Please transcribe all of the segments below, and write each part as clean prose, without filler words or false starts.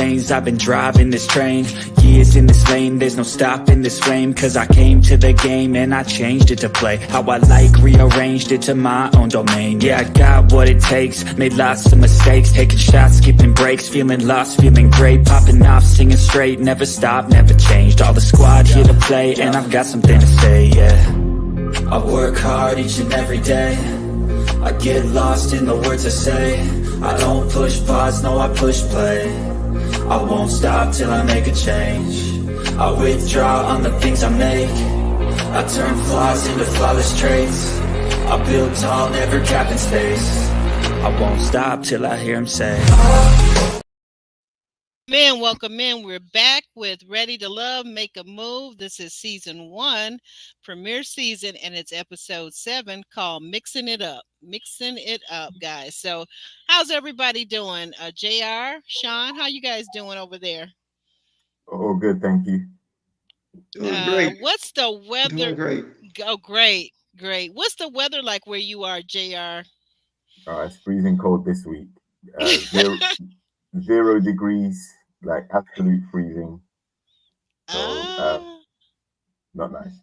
veins. I've been driving this train, years in this lane. There's no stopping this flame, cause I came to the game and I changed it to play how I like, rearranged it to my own domain. Yeah, I got what it takes, made lots of mistakes, taking shots, skipping breaks, feeling lost, feeling great, popping off, singing straight, never stopped, never changed. All the squad here to play, and I've got something to say, yeah. I work hard each and every day, I get lost in the words I say. I don't push pause, no, I push play. I won't stop till I make a change. I withdraw on the things I make. I turn flaws into flawless traits. I build tall, never capping space. I won't stop till I hear him say, Man, welcome in. We're back with Ready to Love, Make a Move. This is season 1, premiere season, and it's episode 7 called Mixing It Up. Mixing it up, guys. So how's everybody doing? JR, Sean, how you guys doing over there? Oh, good, thank you. Doing great. What's the weather? Doing great. Oh, great. What's the weather like where you are, JR? It's freezing cold this week. Zero, 0 degrees, like absolute freezing. So not nice.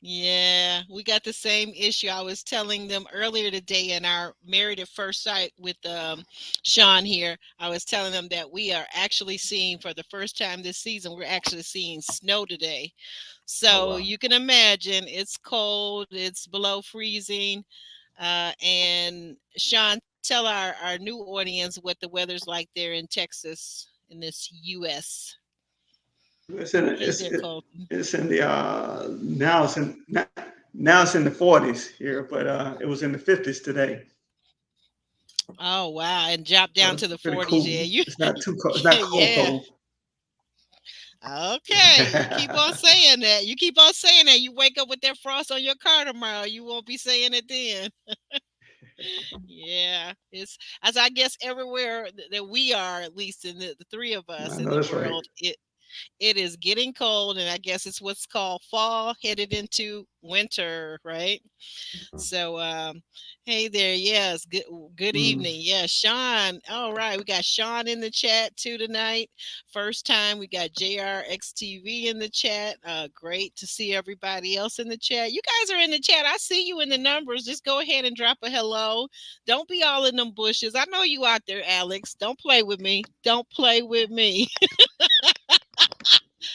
Yeah, we got the same issue. I was telling them earlier today in our Married at First Sight with Sean here. I was telling them that we are actually seeing, for the first time this season, we're actually seeing snow today. So you can imagine it's cold, it's below freezing. And Sean, tell our new audience what the weather's like there in Texas, in this U.S. It's in the now it's in the 40s here, but it was in the 50s today. Oh wow! And drop down to the 40s. Cool. Yeah, it's not too cold. It's not cold. Okay, you keep on saying that. You wake up with that frost on your car tomorrow. You won't be saying it then. Yeah, it's as I guess everywhere that we are, at least in the three of us in the world, right. It is getting cold, and I guess it's what's called fall, headed into winter, right? So, hey there, yes, good evening, yeah, Sean. All right, we got Sean in the chat too tonight. First time we got JRXTV in the chat. Great to see everybody else in the chat. You guys are in the chat. I see you in the numbers. Just go ahead and drop a hello. Don't be all in them bushes. I know you out there, Alex. Don't play with me. Don't play with me.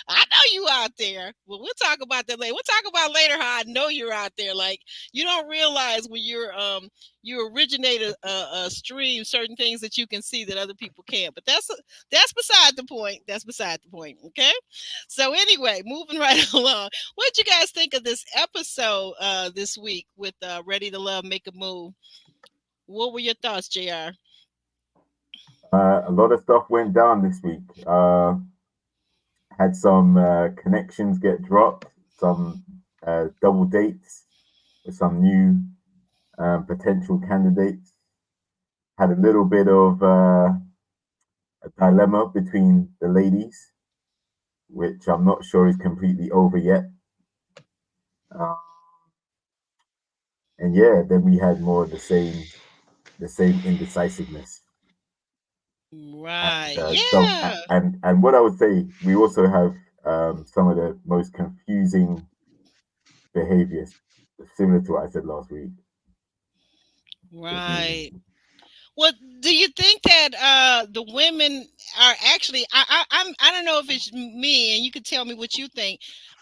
I know you out there. Well, we'll talk about that later. We'll talk about later how I know you're out there. Like, you don't realize when you originate a stream, certain things that you can see that other people can't. But that's beside the point. That's beside the point. Okay. So anyway, moving right along. What did you guys think of this episode this week with Ready to Love, Make a Move? What were your thoughts, JR? A lot of stuff went down this week. Had some connections get dropped, some double dates with some new potential candidates. Had a little bit of a dilemma between the ladies, which I'm not sure is completely over yet. And yeah, then we had more of the same indecisiveness. Right. And what I would say, we also have some of the most confusing behaviors, similar to what I said last week. Right. Well, do you think that the women are actually? I don't know if it's me, and you can tell me what you think.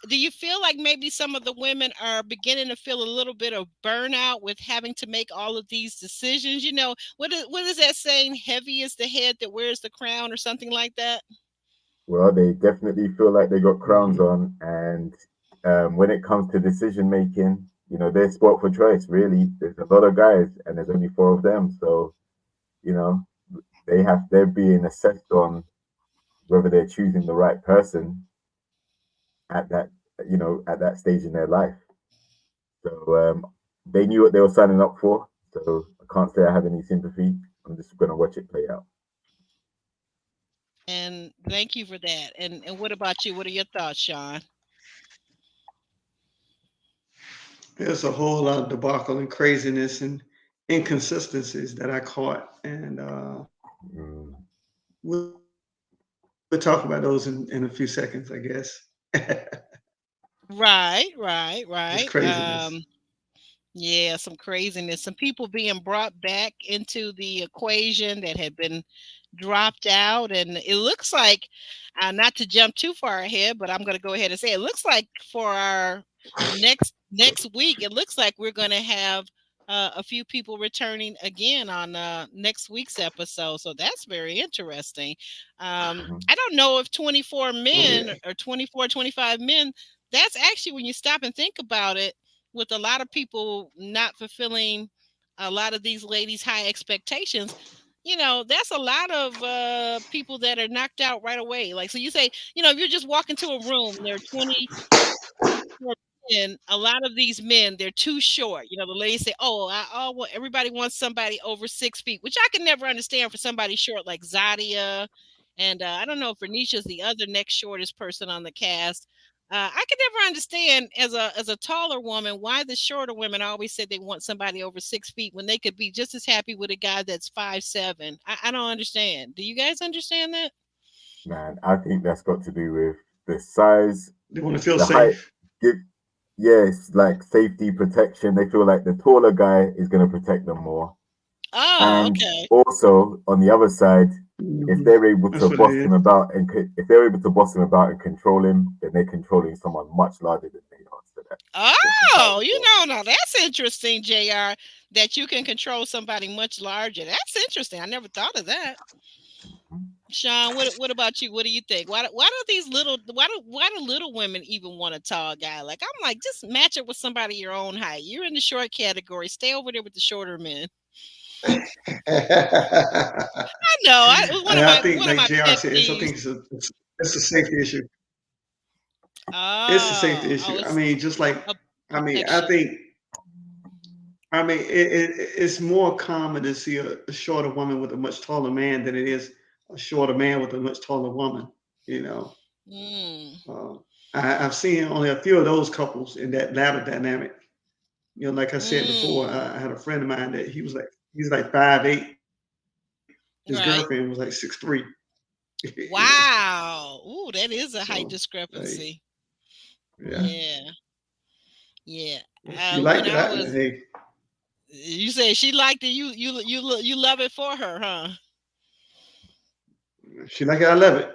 Do you feel like maybe some of the women are beginning to feel a little bit of burnout with having to make all of these decisions? You know, what is that saying? Heavy is the head that wears the crown, or something like that. Well, they definitely feel like they got crowns on, and when it comes to decision making, you know, they're spot for choice. Really, there's a lot of guys, and there's only 4 of them, so you know, they're being assessed on whether they're choosing the right person at that stage in their life. So they knew what they were signing up for. So I can't say I have any sympathy. I'm just going to watch it play out. And thank you for that. And what about you? What are your thoughts, Sean? There's a whole lot of debacle and craziness and inconsistencies that I caught, and with we'll talk about those in a few seconds, I guess. Right. It's craziness. Yeah, some craziness. Some people being brought back into the equation that had been dropped out. And it looks like, not to jump too far ahead, but I'm going to go ahead and say it looks like for our next week, it looks like we're going to have a few people returning again on next week's episode. So that's very interesting. Mhm. I don't know if 24 Oh yeah. men or 24, 25 men, that's actually when you stop and think about it, with a lot of people not fulfilling a lot of these ladies' high expectations, that's a lot of people that are knocked out right away. Like, so you say, if you're just walking to a room and there are 24 men, a lot of these men, they're too short. The ladies say, oh, well, everybody wants somebody over 6 feet, which I can never understand for somebody short like Zadia. And I don't know if Renisha's the other next shortest person on the cast. I could never understand as a taller woman why the shorter women always said they want somebody over 6 feet when they could be just as happy with a guy that's 5'7". I don't understand. Do you guys understand that? Man, I think that's got to do with the size, They want to feel the height. safe. Give, yes, like safety protection. They feel like the taller guy is going to protect them more. Oh, And okay. also on the other side, if Mhm. they're able That's to what it boss is. him about and if they're able to boss him about and control him, then they're controlling someone much larger than they are. So that's the power Oh, as well. now that's interesting, JR, that you can control somebody much larger. That's interesting. I never thought of that. Mhm. Sean, what about you? What do you think? Why do these little why do little women even want a tall guy? Like, I'm like, just match it with somebody your own height. You're in the short category. Stay over there with the shorter men. I know. It was And one of I my think, like JR pet said, I peeves. think it's a safety issue. It's a safety issue. I It's mean, just like, a I mean, I protection. think, I mean, it's more common to see a shorter woman with a much taller man than it is a shorter man with a much taller woman. You know, Mm, uh, I've seen only a few of those couples in that latter dynamic. Like I said before, mm, I had a friend of mine that he's like 5'8". His right. girlfriend was like 6'3". You know, Wow. Ooh, that is a height so hey, discrepancy. yeah, Yeah. Yeah. if she When liked it, I was, hey, you say she liked it. You love it for her, huh? if she like it, I love it.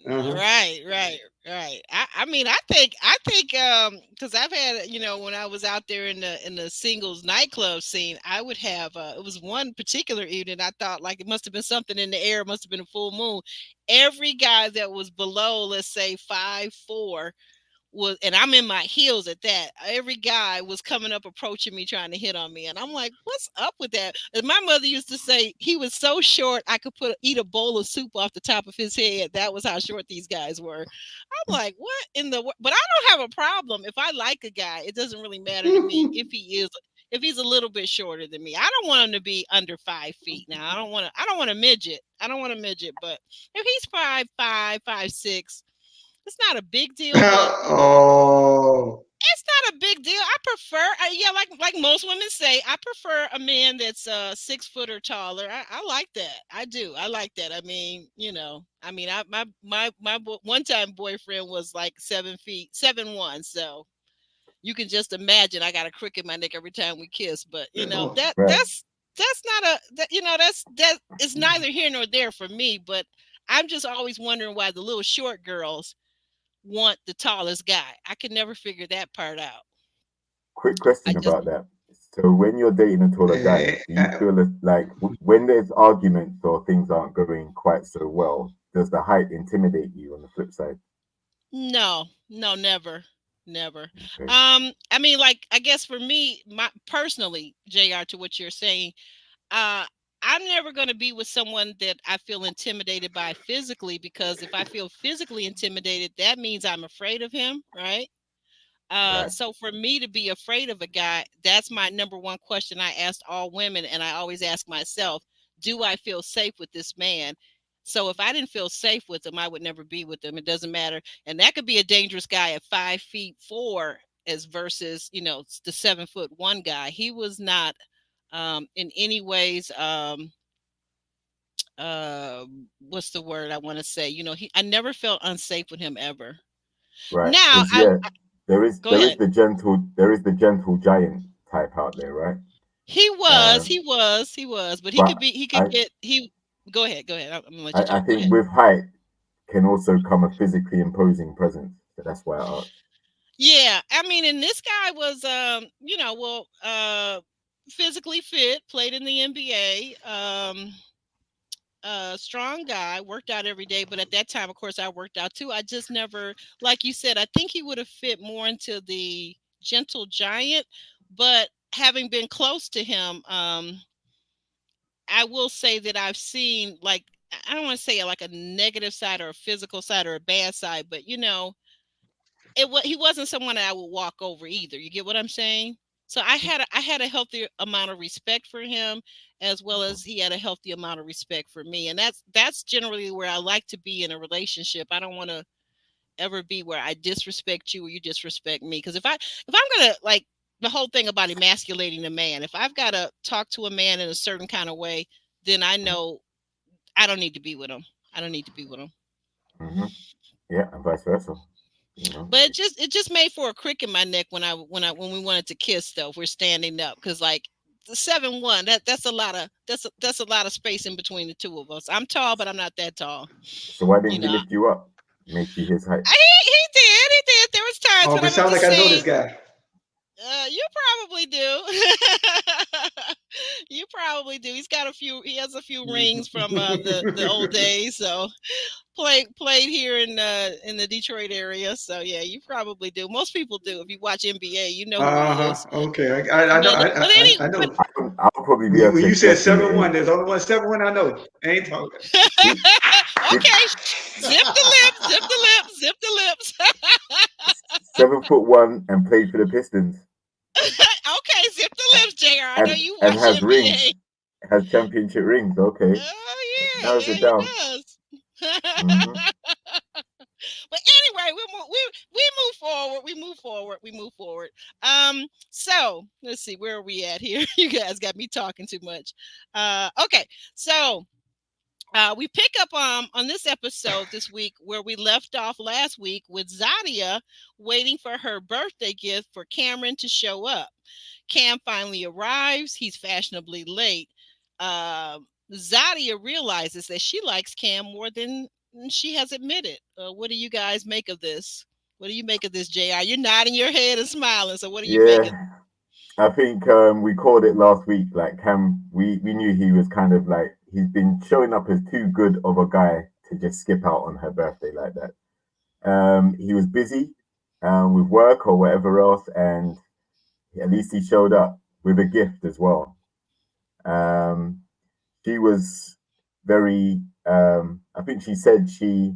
Uh-huh. Right. I mean, I think because I've had, when I was out there in the singles nightclub scene, I would have it was one particular evening I thought like it must have been something in the air, it must have been a full moon. Every guy that was below, let's say 5'4", was, and I'm in my heels at that. Every guy was coming up approaching me trying to hit on me, and I'm like, "What's up with that?" And my mother used to say he was so short I could eat a bowl of soup off the top of his head. That was how short these guys were. I'm like, "What in the?" But I don't have a problem if I like a guy. It doesn't really matter to me if he's a little bit shorter than me. I don't want him to be under 5 feet. Now I don't want a midget. I don't want a midget. But if he's 5'5", 5'6", it's not a big deal. But Oh, it's not a big deal. I prefer, yeah, like most women say, I prefer a man that's 6 foot or taller. I like that. I do. I like that. I mean, my one time boyfriend was like 7 feet, 7'1". So you can just imagine I got a crick in my neck every time we kiss. But oh, Right. that's not that is neither here nor there for me. But I'm just always wondering why the little short girls want the tallest guy. I could never figure that part out. Quick I question just about that. So when you're dating a taller guy, eh, do you feel like when there's arguments or things aren't going quite so well, does the height intimidate you on the flip side? no, never. Never. Okay. I mean, like, I guess for me, my personally, JR, to what you're saying, uh I'm never going to be with someone that I feel intimidated by physically, because if I feel physically intimidated, that means I'm afraid of him, right? Right. So for me to be afraid of a guy, that's my number one question I asked all women, and I always ask myself, do I feel safe with this man? So if I didn't feel safe with him, I would never be with him. It doesn't matter, and that could be a dangerous guy at 5'4", as versus the 7'1" guy. He was not in any ways what's the word I want to say? You know, I never felt unsafe with him ever. Right. Now, Because yeah, go there is ahead. the gentle giant type out there, right? He was, Um, he was, he was, but but he could I get, he, go ahead, go ahead. I'm gonna let you I talk. Go think ahead. with height can also come a physically imposing presence. So that's why I asked. Yeah, I mean, and this guy was, you know, well, physically fit, played in the NBA, strong guy, worked out every day. But at that time, of course, I worked out too. I just never, like you said, I think he would have fit more into the gentle giant. But having been close to him, I will say that I've seen, like, I don't want to say like a negative side or a physical side or a bad side, but you know, he wasn't someone that I would walk over either. You get what I'm saying? So I had a healthy amount of respect for him, as well as he had a healthy amount of respect for me. And that's generally where I like to be in a relationship. I don't want to ever be where I disrespect you or you disrespect me. Because if I'm gonna, like, the whole thing about emasculating a man, if I've got to talk to a man in a certain kind of way, then I know I don't need to be with him. I don't need to be with him. Mm-hmm. Yeah, and vice versa. You know. But it just made for a crick in my neck when we wanted to kiss though. If we're standing up, because like the 7'1", that's a lot of space in between the two of us. I'm tall, but I'm not that tall. So why You didn't he know, lift you up, make you his height? he did. There was times Oh, when but I went sounds to like I know sing. this guy. You probably do. You probably do. He has a few rings from the old days. So played here in the Detroit area. So yeah, you probably do. Most people do. If you watch NBA, you know who he Uh-huh. is. Okay. I know. I But know. I'll probably be able When to you said guess who it 7'1", is. there's only one 7'1" I know. I ain't talking. Give, give okay, zip the lips, zip the lips, zip the lips. 7'1" and played for the Pistons Okay, zip the lips, Jr. I know and you and watch has rings, NBA. has championship rings. Okay, Oh yeah, narrows yeah, it he down. does. Mm-hmm. But anyway, we move forward. We move forward. We move forward. So let's see, where are we at here? You guys got me talking too much. Okay, so we pick up on this episode this week where we left off last week with Zadia waiting for her birthday gift for Cameron to show up. Cam finally arrives. He's fashionably late. Zadia realizes that she likes Cam more than she has admitted. What do you guys make of this? What do you make of this, JR? You're nodding your head and smiling. So what do you make of? Yeah, I think we called it last week. Like Cam, we knew he was kind of like he's been showing up as too good of a guy to just skip out on her birthday like that. He was busy with work or whatever else, and at least he showed up with a gift as well. Um, she was very. I think she said she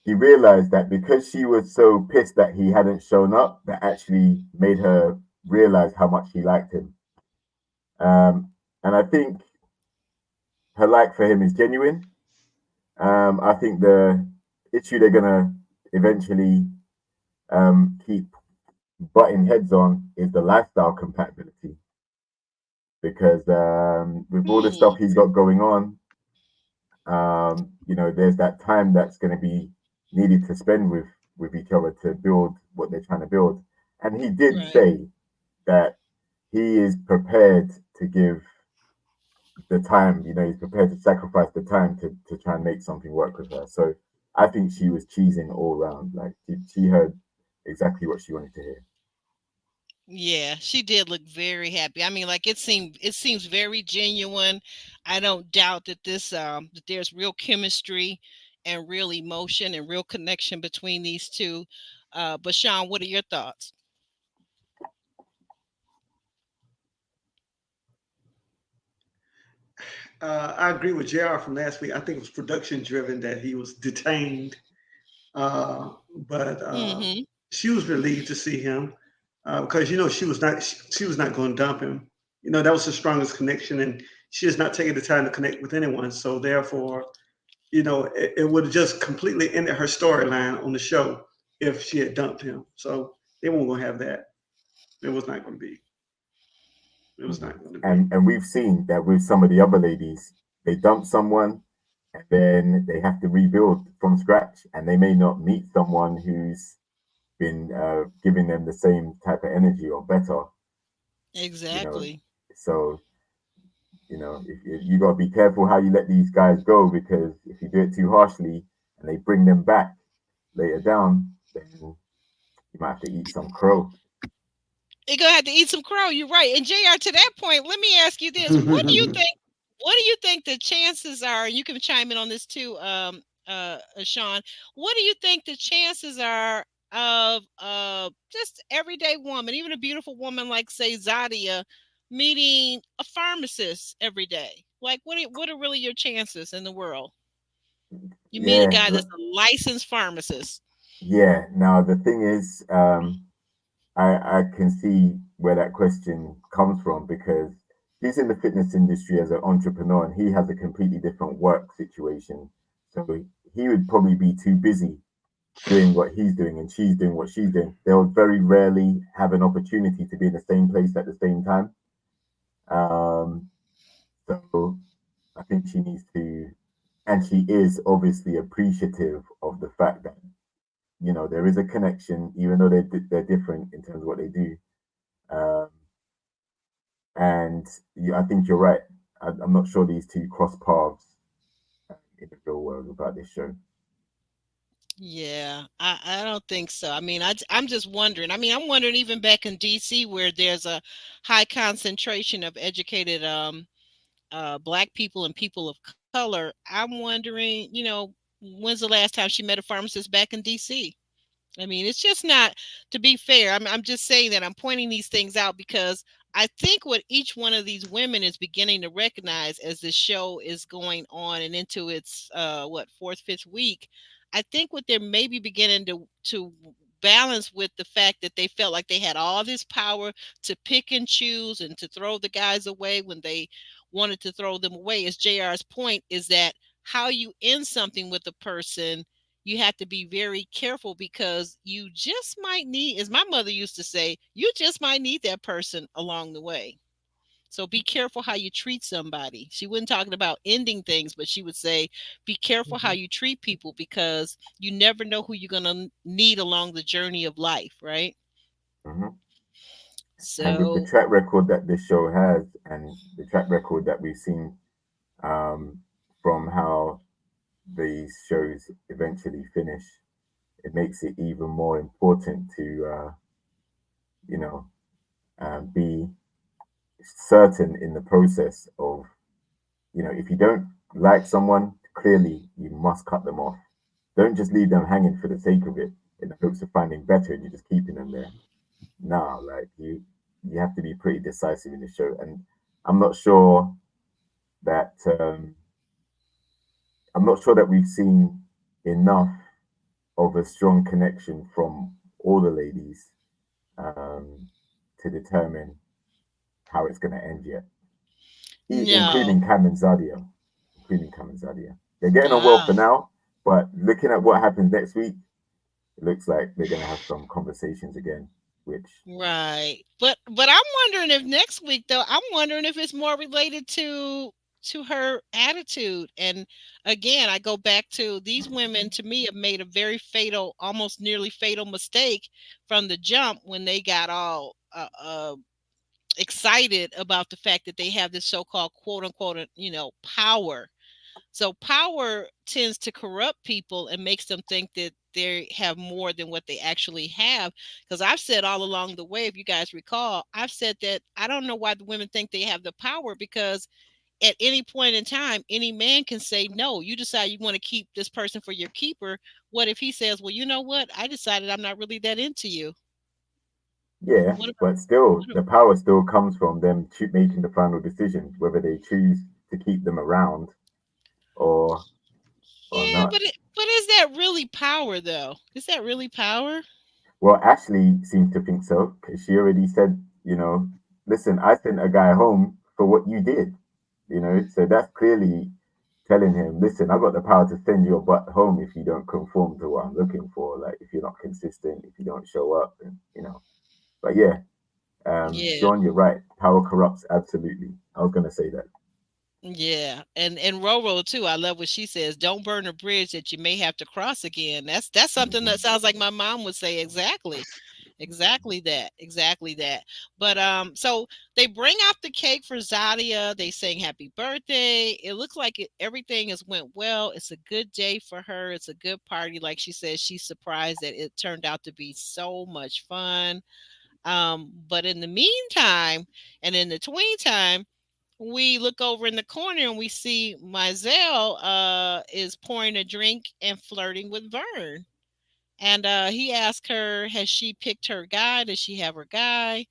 realized that because she was so pissed that he hadn't shown up, that actually made her realize how much she liked him. And I think her like for him is genuine. I think the issue they're gonna eventually keep butting heads on is the lifestyle compatibility because with all the Hmm. stuff he's got going on, there's that time that's going to be needed to spend with each other to build what they're trying to build. And he did Right. say that he is prepared to give the time, he's prepared to sacrifice the time to try and make something work with her. So I think she was cheesing all round. Like she heard exactly what she wanted to hear. Yeah, she did look very happy. I mean, like it seems very genuine. I don't doubt that that there's real chemistry and real emotion and real connection between these two. But Sean, what are your thoughts? I agree with JR from last week. I think it was production driven that he was detained. But Mm-hmm. she was relieved to see him because she was not going to dump him. That was the strongest connection, and she is not taking the time to connect with anyone. So therefore, it would have just completely ended her storyline on the show if she had dumped him. So they weren't going to have that. It was not going to be. It was Mhm. not going to be. And we've seen that with some of the other ladies, they dump someone and then they have to rebuild from scratch, and they may not meet someone who's been giving them the same type of energy or better, you know. Exactly. So, if you got to be careful how you let these guys go, because if you do it too harshly and they bring them back later down, then you might have to eat some crow. You're gonna have to eat some crow. You're right. And JR, to that point, let me ask you this: What do you think? What do you think the chances are? You can chime in on this too, Sean. What do you think the chances are of just everyday woman, even a beautiful woman like say Zadia, meeting a pharmacist every day? Like, what are really your chances in the world? You meet a Yeah, guy that's a licensed pharmacist. yeah. Now the thing is, I can see where that question comes from, because he's in the fitness industry as an entrepreneur and he has a completely different work situation. So he would probably be too busy doing what he's doing and she's doing what she's doing. They'll very rarely have an opportunity to be in the same place at the same time. So I think she needs to, and she is obviously appreciative of the fact that there is a connection, even though they're different in terms of what they do. Um, and I think you're right. I'm not sure these two cross paths in the real world about this show. Yeah, I don't think so. I mean, I'm just wondering. I mean, I'm wondering even back in DC where there's a high concentration of educated black people and people of color. I'm wondering, when's the last time she met a pharmacist back in DC? I mean, it's just not, to be fair. I'm just saying that I'm pointing these things out because I think what each one of these women is beginning to recognize as this show is going on and into its fourth, fifth week. I think what they're maybe beginning to balance with the fact that they felt like they had all this power to pick and choose and to throw the guys away when they wanted to throw them away. As JR's point is that how you end something with a person, you have to be very careful because you just might need, as my mother used to say, you just might need that person along the way. So be careful how you treat somebody. She wasn't talking about ending things, but she would say, be careful how you treat people because you never know who you're going to need along the journey of life, right? Mm-hmm. And with the So, track record that this show has, and the track record that we've seen um, from how these shows eventually finish, it makes it even more important to, you know, be certain in the process of, if you don't like someone, clearly you must cut them off. Don't just leave them hanging for the sake of it in the hopes of finding better and you're just keeping them there. No, like you have to be pretty decisive in the show. And I'm not sure that we've seen enough of a strong connection from all the ladies um, to determine how it's going to end yet, no. including Cam and Zadia. Including Cam and Zadia. They're getting on well Ah. for now, but looking at what happens next week, it looks like they're going to have some conversations again, which. Right. But I'm wondering if next week though, I'm wondering if it's more related to her attitude. And again, I go back to these women to me have made a very fatal, almost nearly fatal mistake from the jump when they got all excited about the fact that they have this so-called quote unquote, power. So power tends to corrupt people and makes them think that they have more than what they actually have. Because I've said all along the way, if you guys recall, I've said that I don't know why the women think they have the power because at any point in time, any man can say, no, you decide you want to keep this person for your keeper. What if he says, well, you know what? I decided I'm not really that into you. Yeah, What about, but still, what the power still comes from them making the final decision, whether they choose to keep them around or yeah, not. but is that really power though? Is that really power? Well, Ashley seems to think so, because she already said, listen, I sent a guy home for what you did, so that's clearly telling him, listen, I've got the power to send your butt home if you don't conform to what I'm looking for, like if you're not consistent, if you don't show up, and. But yeah, Yeah. Sean, you're right. Power corrupts, absolutely. I was going to say that. Yeah, and Roro too. I love what she says. Don't burn a bridge that you may have to cross again. That's something that Mhm. sounds like my mom would say. Exactly, exactly that, exactly that. But so they bring out the cake for Zadia. They sing happy birthday. It looks like everything has went well. It's a good day for her. It's a good party. Like she says, she's surprised that it turned out to be so much fun. But in the meantime, and in the tween time, we look over in the corner and we see Mizell is pouring a drink and flirting with Vern. And he asks her, has she picked her guy? Does she have her guy?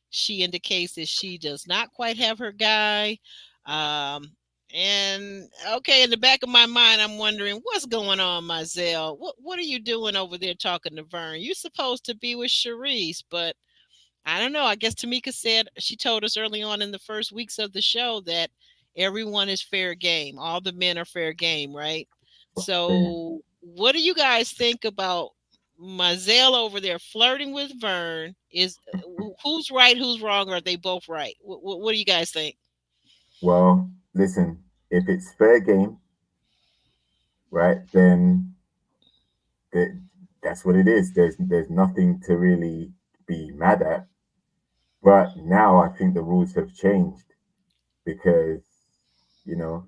She indicates that she does not quite have her guy. Um, and okay, in the back of my mind, I'm wondering what's going on, Mizell. What are you doing over there talking to Vern? You're supposed to be with Shereece, but I don't know. I guess Tamika said she told us early on in the first weeks of the show that everyone is fair game. All the men are fair game, right? Yeah. So, what do you guys think about Mazel over there flirting with Vern? Is who's right, who's wrong, or are they both right? What do you guys think? Well, listen, if it's fair game, right, then th- that's what it is. There's nothing to really be mad at. But now I think the rules have changed because, you know,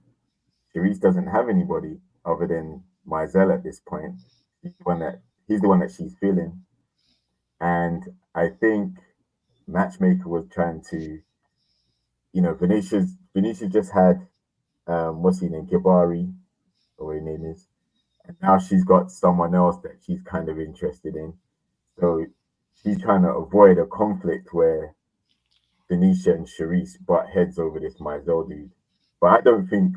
Shereece doesn't have anybody other than Mizell at this point. He's the one that he's the one that she's feeling. And I think Matchmaker was trying to, Venetia just had what's her name, Gibari, or what her name is, and now she's got someone else that she's kind of interested in. So she's trying to avoid a conflict where Venetia and Shereece butt heads over this Mizell dude. But I don't think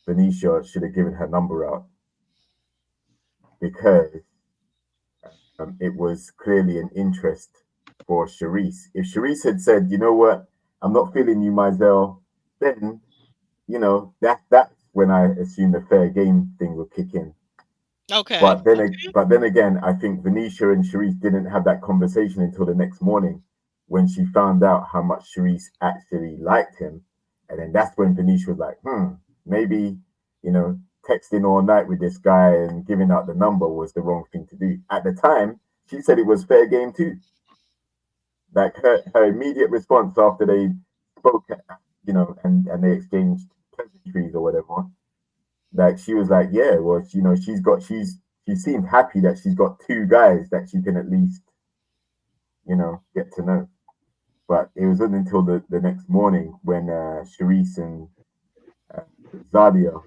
Venetia should have given her number out because it was clearly an interest for Shereece. If Shereece had said, you know what, I'm not feeling you, Mizell, then that's when I assume the fair game thing would kick in. Okay. But then again, I think Venetia and Shereece didn't have that conversation until the next morning when she found out how much Shereece actually liked him, and then that's when Venetia was like, maybe you know, texting all night with this guy and giving out the number was the wrong thing to do. At the time, she said it was fair game too. Like her immediate response after they spoke, and they exchanged pleasantries or whatever, like she was like, yeah, well, she seemed happy that she's got two guys that she can at least, get to know. But it wasn't until the next morning when Shereece and uh, Zadia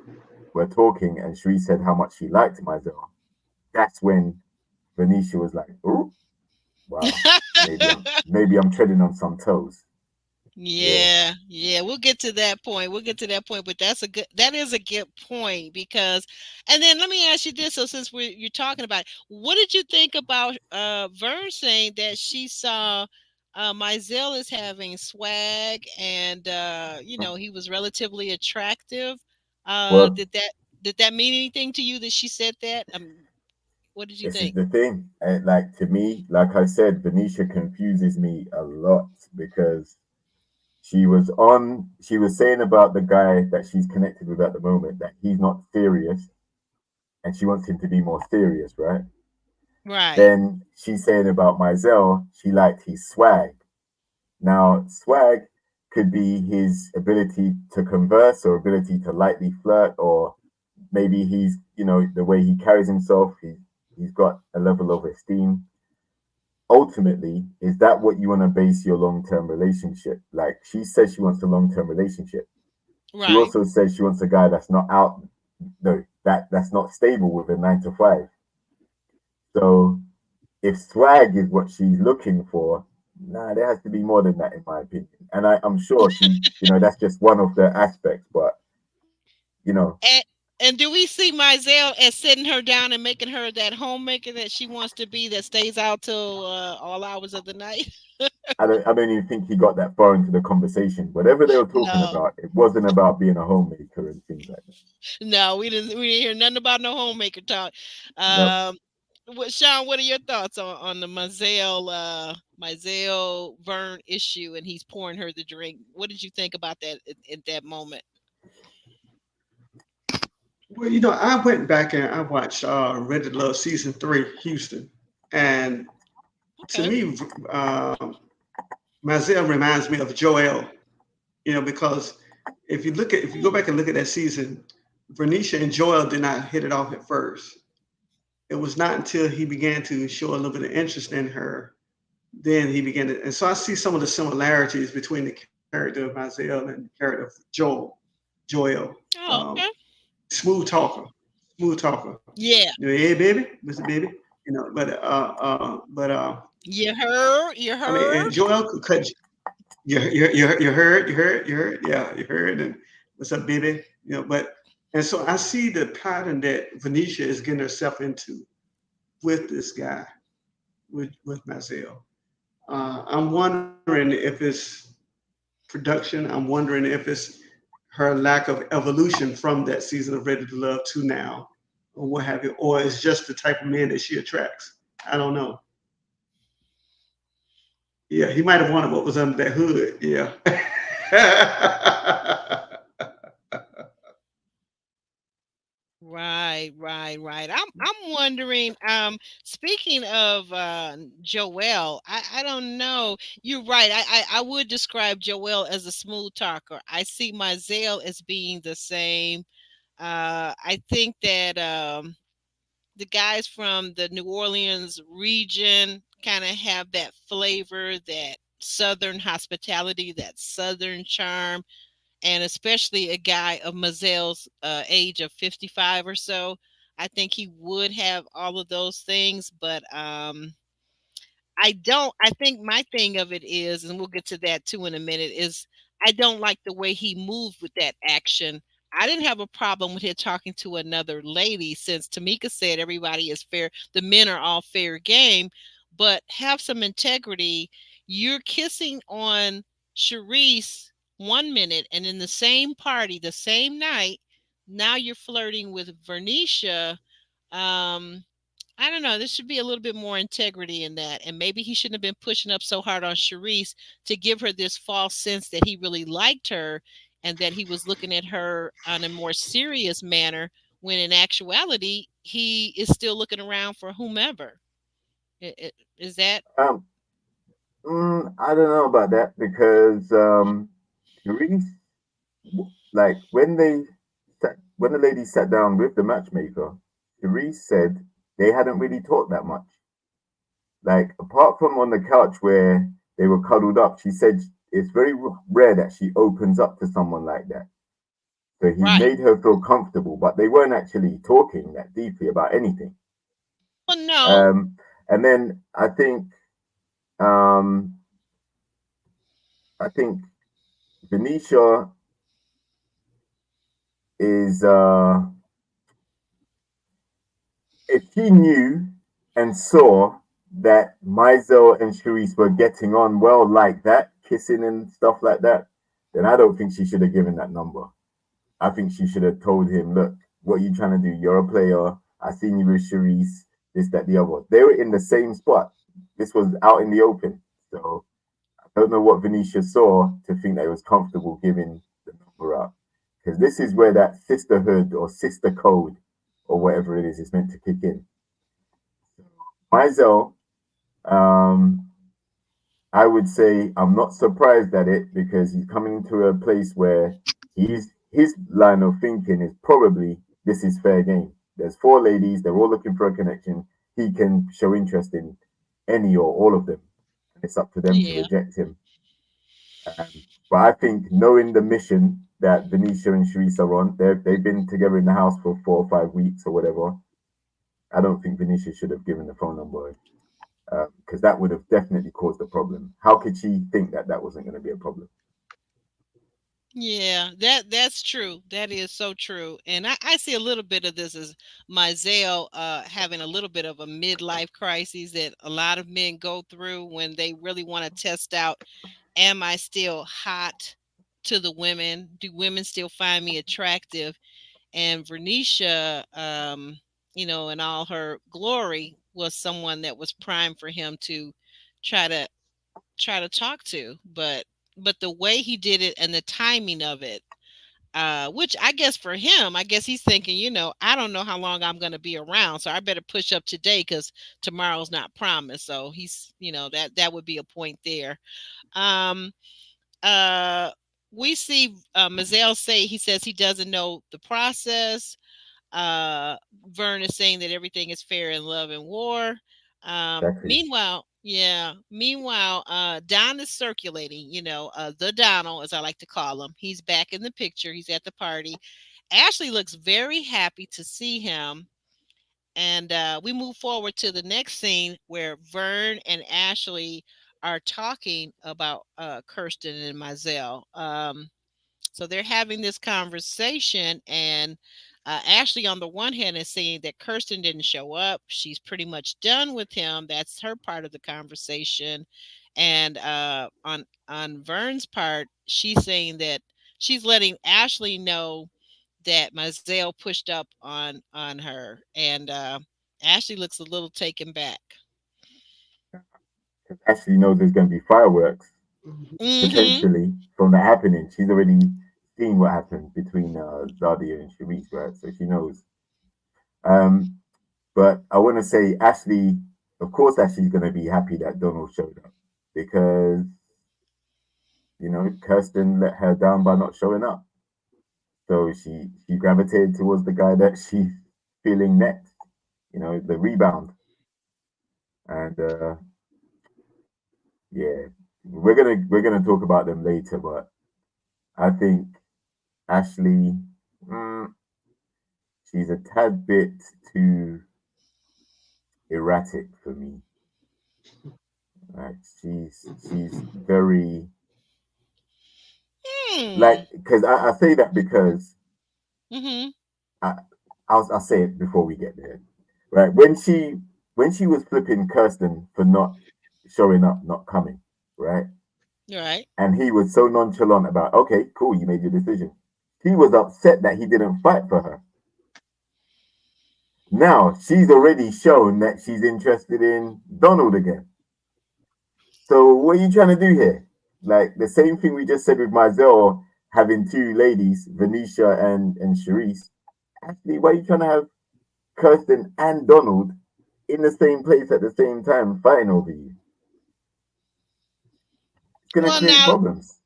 were talking and Shereece said how much she liked Mizell. That's when Venetia was like, oh, wow, maybe I'm treading on some toes. Yeah. Yeah, yeah, we'll get to that point. We'll get to that point, but that is a good point because, and then let me ask you this. So since you're talking about it, what did you think about Vern saying that she saw Mizell as having swag and he was relatively attractive? Well, Did that mean anything to you that she said that? What did you this is think? the thing. Like to me, like I said, Venetia confuses me a lot because she was saying about the guy that she's connected with at the moment that he's not serious and she wants him to be more serious, right? Right, Then she's saying about Mizell, she liked his swag. Now, swag could be his ability to converse or ability to lightly flirt, or maybe the way he carries himself, he's got a level of esteem. Ultimately, is that what you want to base your long-term relationship? Like she says she wants a long-term relationship. She right, also says she wants a guy that's not out, no, that's not stable with a 9 to 5. So if swag is what she's looking for, nah, there has to be more than that, in my opinion. And I'm sure that's just one of the aspects. But you know, and and do we see Mizell as sitting her down and making her that homemaker that she wants to be that stays out till all hours of the night? I don't even think he got that far into the conversation. Whatever they were talking No, about, it wasn't about being a homemaker and things like that. no, we didn't hear nothing about no homemaker talk. Nope. Um, What, Sean? What are your thoughts on the Mizell Vern issue, and he's pouring her the drink? What did you think about that at that moment? Well, I went back and I watched Red to Love season 3, Houston, and to Okay. me, Mazel reminds me of Joel. Because if you go back and look at that season, Vernisha and Joel did not hit it off at first. It was not until he began to show a little bit of interest in her, then he began to. And so I see some of the similarities between the character of Mazel and the character of Joel. Oh, okay. Smooth talker, smooth talker. Yeah. Hey, baby, Mr. Baby. You heard? You I mean, and heard? Joel could cut. You heard, yeah, you heard, and what's up, baby? And so I see the pattern that Venetia is getting herself into with this guy, with Mazel. I'm wondering if it's production. I'm wondering if it's her lack of evolution from that season of Ready to Love to now, or what have you, or it's just the type of man that she attracts. I don't know. Yeah, he might have wanted what was under that hood. Yeah. Right, right, right. I'm wondering. Speaking of Joelle, I don't know. You're right. I would describe Joelle as a smooth talker. I see Mizell as being the same. I think that the guys from the New Orleans region kind of have that flavor, that southern hospitality, that southern charm, and especially a guy of Mazzel's age of 55 or so. I think he would have all of those things, but I think my thing of it is, and we'll get to that too in a minute, is I don't like the way he moved with that action. I didn't have a problem with him talking to another lady, since Tamika said everybody is fair, the men are all fair game, but have some integrity. You're kissing on Shereece 1 minute, and in the same party, the same night, now you're flirting with Vernisha. Um, I don't know. There should be a little bit more integrity in that. And maybe he shouldn't have been pushing up so hard on Shereece to give her this false sense that he really liked her and that he was looking at her on a more serious manner, when in actuality, he is still looking around for whomever. Is that Um, I don't know about that because Reese, like when the lady sat down with the matchmaker, Reese said they hadn't really talked that much. Like apart from on the couch where they were cuddled up, she said it's very rare that she opens up to someone like that. So he right? made her feel comfortable, but they weren't actually talking that deeply about anything. Well, no. Um, and then um, I think Venetia is if she knew and saw that Mizell and Shereece were getting on well like that, kissing and stuff like that, then I don't think she should have given that number. I think she should have told him, look, what are you trying to do? You're a player. I seen you with Shereece, this, that, the other. They were in the same spot. This was out in the open. So I don't know what Venetia saw to think that it was comfortable giving the number out. Because this is where that sisterhood or sister code or whatever it is meant to kick in. Mizell, um, I would say I'm not surprised at it because he's coming into a place where his line of thinking is probably this is fair game. There's four ladies, they're all looking for a connection. He can show interest in any or all of them. It's up to them to Yeah. reject him. But I think knowing the mission that Venetia and Shereece are on, they've been together in the house for 4 or 5 weeks or whatever. I don't think Venetia should have given the phone number because that would have definitely caused a problem. How could she think that that wasn't going to be a problem? Yeah, that's true. That is so true. And I see a little bit of this as Mizell having a little bit of a midlife crisis that a lot of men go through when they really want to test out, am I still hot to the women? Do women still find me attractive? And Vernisha, in all her glory, was someone that was prime for him to try to talk to, but the way he did it and the timing of it, which I guess for him, I guess he's thinking, I don't know how long I'm going to be around, so I better push up today because tomorrow's not promised. So he's, that would be a point there. Um, uh, we see Mazel say, he says he doesn't know the process. uh Vern is saying that everything is fair in love and war. Exactly. Meanwhile, Don is circulating, the Donald, as I like to call him. He's back in the picture. He's at the party. Ashley looks very happy to see him. And we move forward to the next scene where Vern and Ashley are talking about Kirsten and Mizell. So they're having this conversation, and Ashley, on the one hand, is saying that Kirsten didn't show up. She's pretty much done with him. That's her part of the conversation. And on Vern's part, she's saying that she's letting Ashley know that Mazel pushed up on her, and Ashley looks a little taken back. Ashley knows there's going to be fireworks Mm-hmm. potentially from that happening. She's already seen what happened between Zadia and Shereece, right? So she knows. Um, but I want to say Ashley, of course, Ashley's going to be happy that Donald showed up because Kirsten let her down by not showing up. So she gravitated towards the guy that she's feeling next. The rebound, and yeah, we're gonna talk about them later, but I think Ashley, mm, she's a tad bit too erratic for me. Like she's very Hmm. like because I say that because Mm-hmm. I I'll say it before we get there. Right when she was flipping Kirsten for not showing up, not coming, right? Right. And he was so nonchalant about, okay, cool, you made your decision. He was upset that he didn't fight for her. Now she's already shown that she's interested in Donald again. So what are you trying to do here? Like the same thing we just said with Mizell having two ladies, Venetia and Shereece. Actually, why are you trying to have Kirsten and Donald in the same place at the same time fighting over you? It's gonna Well, create now, problems.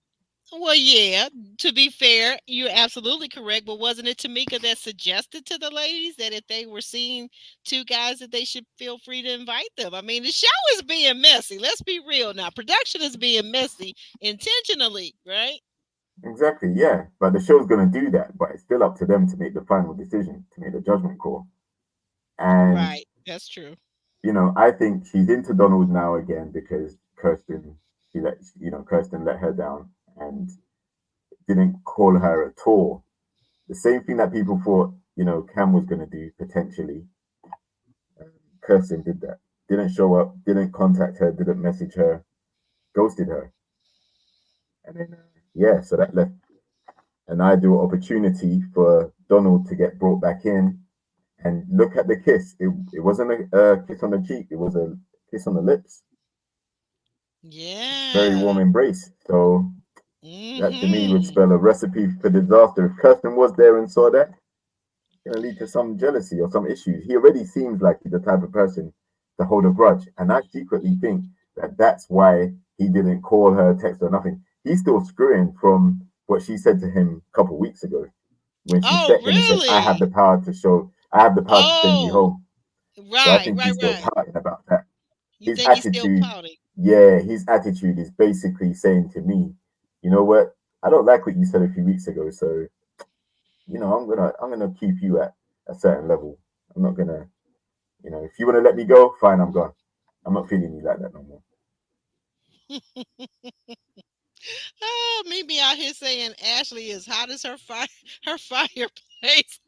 yeah. To be fair, you're absolutely correct. But wasn't it Tamika that suggested to the ladies that if they were seeing two guys, that they should feel free to invite them? I mean, the show is being messy. Let's be real now. Production is being messy intentionally, right? Exactly, yeah. But the show's gonna do that, but it's still up to them to make the final decision, to make the judgment call. And Right. That's true. I think she's into Donald now again because Kirsten let her down and didn't call her at all. The same thing that people thought, Cam was gonna do potentially. Kirsten did that. Didn't show up, didn't contact her, didn't message her, ghosted her. And then yeah, so that left an ideal opportunity for Donald to get brought back in. And look at the kiss. It wasn't a kiss on the cheek, it was a kiss on the lips. Very warm Yeah. embrace. So that to me would Mm-hmm. spell a recipe for disaster. If Kirsten was there and saw that, it's going to lead to some jealousy or some issues. He already seems like he's the type of person to hold a grudge. And I secretly think that that's why he didn't call her, text her, nothing. He's still screwing from what she said to him a couple of weeks ago when she Oh, stepped in and said, really? I have the power to send you Oh, home. So I right, think right, he's still right. pouting about that. You His think he's still attitude, pouting? yeah, his attitude is basically saying to me, you know what? I don't like what you said a few weeks ago, so I'm gonna keep you at a certain level. I'm not gonna, if you want to let me go, fine, I'm gone. I'm not feeling you like that no more. Oh, me be out here saying Ashley is hot as her fire, her fireplace.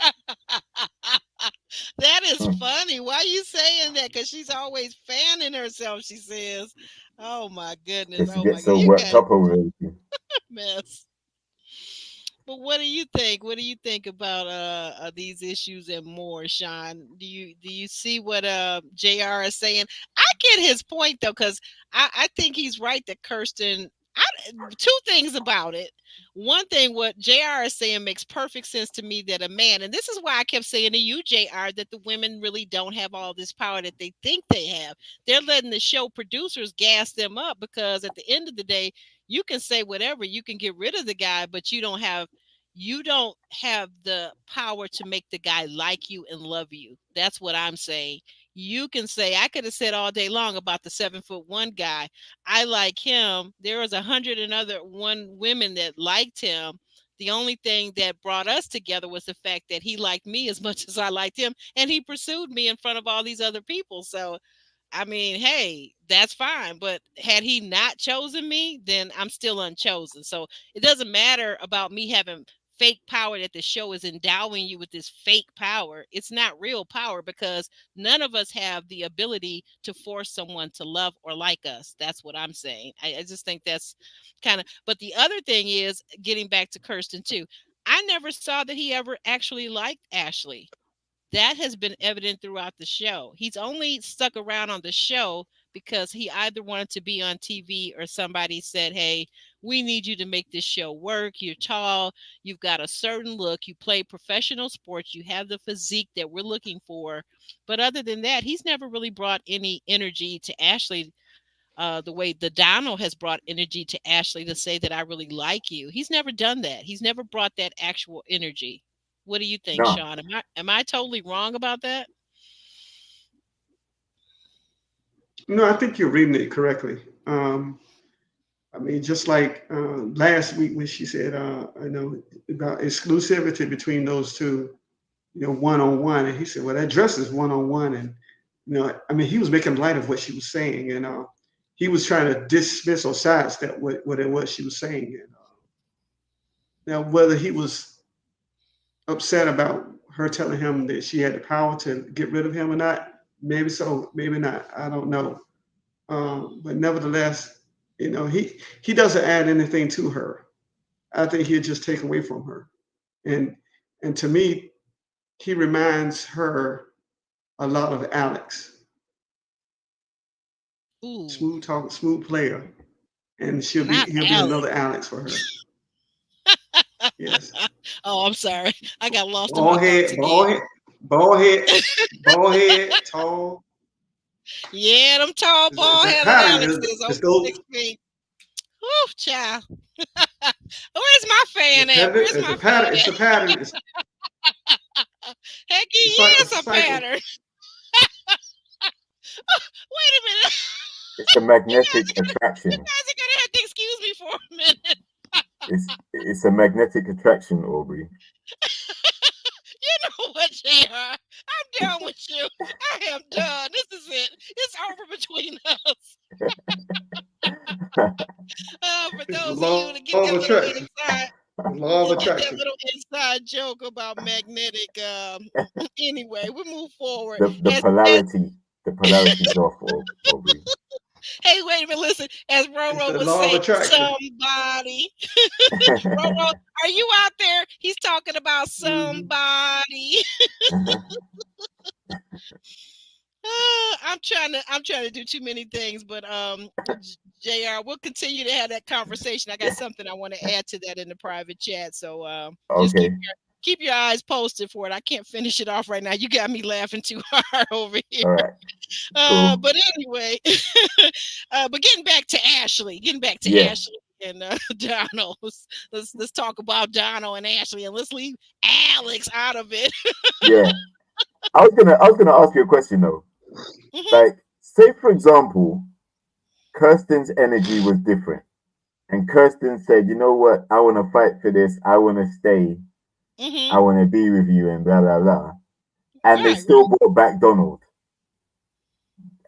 That is Hmm. funny. Why are you saying that? Because she's always fanning herself. She says, "Oh my goodness, Because she oh my gets god, so you worked guys up over everything. mess." But what do you think? What do you think about these issues and more, Sean? Do you see what JR is saying? I get his point though, because I think he's right that Kirsten. Two things about it. One thing, what JR is saying makes perfect sense to me, that a man, and this is why I kept saying to you, JR, that the women really don't have all this power that they think they have. They're letting the show producers gas them up, because at the end of the day, you can say whatever, you can get rid of the guy, but you don't have the power to make the guy like you and love you. That's what I'm saying. You can say, I could have said all day long about the 7'1" guy. I like him. There was 101 women that liked him. The only thing that brought us together was the fact that he liked me as much as I liked him, and he pursued me in front of all these other people. So I mean, hey, that's fine. But had he not chosen me, then I'm still unchosen. So it doesn't matter about me having fake power, that the show is endowing you with this fake power. It's not real power, because none of us have the ability to force someone to love or like us. That's what I'm saying. I just think that's kind of, but the other thing is, getting back to Kirsten too, I never saw that he ever actually liked Ashley. That has been evident throughout the show. He's only stuck around on the show because he either wanted to be on TV, or somebody said, hey, we need you to make this show work. You're tall, you've got a certain look, you play professional sports, you have the physique that we're looking for. But other than that, he's never really brought any energy to Ashley, the way the Donald has brought energy to Ashley to say that I really like you. He's never done that. He's never brought that actual energy. What do you think, No, Sean? Am I totally wrong about that? No, I think you're reading it correctly. I mean, just like last week when she said, about exclusivity between those two, one on one, and he said, "Well, that dress is one on one," and I mean, he was making light of what she was saying, and he was trying to dismiss or sidestep what it was she was saying. And now, whether he was upset about her telling him that she had the power to get rid of him or not, maybe so, maybe not. I don't know. But nevertheless, he doesn't add anything to her. I think he'll just take away from her. And and to me, he reminds her a lot of Alex. Ooh, Smooth talk, smooth player. And not he'll be Alex. another Alex for her. Yes. Oh, I'm sorry. I got lost in my Bald thoughts head, again. bald head, bald head, bald head, tall. Yeah, them tall, It's bald a headed pattern. Alexes over It's those 6 feet. Whew, child. Where's my fan at? Where's it's a my fan pattern. It's at? a pattern. Heck, It's a yes, a cycle. pattern. Wait a minute. it's a You guys, magnetic you attraction. guys are gonna have to excuse me for a minute. It's a magnetic attraction, Aubrey. You know what, JR? I'm done with you. I am done. This is it. It's over between us. For It's the those of you law to of get that little attraction. inside, The law of get that attraction. little inside joke about magnetic. Anyway, we move forward. the As polarity, the polarity's off, Aubrey. hey, wait a minute, listen. As It's Roro the would law of say, attraction. somebody. Roro, are you out there? He's talking about Mhm. somebody. I'm trying to do too many things, but JR, we'll continue to have that conversation. I got something I want to add to that in the private chat. So just keep Okay, your eyes posted for it. I can't finish it off right now. You got me laughing too hard over here. all right, cool. But anyway, but getting back to Yeah, Ashley and Donald. Let's talk about Donald and Ashley, and let's leave Alex out of it. yeah. I was gonna ask you a question though. Mhm, Like, say for example, Kirsten's energy was different, and Kirsten said, "You know what? I want to fight for this. I want to stay. I mhm. want to be with you," and blah blah blah. And they Right, still right. brought back Donald.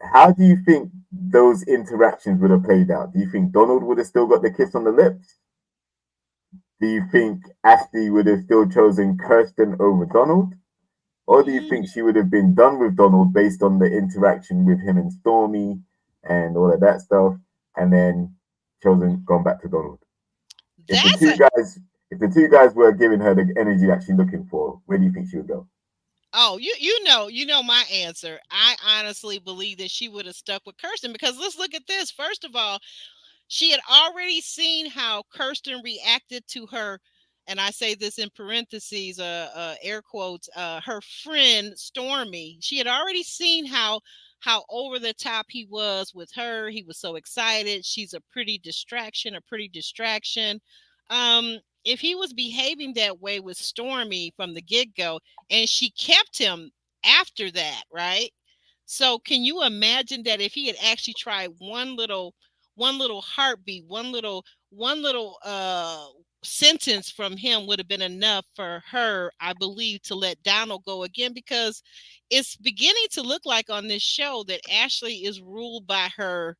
How do you think those interactions would have played out? Do you think Donald would have still got the kiss on the lips? Do you think Ashley would have still chosen Kirsten over Donald? Or do you Mm, think she would have been done with Donald based on the interaction with him and Stormy and all of that stuff, and then gone back to Donald? If the that's two a guys If the two guys were giving her the energy that she's looking for, where do you think she would go? Oh, you know my answer. I honestly believe that she would have stuck with Kirsten because let's look at this. First of all, she had already seen how Kirsten reacted to her, and I say this in parentheses, air quotes, her friend Stormy. She had already seen how over the top he was with her. He was so excited. She's a pretty distraction, a pretty distraction. If he was behaving that way with Stormy from the get-go, and she kept him after that, right? So can you imagine that if he had actually tried one little heartbeat, one little sentence from him would have been enough for her, I believe, to let Donald go again, because it's beginning to look like on this show that Ashley is ruled by her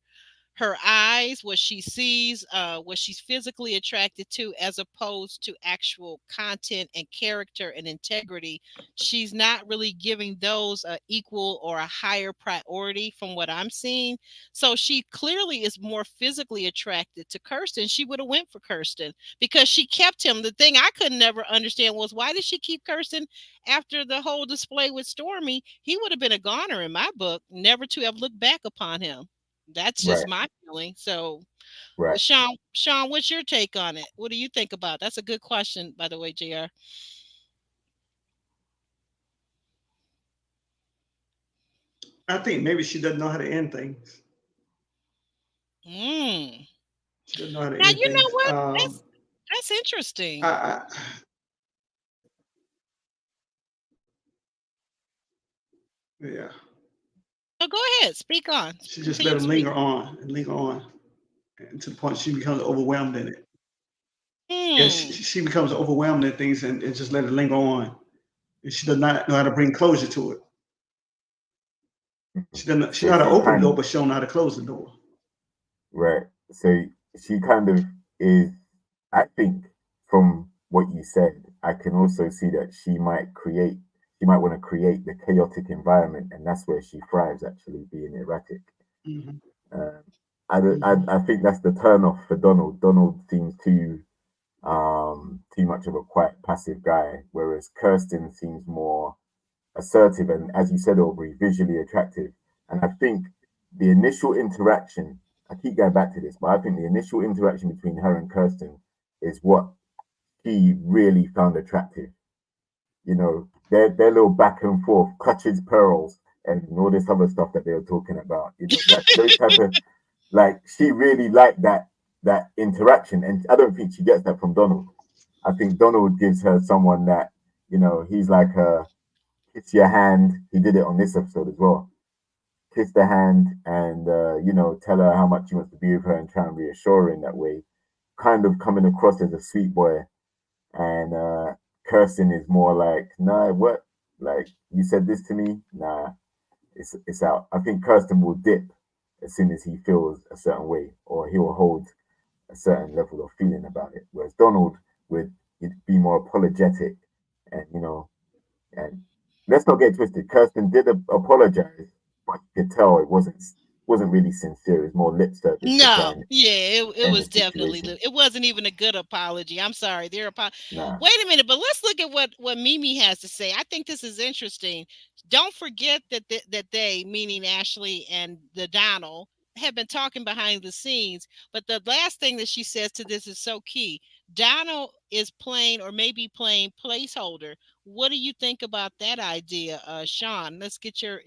eyes, what she sees, what she's physically attracted to, as opposed to actual content and character and integrity. She's not really giving those equal or a higher priority from what I'm seeing. So she clearly is more physically attracted to Kirsten. She would have went for Kirsten because she kept him. The thing I could never understand was, why did she keep Kirsten after the whole display with Stormy? He would have been a goner in my book, never to have looked back upon him. That's just Right, my feeling. So, right. Sean, what's your take on it? What do you think about? That's a good question, by the way, Jr. I think maybe she doesn't know how to end things. Mm. She doesn't know how to Now end you know things. what? That's interesting. I yeah. Oh, go ahead. Speak on. She just Continue let to them speak. linger on and linger on, and to the point she becomes overwhelmed in it. Yeah, Hmm. she becomes overwhelmed in things and just let it linger on. And she does not know how to bring closure to it. Mhm. She So know how to she open the door, kind but she don't know how to close the door. right. So she kind of is. I think from what you said, I can also see that she might create. She might want to create the chaotic environment, and that's where she thrives. Actually, being erratic. Hmm. Um, Hmm. I think that's the turn off for Donald. Donald seems too much of a quiet, passive guy, whereas Kirsten seems more assertive and, as you said, Aubrey, visually attractive. And I think the initial interaction, I keep going back to this, but I think the initial interaction between her and Kirsten is what he really found attractive. You know, their little back and forth, clutches pearls, and all this other stuff that they were talking about. You know, that those type of, like, she really liked that interaction, and I don't think she gets that from Donald. I think Donald gives her someone that, he's like a kiss your hand. He did it on this episode as well. Kiss the hand and tell her how much he wants to be with her and try and reassure her in that way. Kind of coming across as a sweet boy, and Kirsten is more like, nah, what? Like, you said this to me? Nah, it's out. I think Kirsten will dip as soon as he feels a certain way, or he will hold a certain level of feeling about it. Whereas Donald would be more apologetic, and and let's not get twisted. Kirsten did apologize, but you could tell it wasn't really sincere. It's more lip service to try No, and yeah, it end the was definitely situation. it wasn't even a good apology. I'm sorry. Nah. Wait a minute, but let's look at what Mimi has to say. I think this is interesting. Don't forget that they, meaning Ashley and the Donald, have been talking behind the scenes. But the last thing that she says to this is so key. Donald is playing, or maybe playing, placeholder. What do you think about that idea, Sean? Let's get you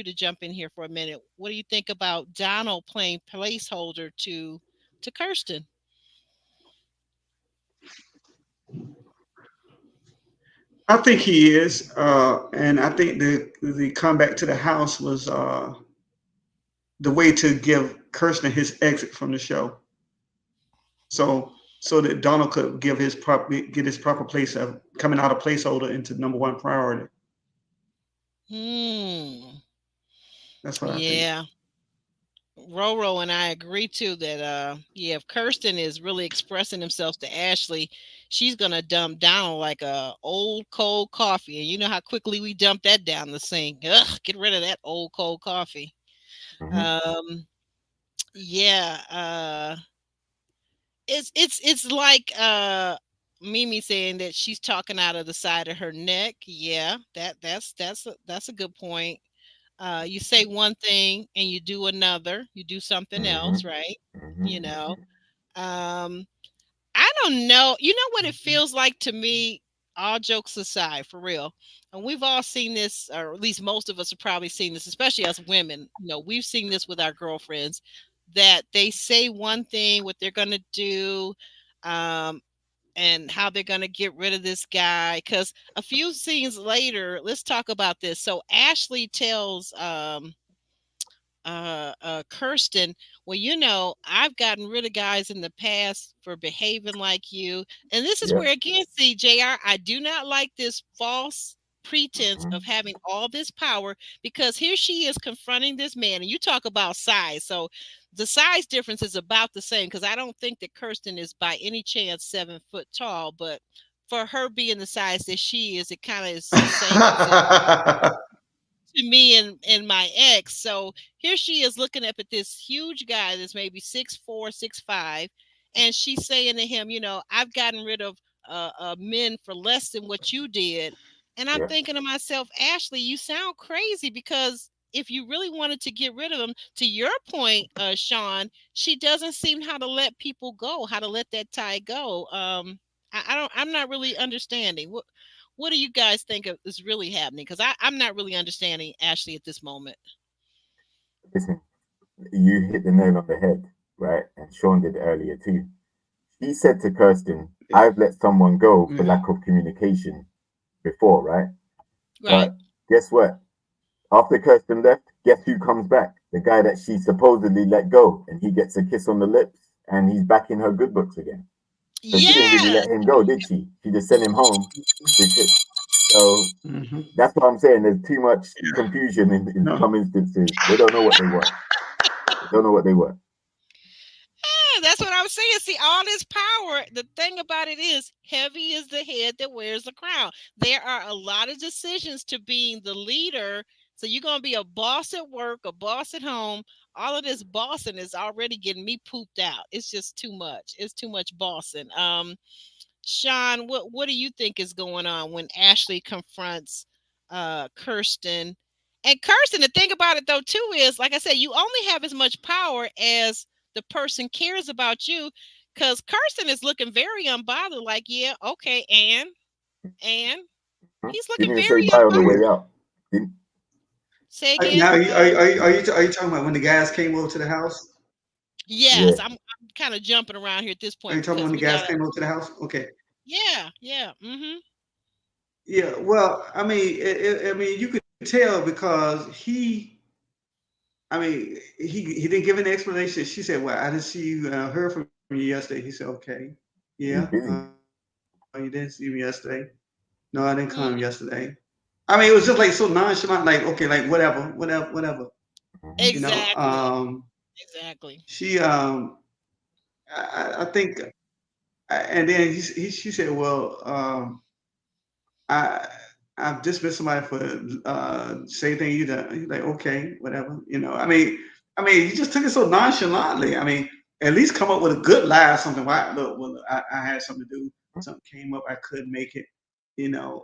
to jump in here for a minute. What do you think about Donald playing placeholder to Kirsten? I think he is, and I think the comeback to the house was the way to give Kirsten his exit from the show, so that Donald could get his proper place of coming out of placeholder into number one priority. Hmm. That's what I think. Yeah. Roro and I agree too that yeah, if Kirsten is really expressing himself to Ashley, she's gonna dump down like a old cold coffee. And you know how quickly we dump that down the sink. Ugh, get rid of that old cold coffee. Hmm. Um yeah, it's like Mimi saying that she's talking out of the side of her neck. Yeah, that's a good point. You say one thing and you do another. You do something else, Mm-hmm. right? Mm-hmm. You know. Um, I don't know. You know what it feels like to me, all jokes aside, for real. And we've all seen this, or at least most of us have probably seen this, especially as women. We've seen this with our girlfriends that they say one thing, what they're going to do, um, and how they're going to get rid of this guy. Because a few scenes later, let's talk about this. So Ashley tells Kirsten, well, I've gotten rid of guys in the past for behaving like you. And this is Yep. where, again, see, JR, I do not like this false pretense Mm-hmm. of having all this power, because here she is confronting this man. And you talk about size. So the size difference is about the same, because I don't think that Kirsten is by any chance 7 foot tall, but for her being the size that she is, it kind of is the same to me and my ex. So here she is looking up at this huge guy that's maybe 6'4", 6'5", and she's saying to him, I've gotten rid of men for less than what you did. And I'm Yep. thinking to myself, Ashley, you sound crazy, because if you really wanted to get rid of him, to your point, Sean, she doesn't seem how to let people go, how to let that tie go. I'm not really understanding. What do you guys think is really happening? Because I'm not really understanding Ashley at this moment. Listen, you hit the nail on the head, right? And Sean did earlier too. He said to Kirsten, I've let someone go for Yeah. lack of communication before, right? Right. But guess what? After Kirsten left, guess who comes back? The guy that she supposedly let go, and he gets a kiss on the lips, and he's back in her good books again. So she didn't really Yes. let him go, did she? She just sent him home because. So Mm-hmm. that's what I'm saying. There's too much Yeah. confusion in No. some instances. They don't know what they want. They don't know what they want. Yeah, that's what I was saying. See, all this power, the thing about it is, heavy is the head that wears the crown. There are a lot of decisions to being the leader. So you're going to be a boss at work, a boss at home. All of this bossing is already getting me pooped out. It's just too much. It's too much bossing. Sean, what do you think is going on when Ashley confronts Kirsten? And Kirsten, the thing about it though too is, like I said, you only have as much power as the person cares about you. Because Kirsten is looking very unbothered, like, yeah, okay, and Hmm? he's looking Didn't even say very bye on the Oh unbothered. way yeah. out. Didn't, Say Now, again. are you talking about when the guys came over to the house? yeah. Yes, I'm kind of jumping around here at this Are point you talking when because the we guys gotta. came over to the house? Okay. Yeah. Mm-hmm. Yeah. Well, I mean, I mean, you could tell because I mean, he didn't give an explanation. She said, "Well, I didn't see you, heard from you yesterday." He said, "Okay, yeah, He's busy. you didn't see me yesterday. No, I didn't come Mm, yesterday." I mean, it was just like so nonchalant, like, okay, like whatever. Hmm. You know, exactly. Exactly. she, I think, and then she said, "Well, I I've just been somebody for same thing you done." He's like, okay, whatever. I mean, you just took it so nonchalantly. I mean, at least come up with a good lie or something. Why look, well, I had something to do, something came up, I couldn't make it,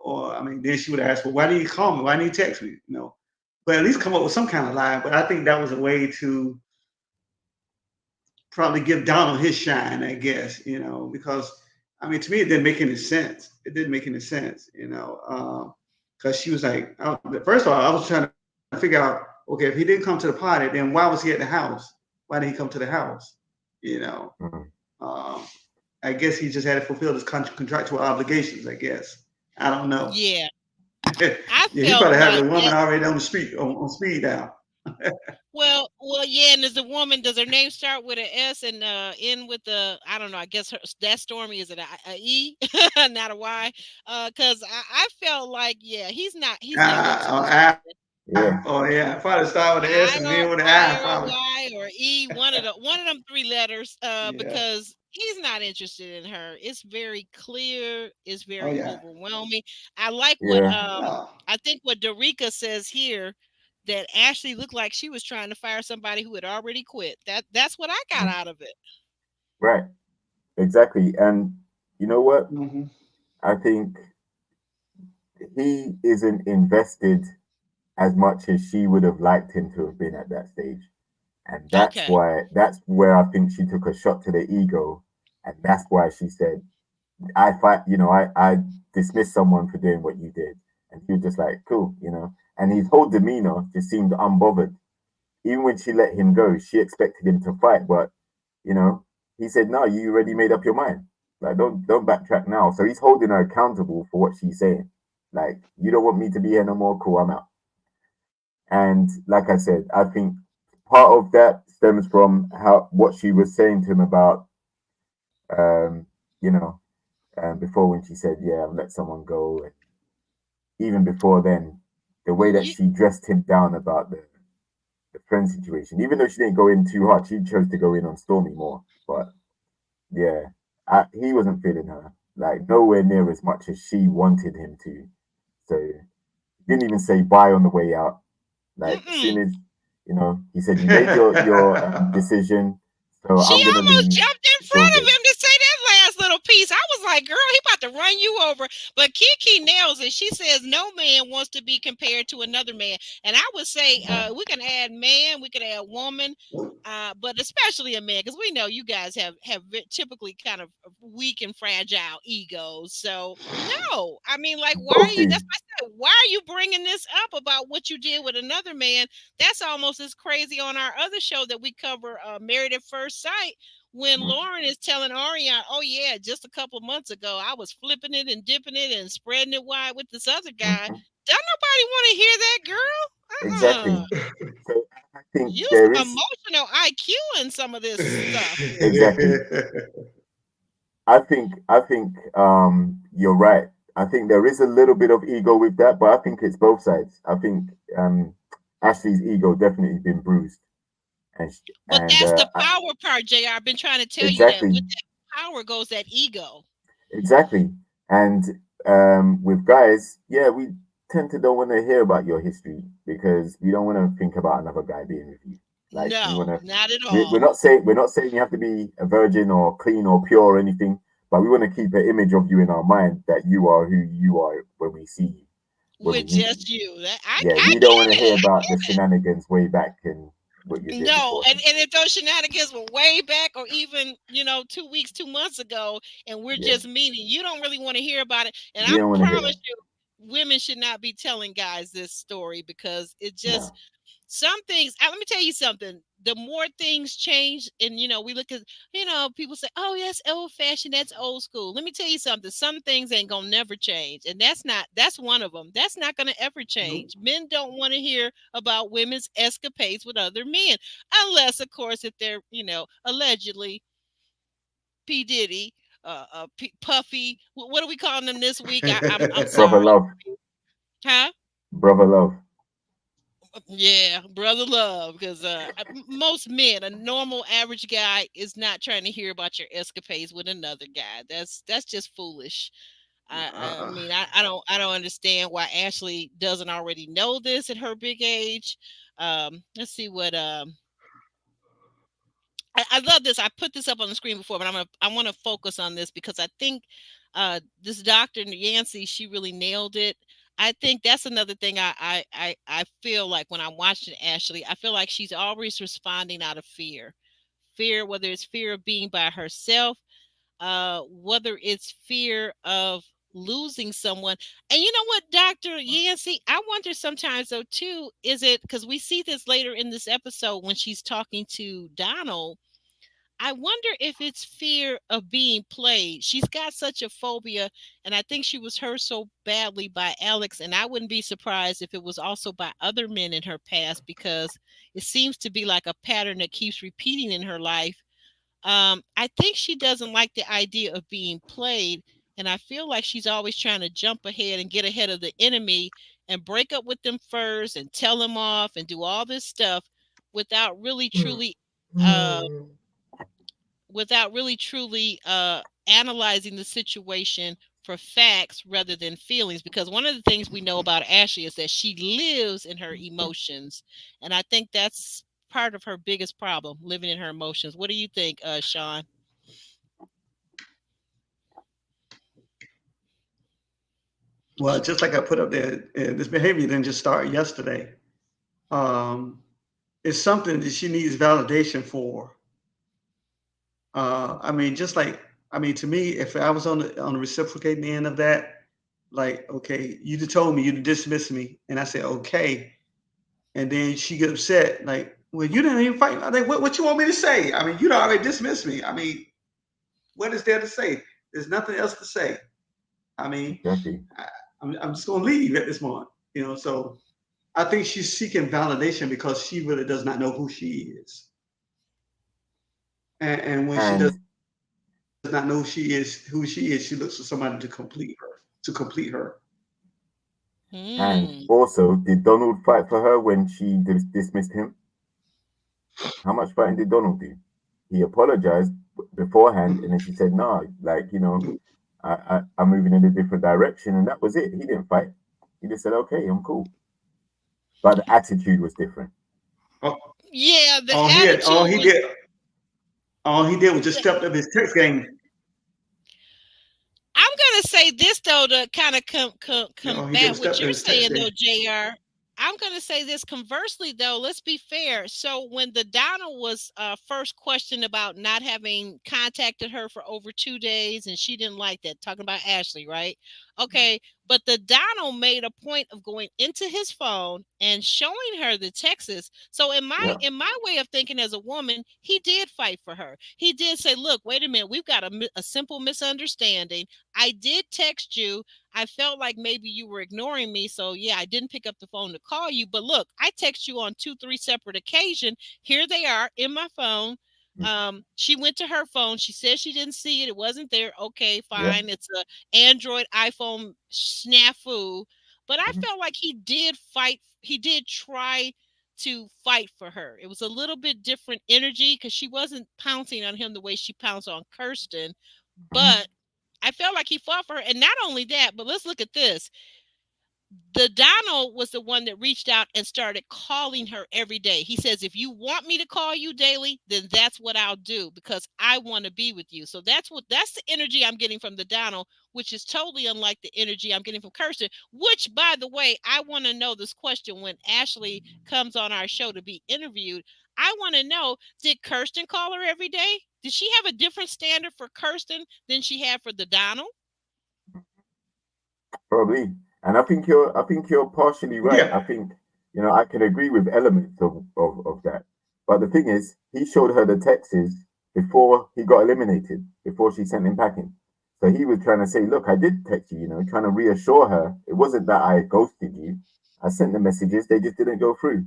or I mean, then she would ask, well, why didn't you call me? Why didn't you text me? But at least come up with some kind of lie. But I think that was a way to probably give Donald his shine, I guess, because I mean, to me, it didn't make any sense. It didn't make any sense, because she was like, first of all, I was trying to figure out, okay, if he didn't come to the party, then why was he at the house? Why didn't he come to the house? You know, Hmm. um, I guess he just had to fulfill his contractual obligations. I guess I don't know. Yeah. Yeah, I he felt probably had like the woman that. already on the street on speed dial. Well, yeah, and there's a woman. Does her name start with an S and end with the? I don't know. I guess that Stormy is it a E, not a Y? Because I felt like, yeah, he's not into this woman. Yeah. Oh yeah, probably start with an S I and or then with an I, I or probably. Y or E, one of them three letters. Yeah. Because he's not interested in her. It's very clear. It's Oh very yeah. overwhelming. I like what Yeah. I think what Dorica says here, that Ashley looked like she was trying to fire somebody who had already quit. That's what I got Mhm. out of it. Right. Exactly. And you know what? Mm-hmm. I think he isn't invested as much as she would have liked him to have been at that stage. And Okay. that's where I think she took a shot to the ego. And that's why she said, I fight, I dismiss someone for doing what you did. And he was just like, cool, And his whole demeanor just seemed unbothered. Even when she let him go, she expected him to fight, but you know, he said, no, you already made up your mind. Like, don't backtrack now. So he's holding her accountable for what she's saying. Like, you don't want me to be here no more, cool, I'm out. And like I said, I think part of that stems from how what she was saying to him about um, you know, before when she said, yeah, I'll let someone go. And even before then, the way that You, she dressed him down about the friend situation, even though she didn't go in too hard, she chose to go in on Stormy more. But yeah, he wasn't feeling her, like nowhere near as much as she wanted him to. So he didn't even say bye on the way out. Like as mm-mm. soon as he said you made your decision, so She I'm gonna almost leave. jumped in It's all front of good. him to say that last little piece. I was like, girl, he about to run you over. But Kiki nails it. She says no man wants to be compared to another man. And I would say Yeah. we can add man, we could add woman, but especially a man, because we know you guys have typically kind of weak and fragile egos. So no, I mean, like, why are Both you? do. That's what I said. Why are you bringing this up about what you did with another man? That's almost as crazy on our other show that we cover, Married at First Sight, when Lauren is telling Ariana, oh yeah, just a couple months ago I was flipping it and dipping it and spreading it wide with this other guy. Mhm. Don't nobody want to hear that, girl. Exactly. So I think Use there some is emotional IQ in some of this stuff. exactly. I think you're right. I think there is a little bit of ego with that, but I think it's both sides. I think Ashley's ego definitely been bruised, and But that's the power part, JR. I've been trying to tell you that exactly, with that power goes that ego. exactly. And with guys, yeah, we tend to don't want to hear about your history because we don't want to think about another guy being with you. Like we want No, to. not at We're all. not saying you have to be a virgin or clean or pure or anything, but we want to keep an image of you in our mind that you are who you are when we see you, when we With meet you. just you. Yeah, I we don't want to get hear it. about the shenanigans way back and what you're doing No, beforehand. and if those shenanigans were way back or even, 2 weeks, 2 months ago, and we're Yeah, just meeting, you don't really want to hear about it. And we I don't want to hear promise that. you, women should not be telling guys this story because it just No. some things. Let me tell you something. The more things change, and we look at, people say, "Oh, that's old fashioned, that's old school." Let me tell you something. Some things ain't gonna never change, and that's one of them. That's not gonna ever Nope. change. Men don't want to hear about women's escapades with other men, unless, of course, if they're, allegedly P Diddy, Puffy. What are we calling them this week? I'm Brother sorry, love, huh? brother love. Yeah, brother love, because most men, a normal average guy, is not trying to hear about your escapades with another guy. That's just foolish. I Uh-uh. mean, I don't understand why Ashley doesn't already know this at her big age. Let's see what I love this. I put this up on the screen before, but I want to focus on this because I think this Dr. Yancey, she really nailed it. I think that's another thing I feel like when I'm watching Ashley, I feel like she's always responding out of fear. Fear, whether it's fear of being by herself, whether it's fear of losing someone. And you know what, Dr. Yancey, I wonder sometimes though too, is it because we see this later in this episode when she's talking to Donald, I wonder if it's fear of being played. She's got such a phobia, and I think she was hurt so badly by Alex, and I wouldn't be surprised if it was also by other men in her past because it seems to be like a pattern that keeps repeating in her life. I think she doesn't like the idea of being played, and I feel like she's always trying to jump ahead and get ahead of the enemy and break up with them first and tell them off and do all this stuff without really truly uh without really truly analyzing the situation for facts rather than feelings. Because one of the things we know about Ashley is that she lives in her emotions. And I think that's part of her biggest problem, living in her emotions. What do you think, Sean? Well, just like I put up there, this behavior didn't just start yesterday. It's something that she needs validation for. I mean, to me, if I was on the reciprocating end of that, like, okay, you just told me you dismissed me, and I said okay, and then she get upset, like, well, you didn't even fight. I think, what you want me to say? I mean, you already dismissed me. I mean, what is there to say? There's nothing else to say. I mean, Exactly. I'm just gonna leave at this moment, So I think she's seeking validation because she really does not know who she is, and when she does not know who she is, she looks for somebody to complete her. And also, did Donald fight for her when she dismissed him? How much fighting did Donald do? He apologized beforehand, and then she said, "No, like I'm moving in a different direction," and that was it. He didn't fight. He just said, "Okay, I'm cool." But the attitude was different. Yeah, the all he did was just stepped up his text game. I'm gonna say this though to kind of combat what you're saying though, JR. I'm gonna say this conversely though. Let's be fair. So when the Donald was first questioned about not having contacted her for over 2 days, and she didn't like that, talking about Ashley, right? Okay, but the Donald made a point of going into his phone and showing her the texts. So in my way of thinking as a woman, he did fight for her. He did say, "Look, wait a minute, we've got a simple misunderstanding. I did text you. I felt like maybe you were ignoring me. So yeah, I didn't pick up the phone to call you. But look, I text you on 2-3 separate occasions. Here they are in my phone." She went to her phone. She said she didn't see it. It wasn't there. Okay, fine. It's a Android iPhone snafu. But I felt like he did fight. He did try to fight for her. It was a little bit different energy because she wasn't pouncing on him the way she pounced on Kirsten. But I felt like he fought for her. And not only that, but let's look at this. The Donald was the one that reached out and started calling her every day. He says, if you want me to call you daily, then that's what I'll do because I want to be with you. So that's the energy I'm getting from the Donald, which is totally unlike the energy I'm getting from Kirsten, which, by the way, I want to know this question when Ashley comes on our show to be interviewed. I want to know, did Kirsten call her every day? Did she have a different standard for Kirsten than she had for the Donald? Probably. And I think you're partially right. Yeah. I think, I can agree with elements of that. But the thing is, he showed her the texts before he got eliminated, before she sent him packing. So he was trying to say, look, I did text you, trying to reassure her. It wasn't that I ghosted you. I sent the messages, they just didn't go through.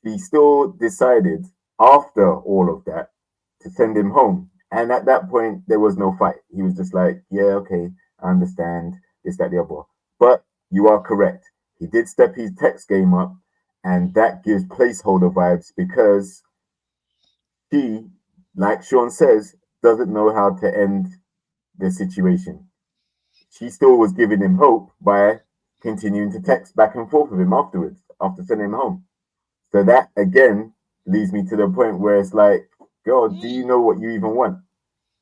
He still decided after all of that to send him home. And at that point, there was no fight. He was just like, yeah, okay, I understand, this, that, the other. But you are correct. He did step his text game up, and that gives placeholder vibes because she, like Sean says, doesn't know how to end the situation. She still was giving him hope by continuing to text back and forth with him afterwards, after sending him home. So that, again, leads me to the point where it's like, girl, do you know what you even want?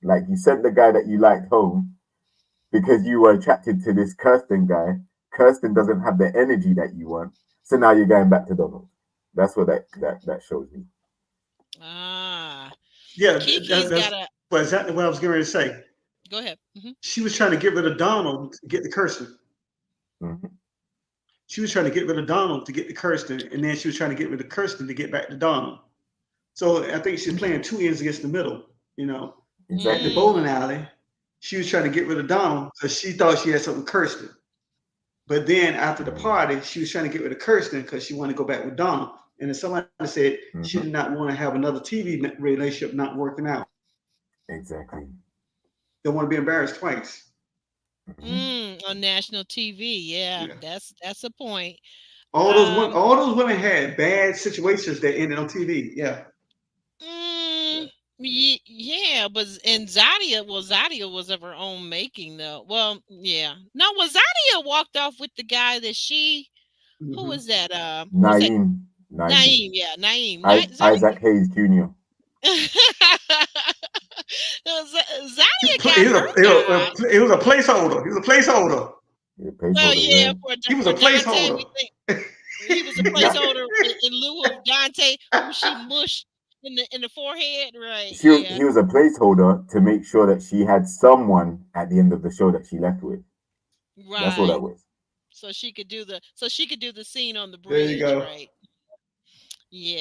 Like, you sent the guy that you liked home because you were attracted to this Kirsten guy. Kirsten doesn't have the energy that you want. So now you're going back to Donald. That's what that shows me. Yeah, that's exactly what I was getting ready to say. Go ahead. She was trying to get rid of Donald to get the Kirsten. She was trying to get rid of Donald to get the Kirsten, and then she was trying to get rid of Kirsten to get back to Donald. So I think she's playing two ends against the middle, Exactly. At the bowling alley, she was trying to get rid of Donald because she thought she had something with Kirsten. But then after the party, she was trying to get rid of Kirsten because she wanted to go back with Donald. And then somebody said she did not want to have another TV relationship not working out. Exactly. Don't want to be embarrassed twice. On national TV, yeah. That's a point. All those women had bad situations that ended on TV. Yeah. Yeah, but Zadia was of her own making though. Well, yeah. No, Zadia walked off with the guy that who was that? Naeem. Naeem, yeah, Naeem. Isaac Hayes Jr. Zadia got It was a placeholder. He was a placeholder. Well, Placeholder, yeah, yeah. He was a for Dante, we placeholder. think he was a placeholder in lieu of Dante, who she mushed in the forehead. Right? Yeah. He was a placeholder to make sure that she had someone at the end of the show that she left with. That's all that Right. was. So she could do the scene on the There you bridge. go. Right.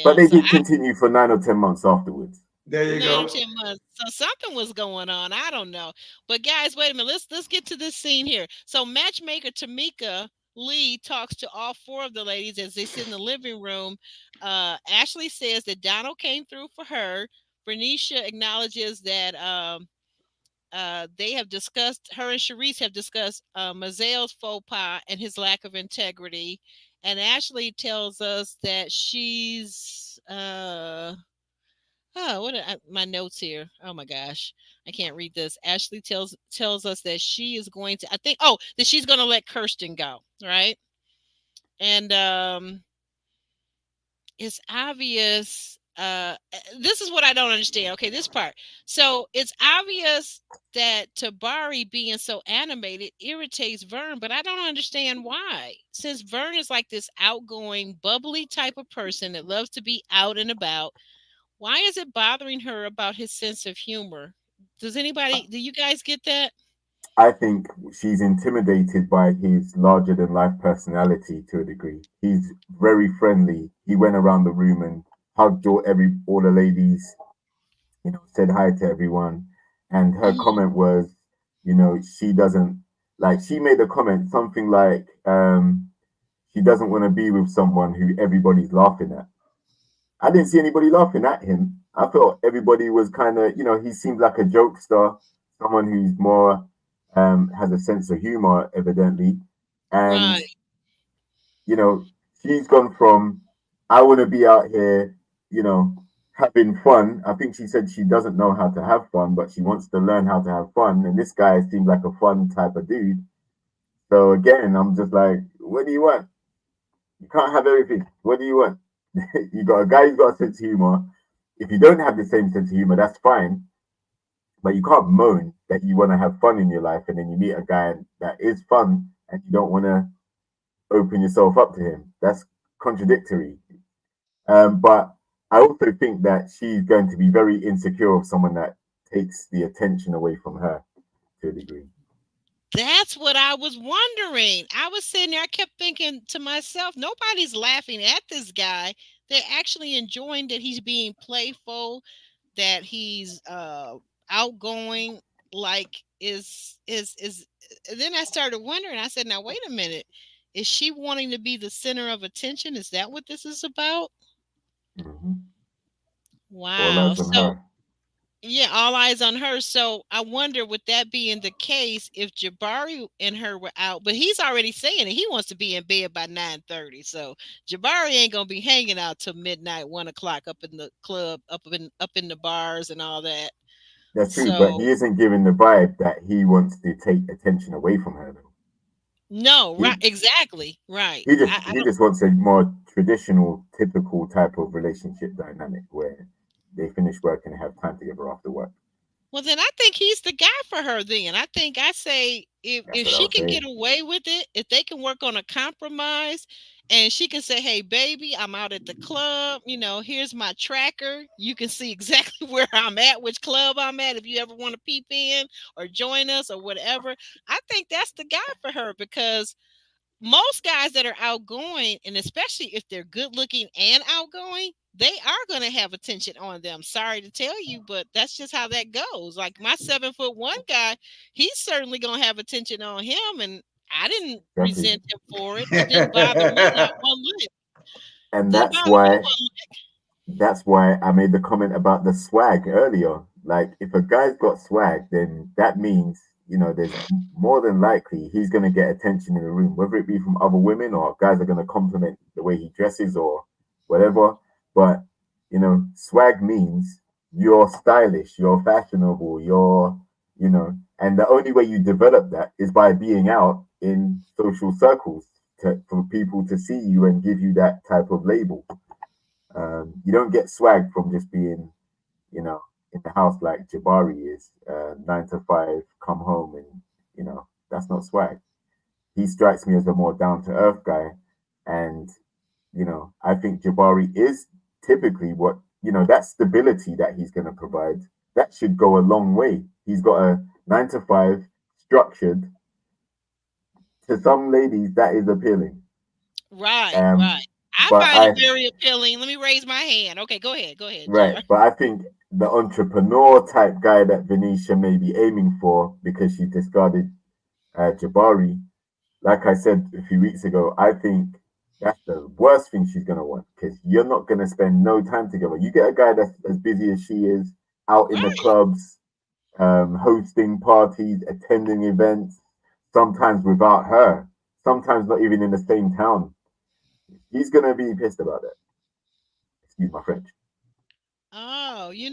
But Yeah. they So did continue for 9 or 10 months afterwards. There you 9 or 10 months. So something was going on. I don't know. But guys, wait a minute. Let's get to this scene here. So matchmaker Tamika Lee talks to all four of the ladies as they sit in the living room. Ashley says that Donald came through for her. Bernicia acknowledges that they have discussed, her and Shereece have discussed Mazel's faux pas and his lack of integrity. And Ashley tells us that she's oh, what are my notes here? Oh my gosh, I can't read this. Ashley tells us that she is going to. I think. Oh, that she's going to let Kirsten go. Right, and it's obvious. This is what I don't understand. Okay, this part. So it's obvious that Tabari being so animated irritates Vern, but I don't understand why. Since Vern is like this outgoing, bubbly type of person that loves to be out and about, why is it bothering her about his sense of humor? Do you guys get that? I think she's intimidated by his larger than life personality to a degree. He's very friendly. He went around the room and hugged all the ladies, said hi to everyone. And her Mhm. comment was, she doesn't like she made a comment, something like, she doesn't want to be with someone who everybody's laughing at. I didn't see anybody laughing at him. I felt everybody was kind of, he seemed like a jokester, someone who's more has a sense of humor, evidently. And, Right. you know, she's gone from, I want to be out here, having fun. I think she said she doesn't know how to have fun, but she wants to learn how to have fun. And this guy seemed like a fun type of dude. So again, I'm just like, what do you want? You can't have everything. What do you want? You got a guy who's got a sense of humor. If you don't have the same sense of humor, that's fine. But you can't moan that you want to have fun in your life and then you meet a guy that is fun and you don't want to open yourself up to him. That's contradictory. But I also think that she's going to be very insecure of someone that takes the attention away from her to a degree. That's what I was wondering. I was sitting there, I kept thinking to myself, nobody's laughing at this guy. They're actually enjoying that he's being playful, that he's outgoing, like is and then I started wondering, I said, now wait a minute. Is she wanting to be the center of attention? Is that what this is about? Mm-hmm. All Wow. eyes on So her. yeah, all eyes on her. So I wonder, with that being the case, if Jabari and her were out, but he's already saying it. He wants to be in bed by 9:30. So Jabari ain't gonna be hanging out till midnight, 1 o'clock up in the club, up in the bars and all that. That's true, but So he isn't giving the vibe that he wants to take attention away from her. Though. no, He right, exactly, right. he just I he don't. just wants a more traditional, typical type of relationship dynamic where they finish work and have time together after work. Well, then I think he's the guy for her. Then I think I say, That's if what I she was can get saying. away with it, if they can work on a compromise, and she can say, "Hey, baby, I'm out at the club. Here's my tracker. You can see exactly where I'm at, which club I'm at. If you ever want to peep in or join us or whatever." I think that's the guy for her, because most guys that are outgoing, and especially if they're good looking and outgoing, they are going to have attention on them. Sorry to tell you, but that's just how that goes. Like my 7'1" guy, he's certainly going to have attention on him, and I didn't Exactly, resent him for it. It didn't bother me not one lick. and Didn't that's bother me why one lick. that's why I made the comment about the swag earlier. Like, if a guy's got swag, then that means, there's more than likely he's going to get attention in the room, whether it be from other women or guys are going to compliment the way he dresses or whatever. But, swag means you're stylish, you're fashionable, and the only way you develop that is by being out in social circles for people to see you and give you that type of label. You don't get swag from just being, you know, in the house like Jabari is, 9 to 5, come home, and that's not swag. he strikes me as a more down to earth guy, and I think Jabari is typically what that stability that he's going to provide. That should go a long way. He's got a 9 to 5 structured. To some ladies, that is appealing. Right, right. I But find it very appealing. Let me raise my hand. Okay, go ahead. Go ahead. Right. But I think the entrepreneur type guy that Venetia may be aiming for, because she discarded Jabari, like I said a few weeks ago, I think that's the worst thing she's going to want, because you're not going to spend no time together. You get a guy that's as busy as she is, out in the clubs, hosting parties, attending events, sometimes without her, sometimes not even in the same town. He's going to be pissed about it. Excuse my French. Oh, yeah.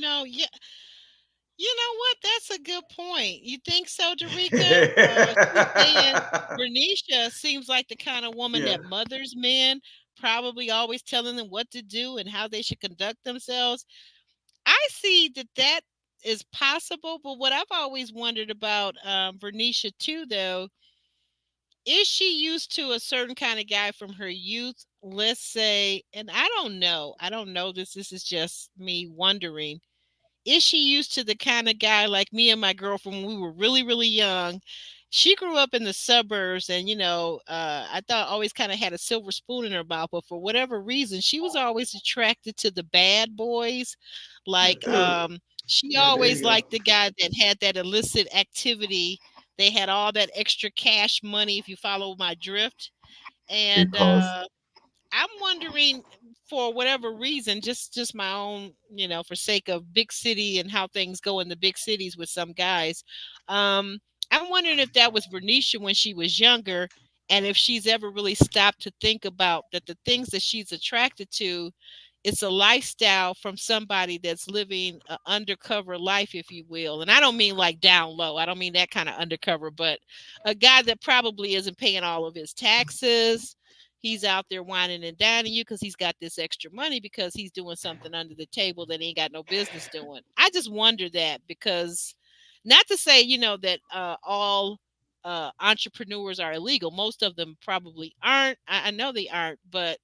You know what? That's a good point. You think so, Derica? She's saying Bernicia seems like the kind of woman that mothers men, probably always telling them what to do and how they should conduct themselves. I see that is possible, but what I've always wondered about Bernicia too, though, is she used to a certain kind of guy from her youth? Let's say, and I don't know this. This is just me wondering. Is she used to the kind of guy like me and my girlfriend when we were really, really young? She grew up in the suburbs, and I thought always kind of had a silver spoon in her mouth. But for whatever reason, she was always attracted to the bad boys. Like she always liked the guy that had that illicit activity. They had all that extra cash money, if you follow my drift. And I'm wondering, for whatever reason, just my own, for sake of big city and how things go in the big cities with some guys. I'm wondering if that was Bernicia when she was younger, and if she's ever really stopped to think about that the things that she's attracted to, it's a lifestyle from somebody that's living an undercover life, if you will. And I don't mean like down low. I don't mean that kind of undercover, but a guy that probably isn't paying all of his taxes. He's out there whining and dining you because he's got this extra money because he's doing something under the table that he ain't got no business doing. I just wonder that, because not to say, that all entrepreneurs are illegal. Most of them probably aren't. I know they aren't, but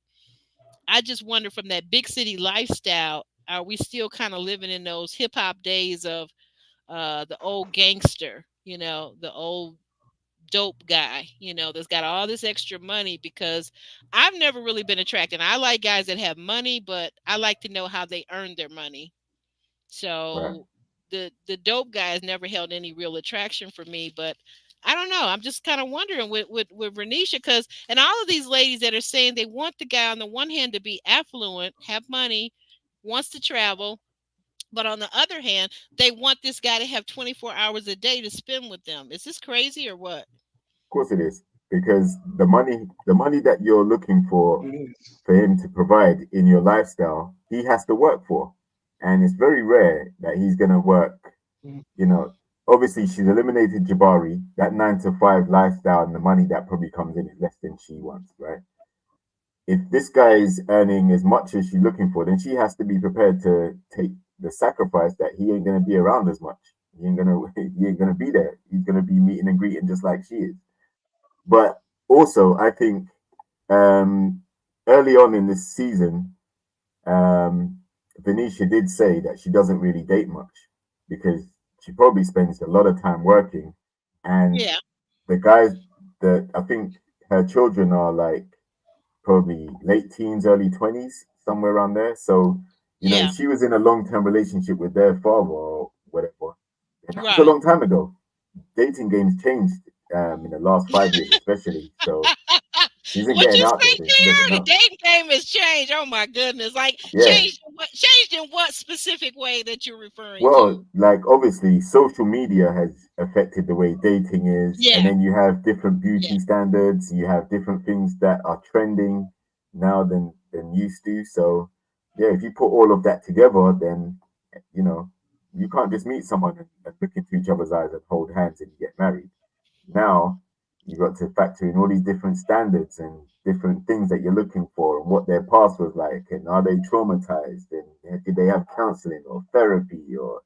I just wonder, from that big city lifestyle, are we still kind of living in those hip hop days of the old gangster, the old dope guy, that's got all this extra money? Because I've never really been attracted. I like guys that have money, but I like to know how they earn their money. So the dope guys never held any real attraction for me, but I don't know. I'm just kind of wondering with Renisha, because and all of these ladies that are saying they want the guy on the one hand to be affluent, have money, wants to travel, but on the other hand, they want this guy to have 24 hours a day to spend with them. Is this crazy or what? Of course it is, because the money that you're looking for him to provide in your lifestyle, he has to work for. And it's very rare that he's gonna work, you know. Obviously she's eliminated Jabari. That 9 to 5 lifestyle and the money that probably comes in is less than she wants, right? If this guy is earning as much as she's looking for, then she has to be prepared to take the sacrifice that he ain't gonna be around as much. He ain't gonna be there. He's gonna be meeting and greeting just like she is. But also, I think early on in this season, Venetia did say that she doesn't really date much because she probably spends a lot of time working. And the guys that I think her children are like probably late teens, early 20s, somewhere around there. So, if she was in a long term relationship with their father or whatever, and that was a long time ago. Dating games changed in the last 5 years, especially. So she isn't getting out there. The dating game has changed. Oh my goodness! Like changed in what specific way that you're referring to? Well, like obviously, social media has affected the way dating is, and then you have different beauty standards. You have different things that are trending now than used to. So if you put all of that together, then you can't just meet someone and look into each other's eyes and hold hands and get married. Now you got to factor in all these different standards and different things that you're looking for and what their past was like, and are they traumatized, and did they have counseling or therapy, or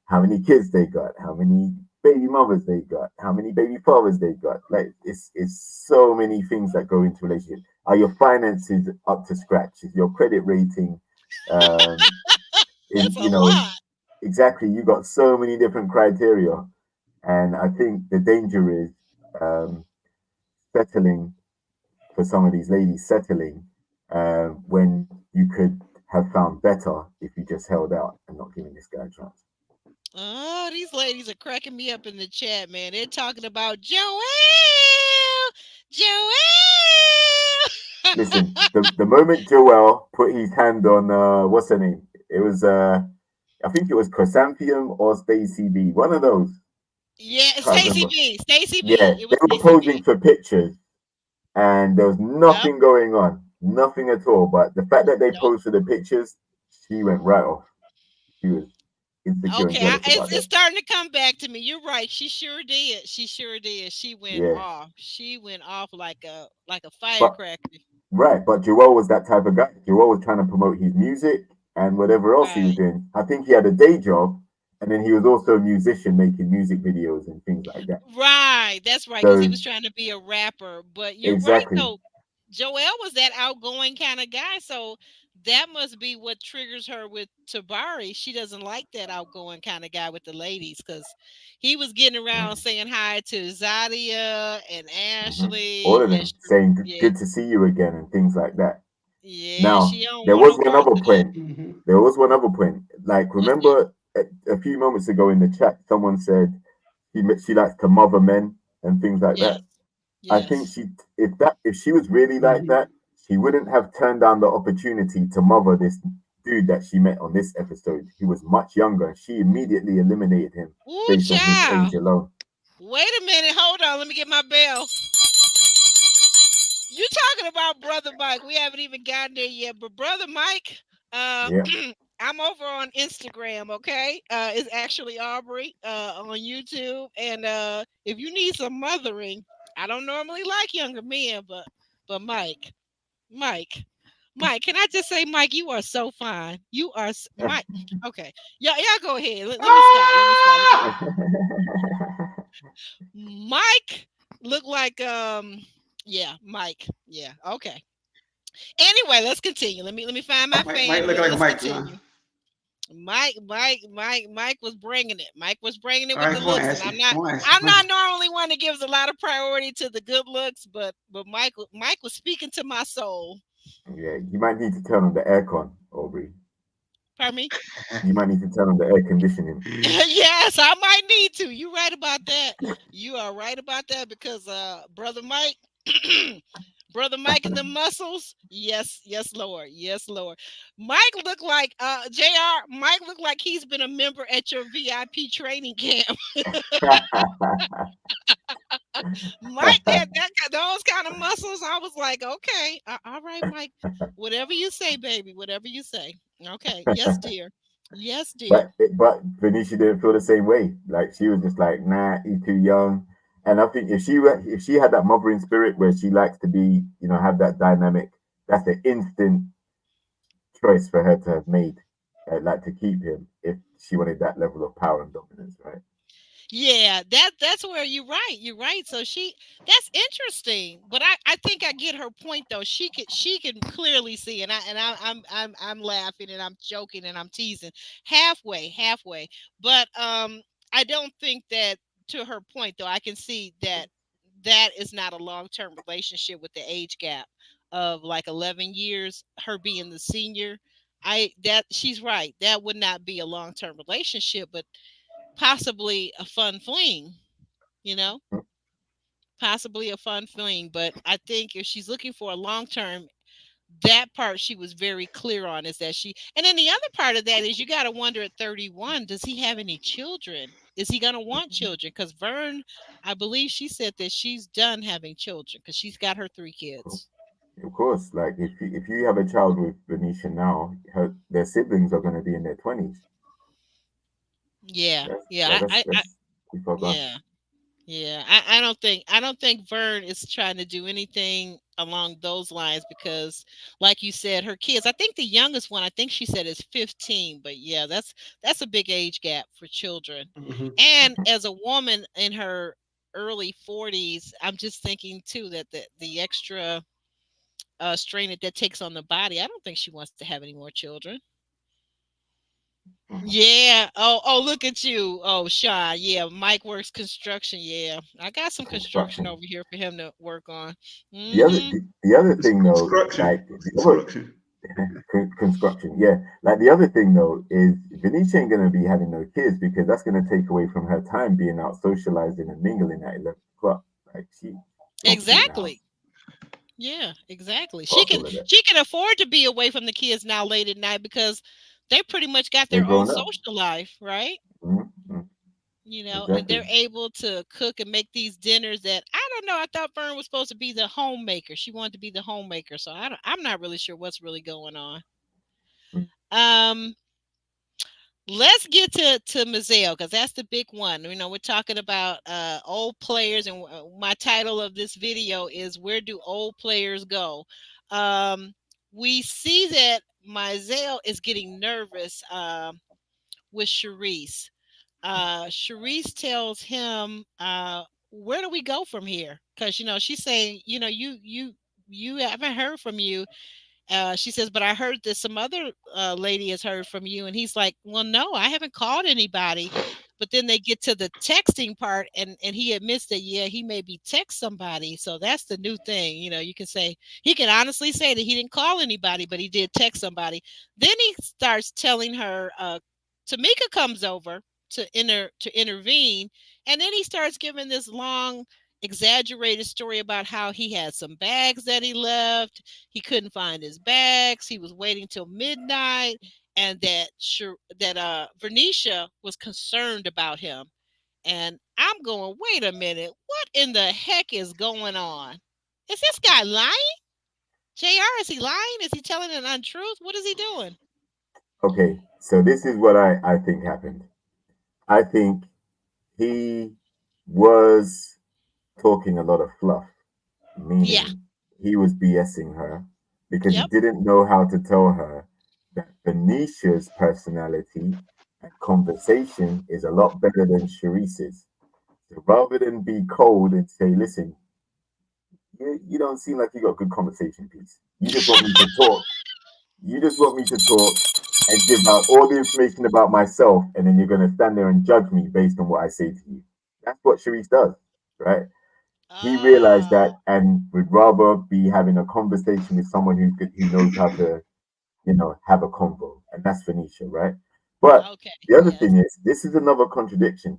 how many kids they got, how many baby mothers they got, how many baby fathers they got. Like it's so many things that go into relationship. Are your finances up to scratch? Is your credit rating um That's in a lot. exactly, you got so many different criteria. And I think the danger is um settling for some of these ladies, settling when you could have found better if you just held out and not giving this guy a chance. Oh, these ladies are cracking me up in the chat, man. They're talking about Joelle. Joelle. Listen, the moment Joel put his hand on what's her name? It was I think it was Chrysanthemum or Stacey B. One of those. Yeah, Can't Stacy remember. B. Stacy Yeah, B. It they was were Stacy posing B. for pictures and there was Yep. nothing going on. Nothing at all. But the fact that they Nope. posed for the pictures, she went right off. She was insecure and Okay, jealous about it's them. starting to come back to me. You're right. She sure did. She sure did. She went Yeah. off. She went off like a But firecracker. right, but Joel was that type of guy. Joel was trying to promote his music and whatever else he was Right. doing. I think he had a day job, and then he was also a musician making music videos and things like that. Right. That's right. Because he So was trying to be a rapper. But you're right exactly, though. Joel was that outgoing kind of guy. So that must be what triggers her with Tabari. She doesn't like that outgoing kind of guy with the ladies because he was getting around saying hi to Zadia and all Ashley. of them saying good to see you again and things like that. Yeah, Now she don't there want was no one parts other of that. point. There was one other point. Like What's that? remember a few moments ago in the chat, someone said she likes to mother men and things like Yes. that. I think Yes. if she was really like that, she wouldn't have turned down the opportunity to mother this dude that she met on this episode. He was much younger. She immediately eliminated him Ooh, based on his child. age alone. Wait a minute. Hold on. Let me get my bell. You talking about Brother Mike. We haven't even gotten there yet, but Brother Mike, uh, Yeah. I'm over on Instagram, okay? It's actually Aubrey on YouTube. And if you need some mothering, I don't normally like younger men, but Mike, Mike, can I just say, Mike, you are so fine. You are Mike. Okay, y'all go ahead. Let me stop. Let me stop. Mike look like yeah, Mike. Yeah, okay. Anyway, let's continue. Let me find my Might fan look here. like a Let's mic, John. continue. Mike was bringing it. Mike was bringing it All with right, the come on, looks, and Ashley. Come on, Ashley. I'm Come on. not normally one that gives a lot of priority to the good looks, but Mike was speaking to my soul. Yeah. You might need to turn on the aircon, Aubrey. Pardon me. You might need to turn on the air conditioning. Yes, I might need to. You right about that. You are right about that because brother Mike, brother Mike and the muscles. Yes, yes, Lord. Yes, Lord. Mike looked like JR. Mike looked like he's been a member at your VIP training camp. Mike had those kind of muscles. I was like, okay, all right, Mike. Whatever you say, baby. Whatever you say. Okay. Yes, dear. Yes, dear. But Venetia didn't feel the same way. Like she was just like, nah, he's too young. And I think if she had that mothering spirit where she likes to be, have that dynamic, that's an instant choice for her to have made, like to keep him if she wanted that level of power and dominance, right? Yeah, that's where you're right. You're right. So that's interesting. But I think I get her point though. She can clearly see, and I'm laughing and I'm joking and I'm teasing halfway. But I don't think that to her point though. I can see that that is not a long-term relationship with the age gap of like 11 years. Her being the senior, I that she's right. That would not be a long-term relationship, but possibly a fun fling, you know, possibly a fun fling. But I think if she's looking for a long term, that part she was very clear on is that and then the other part of that is you got to wonder at 31, does he have any children? Is he going to want children? Because Vern, I believe she said that she's done having children because she's got her 3 kids. Of course, like if you have a child with Venetia now, their siblings are going to be in their 20s. Yeah, That's yeah, that, that's I that's too far gone. yeah. Yeah, I don't think Vern is trying to do anything along those lines because, like you said, her kids. I think the youngest one, I think she said is 15. But yeah, that's a big age gap for children. Hmm. And as a woman in her early 40s, I'm just thinking too that the extra strain that takes on the body. I don't think she wants to have any more children. Yeah. Oh, look at you. Oh, Sean. Yeah, Mike works construction. Yeah, I got some construction Construction. over here for him to work on. The other Mm-hmm. the other It's thing though, construction. like It's the other construction. construction, yeah. Like the other thing though is Venetia ain't gonna be having no kids because that's gonna take away from her time being out socializing and mingling at 11 o'clock. Like she wants to be in the house. Exactly. Yeah, exactly. Fuck all of that. She can afford to be away from the kids now late at night because they pretty much got They're their own grown up. social life, right? Mm-hmm. And Exactly. they're able to cook and make these dinners that I don't know. I thought Fern was supposed to be the homemaker. She wanted to be the homemaker, so I'm not really sure what's really going on. Mm. Um, let's get to Mazel because that's the big one. We're talking about old players, and my title of this video is "Where Do Old Players Go?" Um, we see that Mazel is getting nervous with Shereece. Shereece tells him, "Where do we go from here?" Because she's saying, you haven't heard from you. She says, "But I heard that some other lady has heard from you." And he's like, "Well, no, I haven't called anybody." But then they get to the texting part, and he admits that, yeah, he maybe text somebody. So that's the new thing. You can say he can honestly say that he didn't call anybody, but he did text somebody. Then he starts telling her, Tamika comes over to intervene, and then he starts giving this long exaggerated story about how he had some bags that he left. He couldn't find his bags. He was waiting till midnight, and that Vernicia was concerned about him. And I'm going, wait a minute, what in the heck is going on? Is this guy lying? JR, is he lying? Is he telling an untruth? What is he doing? Okay, so this is what I think happened. I think he was talking a lot of fluff, Yeah. meaning he was BSing her because he Yep. didn't know how to tell her that Venetia's personality and conversation is a lot better than Shereece's. So rather than be cold and say, listen, you don't seem like you got good conversation piece. You just want me to talk. You just want me to talk and give out all the information about myself, and then you're going to stand there and judge me based on what I say to you. That's what Shereece does, right? He realized that Oh, and would rather be having a conversation with someone who knows how to, have a convo, and that's Venetia, right? But okay. the other Yes. thing is, this is another contradiction.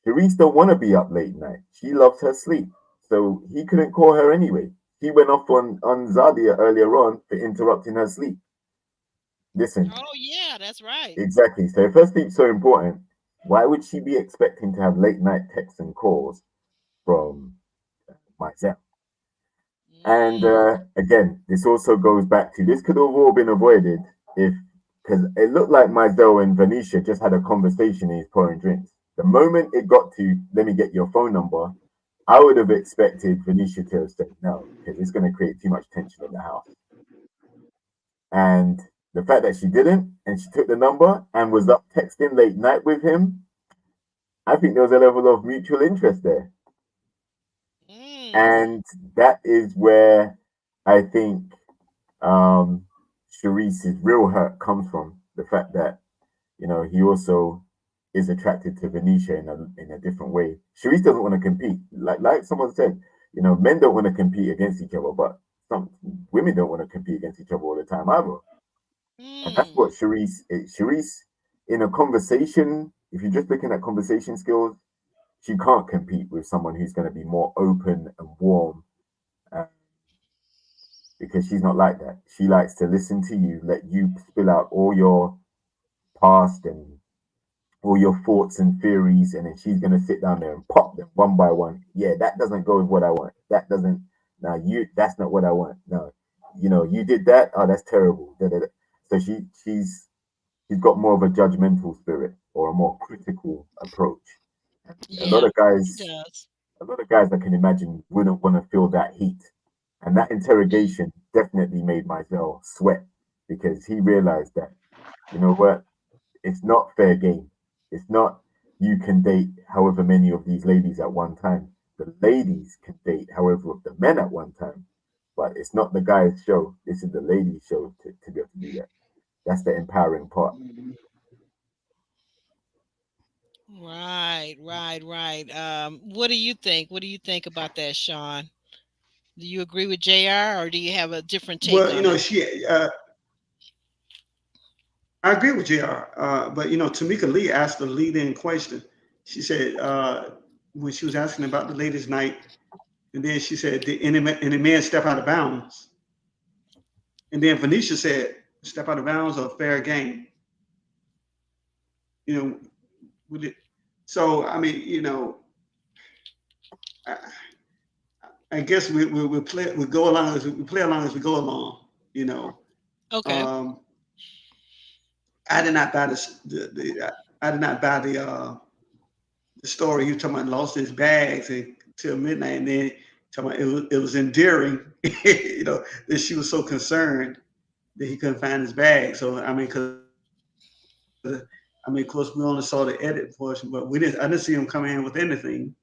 Therese don't want to be up late night. She loves her sleep, so he couldn't call her anyway. He went off on Zadia earlier on for interrupting her sleep. Listen, Oh, yeah, that's right. exactly. So if her sleep's so important, why would she be expecting to have late night texts and calls from myself? And Mm, again, this also goes back to this could have all been avoided if, because it looked like Mizell and Venetia just had a conversation and he's pouring drinks. The moment it got to, let me get your phone number, I would have expected Venetia to have said no, because it's going to create too much tension in the house. And the fact that she didn't, and she took the number and was up texting late night with him, I think there was a level of mutual interest there. mm, And that is where I think um, Shereece's real hurt comes from the fact that he also is attracted to Venetia in a different way. Shereece doesn't want to compete, like someone said. Men don't want to compete against each other, but some women don't want to compete against each other all the time either. And that's mm. what Shereece in a conversation. If you're just looking at conversation skills, she can't compete with someone who's going to be more open and warm uh, because she's not like that. She likes to listen to you, let you spill out all your past and all your thoughts and theories, and then she's gonna sit down there and pop them one by one. Yeah, that doesn't go with what I want. That doesn't. Now that's not what I want. No, you did that. Oh, that's terrible. Da, da, da. So she's got more of a judgmental spirit or a more critical approach. A lot Yeah, of she guys does. a lot of guys I can imagine wouldn't want to feel that heat. And that interrogation definitely made Mizell sweat because he realized that, you know what, it's not fair game. It's not you can date however many of these ladies at one time. The ladies can date however of the men at one time. But it's not the guys' show. This is the ladies' show to be able to do that. That's the empowering part. Right, right. What do you think? What do you think about that, Sean? Do you agree with JR, or do you have a different take Well, on it? I agree with JR. But Tamika Lee asked the lead-in question. She said when she was asking about the ladies' night, and then she said, "Did any man step out of bounds?" And then Venetia said, "Step out of bounds or fair game." You know, with it. So I mean, I, I guess we play we go along as we play along as we go along. You know, Okay. um, I did not buy this. I did not buy the story. He was talking about lost his bags till midnight, and then talking about it was endearing. That she was so concerned that he couldn't find his bag. So of course, we only saw the edit portion, but we didn't. I didn't see him come in with anything,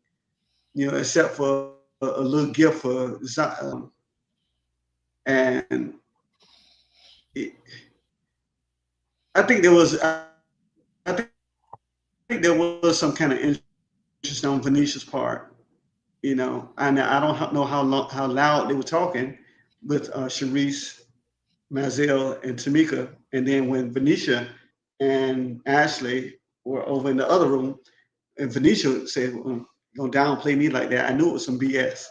except for a little gift for and it, I think there was. I think there was some kind of interest on Venetia's part, and I don't know how loud they were talking with Shereece, Mazel, and Tamika, and then when Venetia and Ashley were over in the other room, and Venetia said, "Don't downplay me like that." I knew it was some BS.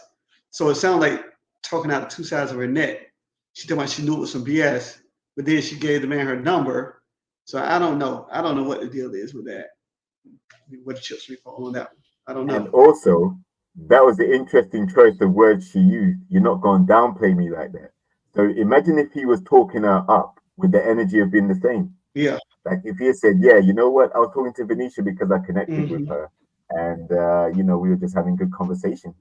So it sounded like talking out of two sides of her neck. She told me she knew it was some BS, but then she gave the man her number. So I don't know. I don't know what the deal is with that. What the chips we fall on that one. I don't And know. also, that was the interesting choice of words she used. You're not going to downplay me like that. So imagine if he was talking her up with the energy of being the same. Yeah. Like if he had said, "Yeah, you know what? I was talking to Venetia because I connected with Mm-hmm. her, and we were just having good conversation."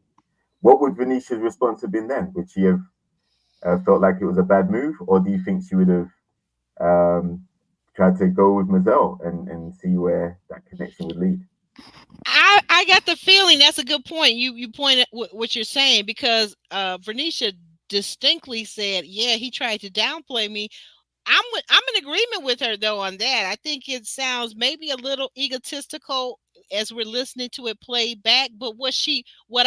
What would Venetia's response have been then? Would she have felt like it was a bad move, or do you think she would have um, tried to go with Mazel and see where that connection would lead? I got the feeling that's a good point. You pointed what you're saying, because Vernicia distinctly said, "Yeah, he tried to downplay me." I'm in agreement with her though on that. I think it sounds maybe a little egotistical as we're listening to it play back. But what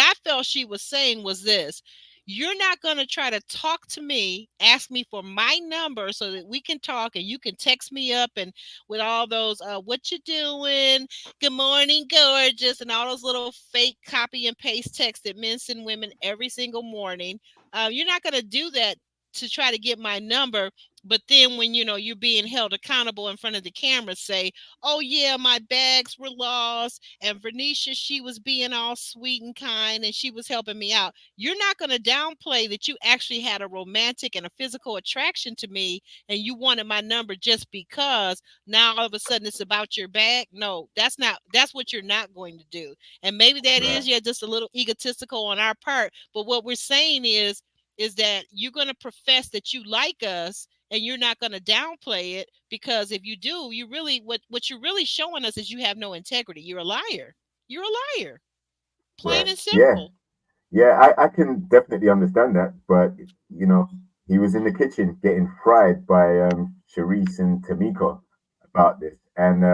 I felt she was saying was this: you're not going to try to talk to me, ask me for my number so that we can talk, and you can text me up and with all those what you doing, good morning, gorgeous, and all those little fake copy and paste texts that men send women every single morning. You're not going to do that to try to get my number, but then when you're being held accountable in front of the camera, say, "Oh yeah, my bags were lost," and Vernicia, she was being all sweet and kind and she was helping me out. You're not going to downplay that you actually had a romantic and a physical attraction to me, and you wanted my number just because now all of a sudden it's about your bag. No, that's what you're not going to do. And maybe that Right. is, yeah, just a little egotistical on our part, but what we're saying is that you're going to profess that you like us, and you're not going to downplay it, because if you do, you really what you're really showing us is you have no integrity. You're a liar. You're a liar. Plain Right. and Yeah. simple. Yeah. I can definitely understand that, but you know, he was in the kitchen getting fried by Shereece and Tamika about this, and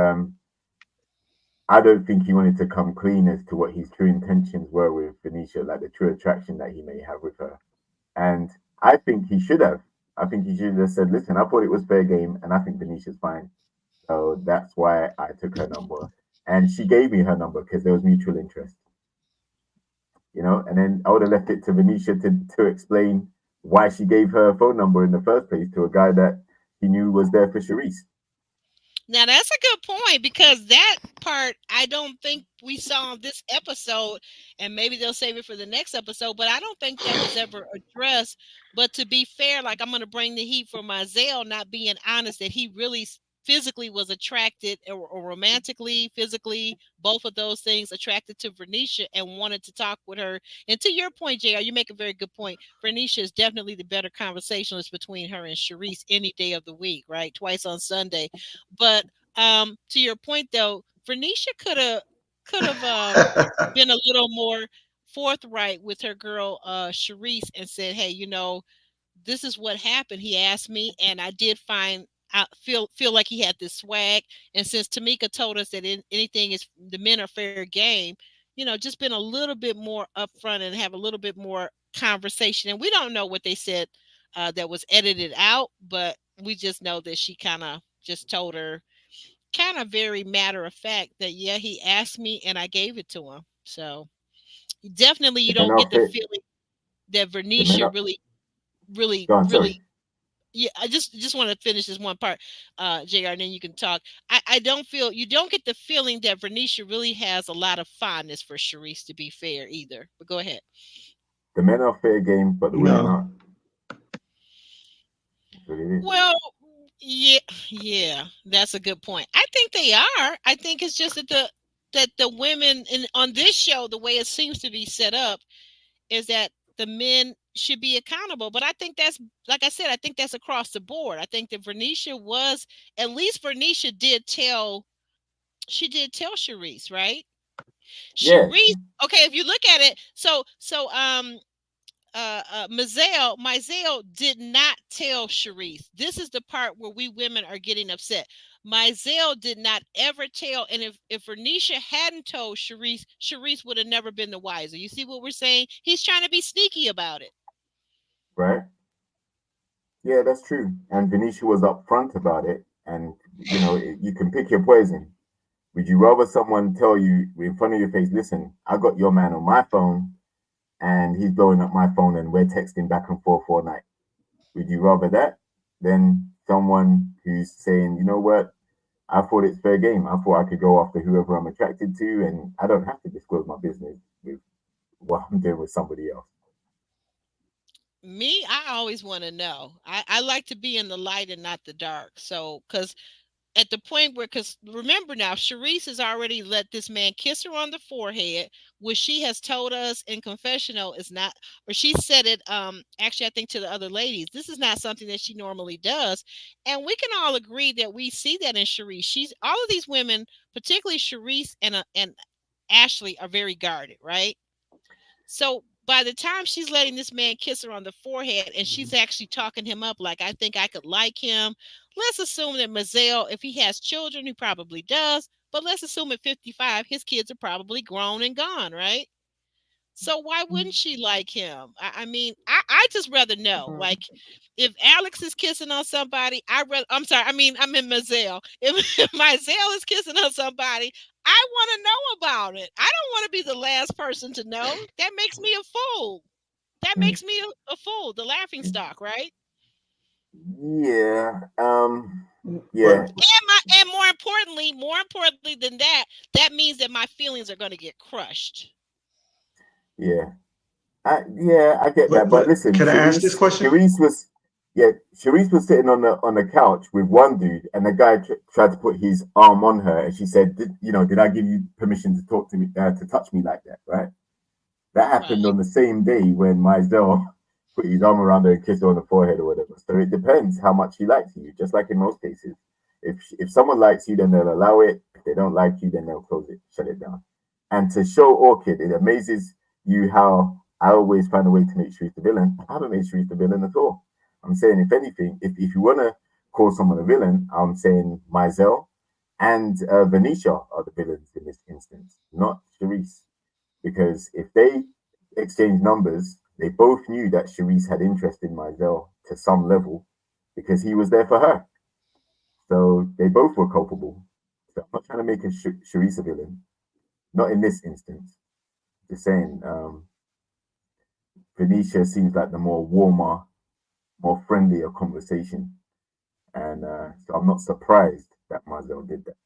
I don't think he wanted to come clean as to what his true intentions were with Venetia, like the true attraction that he may have with her. And I think he should have. I think he should have said, "Listen, I thought it was fair game, and I think Venetia's fine. So that's why I took her number." And she gave me her number because there was mutual interest, And then I would have left it to Venetia to explain why she gave her phone number in the first place to a guy that he knew was there for Shereece. Now that's a good point, because that part I don't think we saw in this episode, and maybe they'll save it for the next episode. But I don't think that was ever addressed. But to be fair, like, I'm going to bring the heat for Mizell not being honest, that he really physically was attracted or romantically, physically, both of those things attracted to Vernisha and wanted to talk with her. And to your point, JR, you make a very good point. Vernisha is definitely the better conversationalist between her and Shereece any day of the week, right? Twice on Sunday. But to your point though, Vernisha could have been a little more forthright with her girl Shereece and said, hey, this is what happened. He asked me, and I did I feel like he had this swag. And since Tamika told us that anything is the men are fair game, just been a little bit more upfront and have a little bit more conversation. And we don't know what they said that was edited out, but we just know that she kind of just told her, kind of very matter of fact, that yeah, he asked me and I gave it to him. So definitely you The men don't are get the fair. feeling that The men Vernisha are. really, really, Go on, sorry. really, yeah, I just want to finish this one part, JR, and then you can talk. I don't feel, you don't get the feeling that Vernisha really has a lot of fondness for Shereece, to be fair, either. But go ahead. The men are fair game, but the women No. aren't. That's what it is. Well, yeah, that's a good point. I think they are. I think it's just that the women on this show, the way it seems to be set up, is that the men should be accountable. But I think that's, like I said, I think that's across the board. I think that Vernisha was, at least Vernisha did tell, she did tell Shereece, right? Yeah, Shereece, okay, if you look at it, so Mizelle did not tell Shereece. This is the part where we women are getting upset. Mizelle did not ever tell, and if Vernisha hadn't told Shereece, Shereece would have never been the wiser. You see what we're saying? He's trying to be sneaky about it. right. Yeah, that's true. And Venetia was upfront about it. And you can pick your poison. Would you rather someone tell you in front of your face, listen, I got your man on my phone and he's blowing up my phone and we're texting back and forth all night? Would you rather that than someone who's saying, you know what, I thought it's fair game. I thought I could go after whoever I'm attracted to and I don't have to disclose my business with what I'm doing with somebody else. Me, I always want to know. I like to be in the light and not the dark. So, because at the point where, because remember now, Shereece has already let this man kiss her on the forehead, which she has told us in confessional is not, or she said it, actually, I think to the other ladies, this is not something that she normally does. And we can all agree that we see that in Shereece. She's, all of these women, particularly Shereece and Ashley, are very guarded, right? So by the time she's letting this man kiss her on the forehead and she's actually talking him up like, I think I could like him. Let's assume that Mizelle, if he has children, he probably does. But let's assume at 55, his kids are probably grown and gone, right? So why wouldn't she like him? I mean, I just rather know. Like, if Alex is kissing on somebody, I'm sorry, I'm in Mizelle. If Mizelle is kissing on somebody, I want to know about it. I don't want to be the last person to know. That makes me a fool. That makes me a fool, the laughing stock, right? Yeah. Yeah. But And more importantly than that, that means that my feelings are going to get crushed. Yeah. I get that. But but listen, can I ask this question? Sharice was sitting on the couch with one dude, and the guy tried to put his arm on her, and she said, did I give you permission to talk to me, to touch me like that?" Right? That happened Right. on the same day when Mizell put his arm around her and kissed her on the forehead or whatever. So it depends how much he likes you. Just like in most cases, if someone likes you, then they'll allow it. If they don't like you, then they'll close it, shut it down. And to show Orchid, it amazes you how I always find a way to make Shereece the villain. I haven't made Shereece the villain at all. I'm saying, if anything, if you want to call someone a villain, I'm saying Mizell and Venetia are the villains in this instance, not Shereece. Because if they exchanged numbers, they both knew that Shereece had interest in Mizell to some level because he was there for her. So they both were culpable. So I'm not trying to make a Shereece a villain. Not in this instance. Just saying, Venetia seems like the more warmer, more friendlier conversation. And so I'm not surprised that Mizell did that.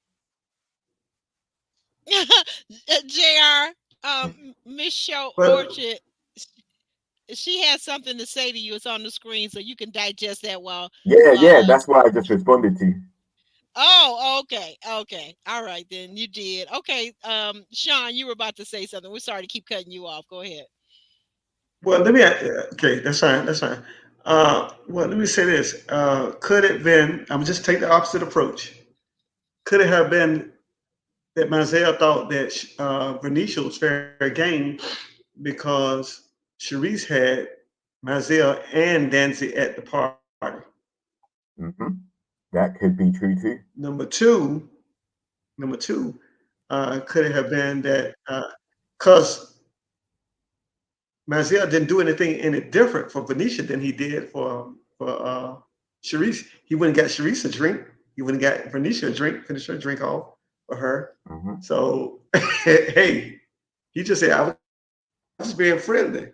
JR, Miss Show But Orchard, she has something to say to you. It's on the screen, so you can digest that while Yeah, while that's what I just responded to. Oh, okay. Okay. All right, then you did. Okay. Sean, you were about to say something. We're sorry to keep cutting you off. Go ahead. Well, okay, that's fine. That's fine. Well, let me say this. Could it been, I'm just take the opposite approach. Could it have been that Manziel thought that Benicio was fair game because Shereece had Manziel and Dancy at the party? Mm-hmm. That could be true too. Number two, could it have been that because Manziel didn't do anything any different for Venetia than he did for Shereece. He wouldn't got Shereece a drink. He wouldn't got Venetia a drink, finish her drink off for her. Mm-hmm. So hey, he just said, I was just being friendly.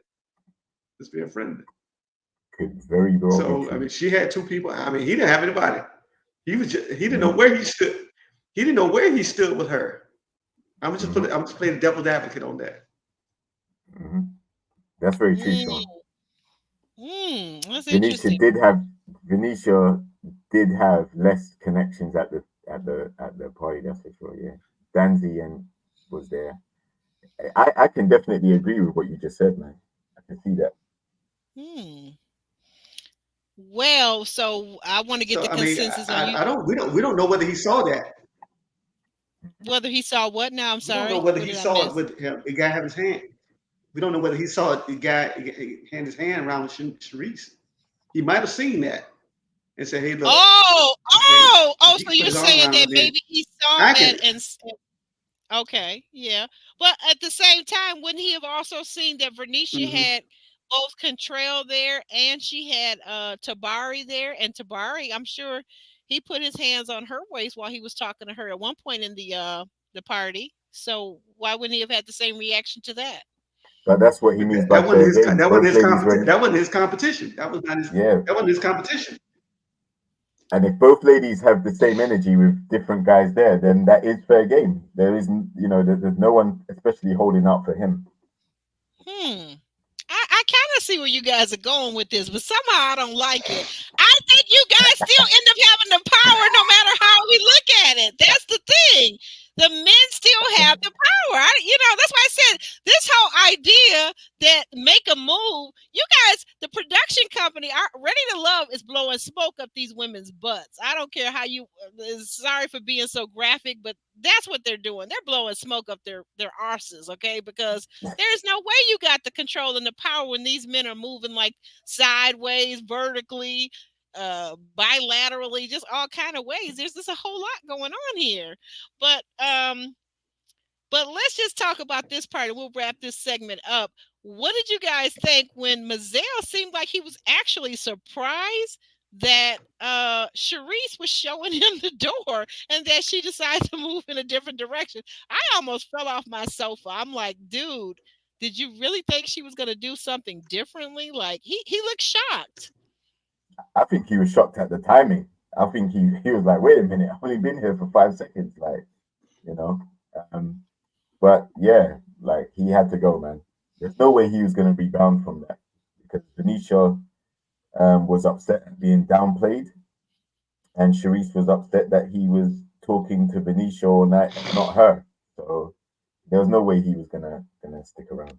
Just being friendly. Could very well be So true. I mean, she had two people. I mean, he didn't have anybody. He didn't know where he stood. He didn't know where he stood with her. I'm just playing the devil's advocate on that. Mm-hmm. That's very true, Sean. That's Venetia interesting. did have less connections at the party, that's for sure. Yeah, Danzy and was there. I can definitely agree with what you just said, man. I can see that. Well, so I want to get the consensus on you. We don't know whether he saw that. Whether he saw what now? I'm sorry. We don't know whether he saw it with him. The guy have his hand. We don't know whether he saw it. The guy hand his hand around with Shereece. He might have seen that and said, "Hey, look." So you're saying that maybe he saw that and okay, yeah. But at the same time, wouldn't he have also seen that Vernicia had both Contrail there and she had Tabari there? And Tabari, I'm sure he put his hands on her waist while he was talking to her at one point in the party. So why wouldn't he have had the same reaction to that? But that's what he means by that wasn't fair game. That wasn't his competition. That wasn't his competition. That was not his. Yeah. That wasn't his competition. And if both ladies have the same energy with different guys there, then that is fair game. There isn't, there's no one especially holding out for him. I kind of see where you guys are going with this, but somehow I don't like it. I think you guys still end up having the power no matter how we look at it. That's the thing. The men still have the power. That's why I said this whole idea that make a move. You guys, the production company, Ready to Love is blowing smoke up these women's butts. I don't care how you. Sorry for being so graphic, but that's what they're doing. They're blowing smoke up their arses, okay? Because there's no way you got the control and the power when these men are moving like sideways, vertically, bilaterally, just all kind of ways. There's just a whole lot going on here. But let's just talk about this part and we'll wrap this segment up. What did you guys think when Mazel seemed like he was actually surprised that Shereece was showing him the door and that she decided to move in a different direction? I almost fell off my sofa. I'm like, dude, did you really think she was going to do something differently? Like he looked shocked. I think he was shocked at the timing. I think he was like, wait a minute, I've only been here for 5 seconds, but yeah, like he had to go, man. There's no way he was going to rebound from that because Venetia was upset at being downplayed, and Shereece was upset that he was talking to Venetia all night and not her. So there was no way he was gonna stick around.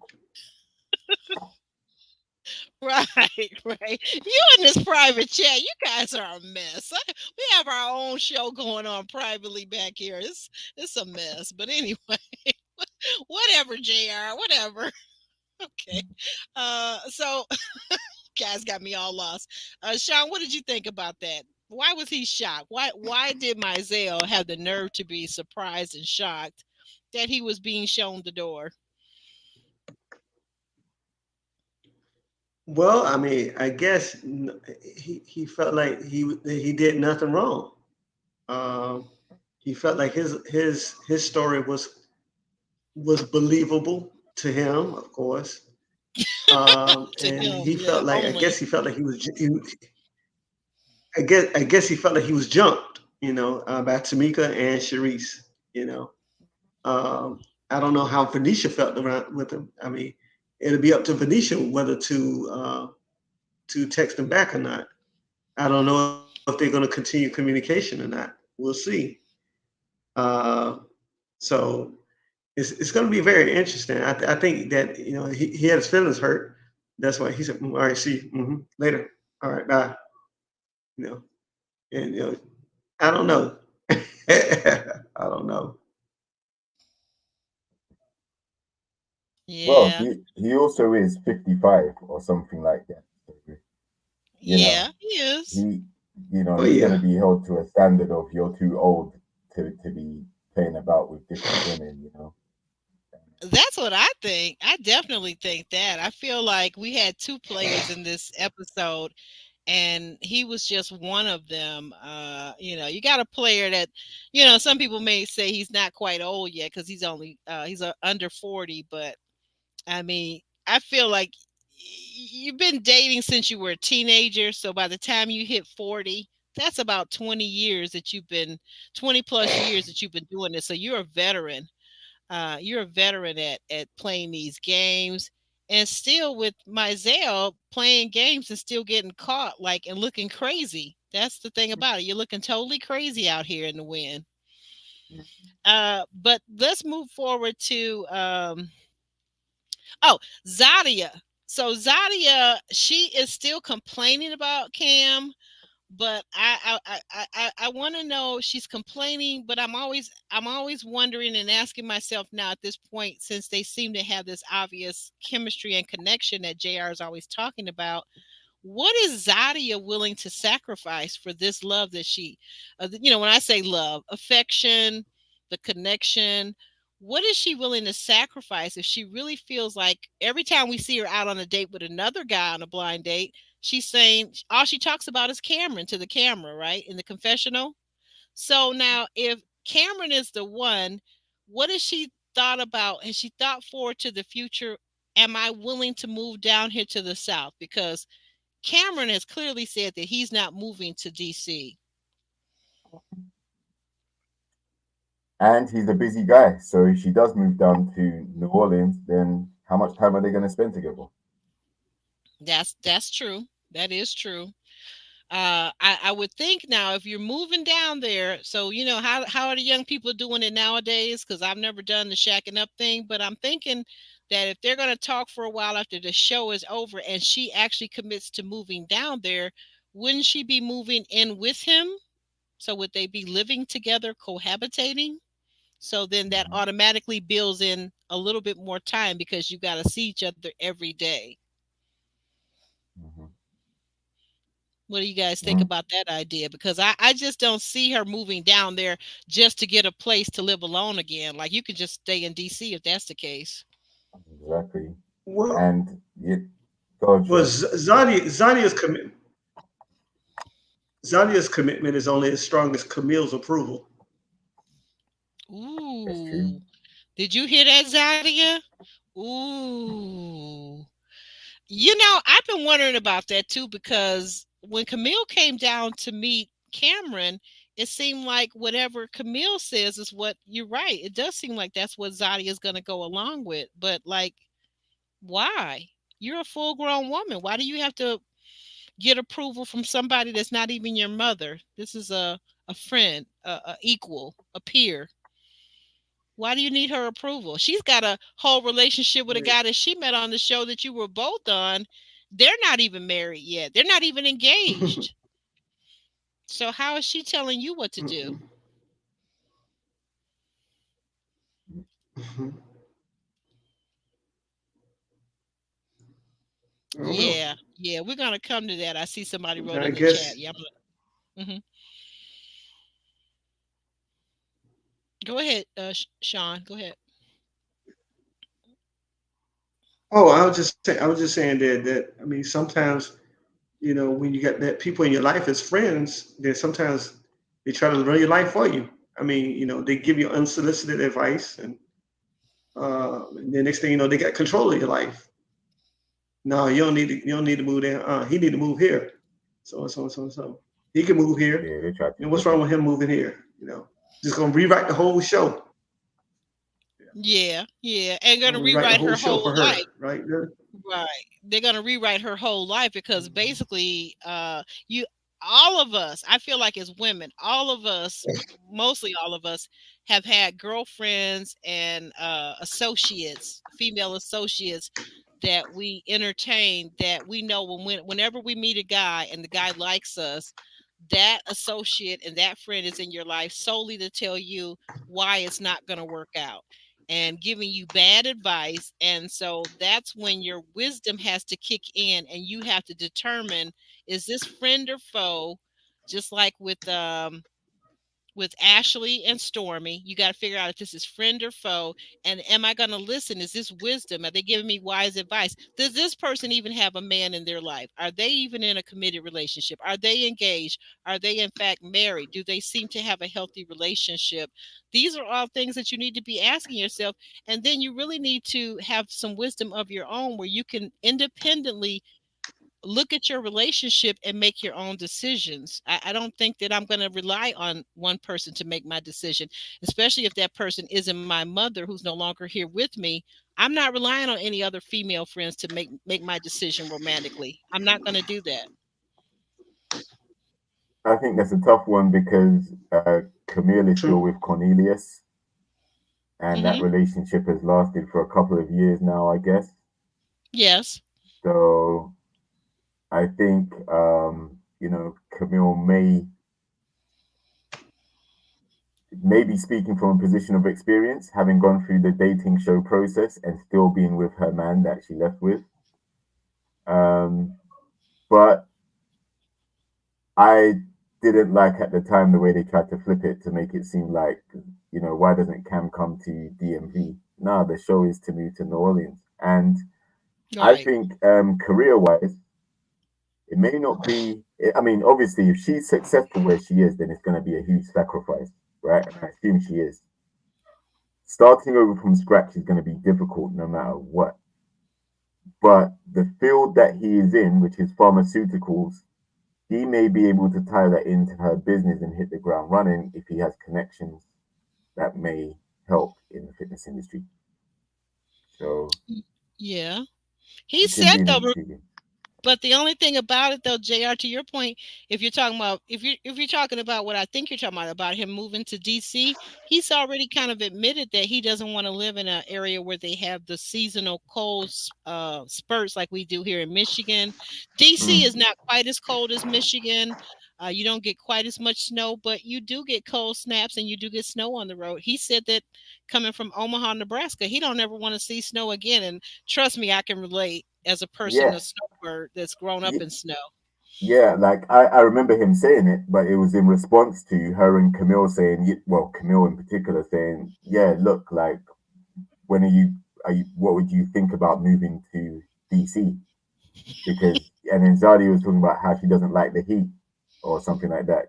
Right. You in this private chat, you guys are a mess. We have our own show going on privately back here. It's a mess. But anyway, whatever, JR, whatever. Okay. So guys got me all lost. Sean, what did you think about that? Why was he shocked? Why did Mizell have the nerve to be surprised and shocked that he was being shown the door? Well, I mean, I guess he felt like he did nothing wrong. He felt like his story was believable to him, of course. And he felt like only. I guess he felt like he was. I guess he felt like he was jumped, by Tamika and Shereece. I don't know how Venetia felt around with him. I mean, it'll be up to Venetia whether to text him back or not. I don't know if they're going to continue communication or not We'll see. So it's going to be very interesting. I think that he had his feelings hurt. That's why he said, "All right, see you later. All right, bye." You know, and I don't know. I don't know. Well, Yeah. he also is 55 or something like that. So, you know, Yeah, he is. he Oh he's going yeah. to be held to a standard of you're too old to be playing about with different women. That's what I think. I definitely think that. I feel like we had two players in this episode, and he was just one of them. You got a player that, some people may say he's not quite old yet because he's under 40, but I mean, I feel like you've been dating since you were a teenager. So by the time you hit 40, that's about 20 plus years that you've been doing this. So you're a veteran. You're a veteran at playing these games, and still with Mizell playing games and still getting caught like and looking crazy. That's the thing about it. You're looking totally crazy out here in the wind. But let's move forward to oh, Zadia. So Zadia, she is still complaining about Cam, but I want to know, she's complaining, but I'm always wondering and asking myself now at this point, since they seem to have this obvious chemistry and connection that JR is always talking about, what is Zadia willing to sacrifice for this love that when I say love, affection, the connection, what is she willing to sacrifice if she really feels like every time we see her out on a date with another guy on a blind date, she's saying all she talks about is Cameron to the camera, right? In the confessional. So now if Cameron is the one, what has she thought about? Has she thought forward to the future? Am I willing to move down here to the South? Because Cameron has clearly said that he's not moving to DC. And he's a busy guy, so if she does move down to New Orleans, then how much time are they going to spend together? That's true. That is true. I would think now if you're moving down there, so how are the young people doing it nowadays? Because I've never done the shacking up thing, but I'm thinking that if they're going to talk for a while after the show is over and she actually commits to moving down there, wouldn't she be moving in with him? So would they be living together, cohabitating? So then that Mhm, automatically builds in a little bit more time because you got to see each other every day. mhm. What do you guys think Mm, about that idea? Because I just don't see her moving down there just to get a place to live alone again. Like you can just stay in DC if that's the case. exactly. Well, And God, Sean. Zadia's commitment is only as strong as Camille's approval. That's true. Ooh. Did you hear that, Zadia? Ooh. I've been wondering about that too because when Camille came down to meet Cameron, it seemed like whatever Camille says is what you're right. It does seem like that's what Zadia is going to go along with. But like, why? You're a full grown woman. Why do you have to get approval from somebody that's not even your mother? This is a friend, a equal, a peer. Why do you need her approval? She's got a whole relationship with a Right. guy that she met on the show that you were both on. They're not even married yet. They're not even engaged. So how is she telling you what to do? Mm-mm. Mhm. I don't know. Yeah, yeah, we're gonna come to that. I see somebody wrote I in the chat. guess. Yeah, go ahead, Sean. Go ahead. Oh, I was just saying that I mean sometimes when you got that people in your life as friends, then sometimes they try to run your life for you. I mean, they give you unsolicited advice, and the next thing you know, they got control of your life. No, you don't need to move there. He need to move here. So. He can move here. Yeah, they tried to What's push wrong it. with him moving here? Just gonna rewrite the whole show. Yeah, yeah, and Gonna gonna rewrite the rewrite whole her show whole for life. her, right? Right. They're gonna rewrite her whole life because Mhm. basically, you all of us, I feel like as women, all of us, mostly all of us, have had girlfriends and associates, female associates that we entertain, that we know whenever we meet a guy and the guy likes us, that associate and that friend is in your life solely to tell you why it's not going to work out and giving you bad advice. And so that's when your wisdom has to kick in and you have to determine, is this friend or foe? Just like with Ashley and Stormy, you got to figure out if this is friend or foe. And am I going to listen? Is this wisdom? Are they giving me wise advice? Does this person even have a man in their life? Are they even in a committed relationship? Are they engaged? Are they in fact married? Do they seem to have a healthy relationship? These are all things that you need to be asking yourself. And then you really need to have some wisdom of your own where you can independently look at your relationship and make your own decisions. I don't think that I'm going to rely on one person to make my decision, especially if that person isn't my mother who's no longer here with me. I'm not relying on any other female friends to make my decision romantically. I'm not going to do that. I think that's a tough one because Camille is still True. with Cornelius, and that Hmm. relationship has lasted for a couple of years now, I guess. Yes. So I think Camille may be speaking from a position of experience, having gone through the dating show process and still being with her man that she left with. Um, but I didn't like at the time the way they tried to flip it to make it seem like, why doesn't Cam come to DMV? No, the show is to move to New Orleans. And I Right. think career wise, it may not be. I mean, obviously, if she's successful where she is, then it's going to be a huge sacrifice, right? And I assume she is. Starting over from scratch is going to be difficult no matter what. But the field that he is in, which is pharmaceuticals, he may be able to tie that into her business and hit the ground running if he has connections that may help in the fitness industry. So Yeah. He it could said be an though, intriguing. but the only thing about it though, JR, to your point, if you're talking about if you're talking about what I think you're talking about him moving to DC, he's already kind of admitted that he doesn't want to live in an area where they have the seasonal cold spurts like we do here in Michigan. DC is Mm. not quite as cold as Michigan. You don't get quite as much snow, but you do get cold snaps and you do get snow on the road. He said that coming from Omaha, Nebraska, he don't ever want to see snow again. And trust me, I can relate as a person, a Yeah, snowbird that's grown up yeah, in snow. yeah. Like I remember him saying it, but it was in response to her and Camille saying, well, Camille in particular saying, yeah, look, like when what would you think about moving to DC? Because and then Zadi was talking about how she doesn't like the heat or something like that.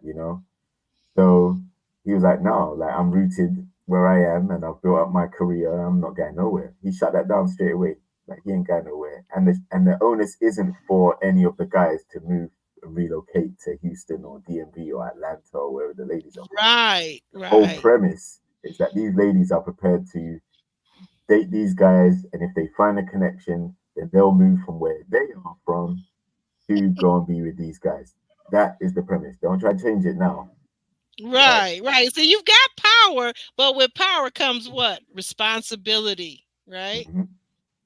So he was like, no, like I'm rooted where I am and I've built up my career. I'm not going nowhere. He shut that down straight away. Like he ain't going nowhere. And the onus isn't for any of the guys to move and relocate to Houston or DMV or Atlanta or wherever the ladies are from. Right, The whole right, premise is that these ladies are prepared to date these guys, and if they find a connection, then they'll move from where they are from to go and be with these guys. That is the premise. Don't try to change it now, right? right. So you've got power, but with power comes what? Responsibility, right? Mm-hmm.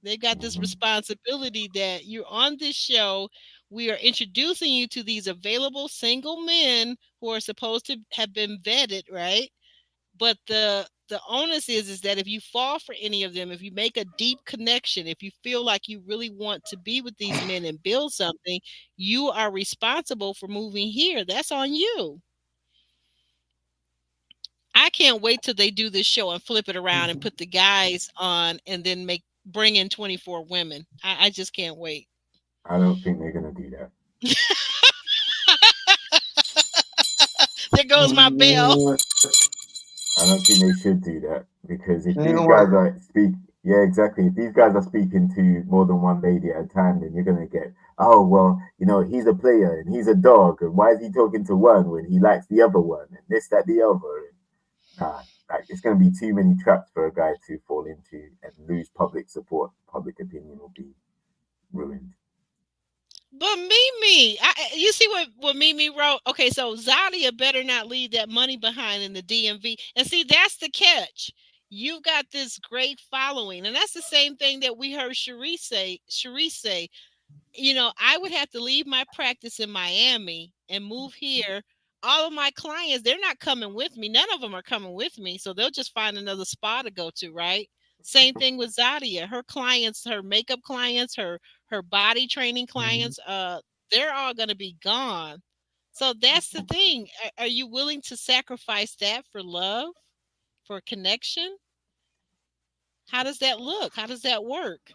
They've got this Mm-hmm. responsibility that you're on this show. We are introducing you to these available single men who are supposed to have been vetted, right? But the onus is that if you fall for any of them, if you make a deep connection, if you feel like you really want to be with these men and build something, you are responsible for moving here. That's on you. I can't wait till they do this show and flip it around and Mm-hmm. put the guys on and then bring in 24 women. I just can't wait. I don't think they're gonna do that. There goes my bell. I don't think they should do that because if Ain't these gonna guys work. are yeah, exactly. If these guys are speaking to more than one lady at a time, then you're gonna get, oh well, he's a player and he's a dog, and why is he talking to one when he likes the other one, and this, that, the other. Nah, like it's gonna be too many traps for a guy to fall into and lose public support. Public opinion will be ruined. But Mimi, you see what Mimi wrote? Okay, so Zadia better not leave that money behind in the DMV. And see, that's the catch. You've got this great following, and that's the same thing that we heard Shereece say, I would have to leave my practice in Miami and move here. All of my clients, they're not coming with me. None of them are coming with me. So they'll just find another spa to go to, right? Same thing with Zadia. Her clients, her makeup clients, her body training Mhm. clients, they're all going to be gone. So that's the thing. Are you willing to sacrifice that for love, for connection? How does that look? How does that work?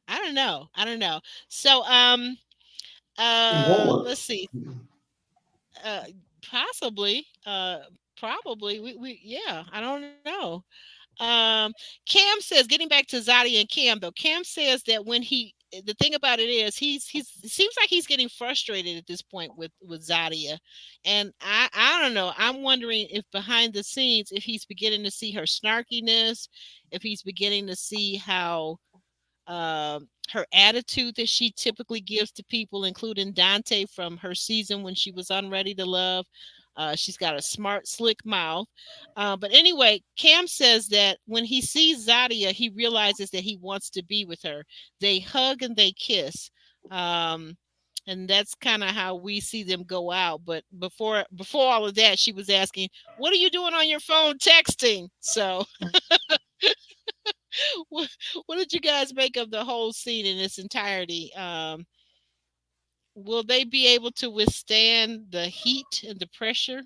I don't know. I don't know. So It won't work. let's see. Uh, possibly. Probably. We yeah. I don't know. Um, Cam says, getting back to Zadi and Cam though. Cam says that the thing about it is he's it seems like he's getting frustrated at this point with Zadia, and I don't know. I'm wondering if behind the scenes, if he's beginning to see her snarkiness, if he's beginning to see how her attitude that she typically gives to people, including Dante from her season when she was unready to love. She's got a smart, slick mouth. But anyway, Cam says that when he sees Zadia, he realizes that he wants to be with her. They hug and they kiss. Um, and that's kind of how we see them go out. But before all of that, she was asking, "What are you doing on your phone texting?" So what, what did you guys make of the whole scene in its entirety? Will they be able to withstand the heat and the pressure?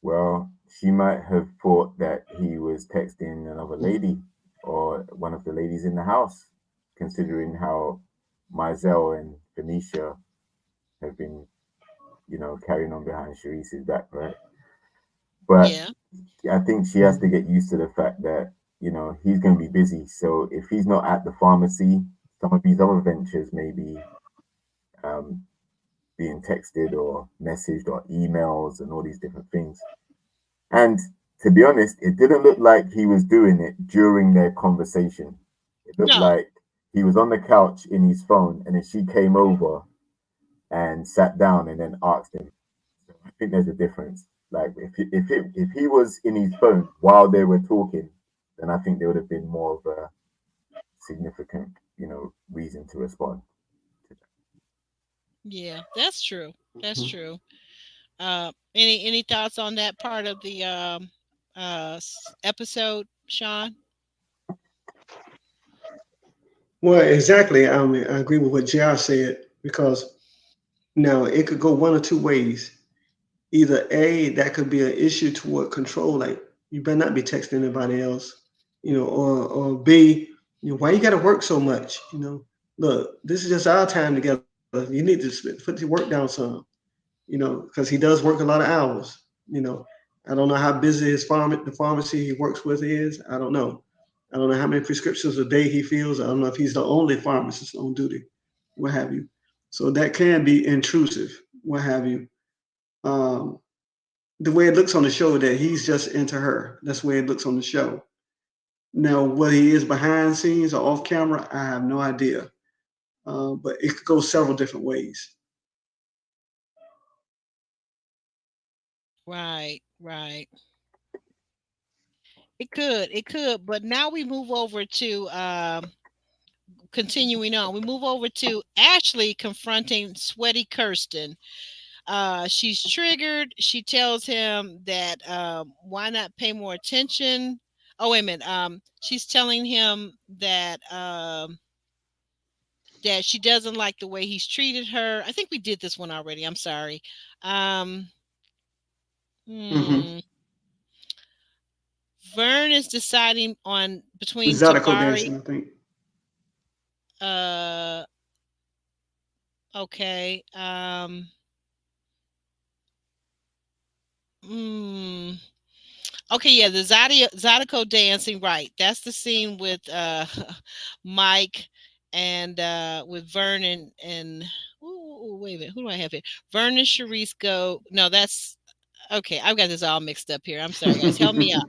Well, she might have thought that he was texting another lady or one of the ladies in the house, considering how Mizell and Phoenicia have been, carrying on behind Shereese's back, right? But Yeah, I think she has to get used to the fact that, he's going to be busy. So if he's not at the pharmacy, some of these other ventures may be um, being texted or messaged or emails and all these different things. And to be honest, it didn't look like he was doing it during their conversation. It looked no, like he was on the couch in his phone, and then she came over and sat down and then asked him. So I think there's a difference. Like if he was in his phone while they were talking, then I think there would have been more of a significant, reason to respond to yeah, that's true. That's true. Any thoughts on that part of the episode, Sean? Well, exactly. I mean, I agree with what JR said because now it could go one or two ways. Either A, that could be an issue toward control, like you better not be texting anybody else, or B, why you got to work so much? Look, this is just our time together. You need to put your work down some, because he does work a lot of hours. You know, I don't know how busy the pharmacy he works with is. I don't know. I don't know how many prescriptions a day he fills. I don't know if he's the only pharmacist on duty, what have you. So that can be intrusive, what have you. Um, the way it looks on the show that he's just into her. That's the way it looks on the show. Now, what he is behind scenes or off camera, I have no idea. But it could go several different ways. Right, right. It could. But now we move over to continuing on. We move over to Ashley confronting sweaty Kirsten. She's triggered. She tells him that why not pay more attention. Oh wait a minute. She's telling him that she doesn't like the way he's treated her. I think we did this one already. I'm sorry. Um, Mm-hmm. hmm, Vern is deciding on between Zydeco Tabari. dancing, I think. Uh, okay. Hmm. Okay, yeah, the Zydeco dancing, right? That's the scene with Mike and with Vernon and wait a minute, who do I have here? Vernon Shereece go. No, that's okay. I've got this all mixed up here. I'm sorry, guys. Help me out.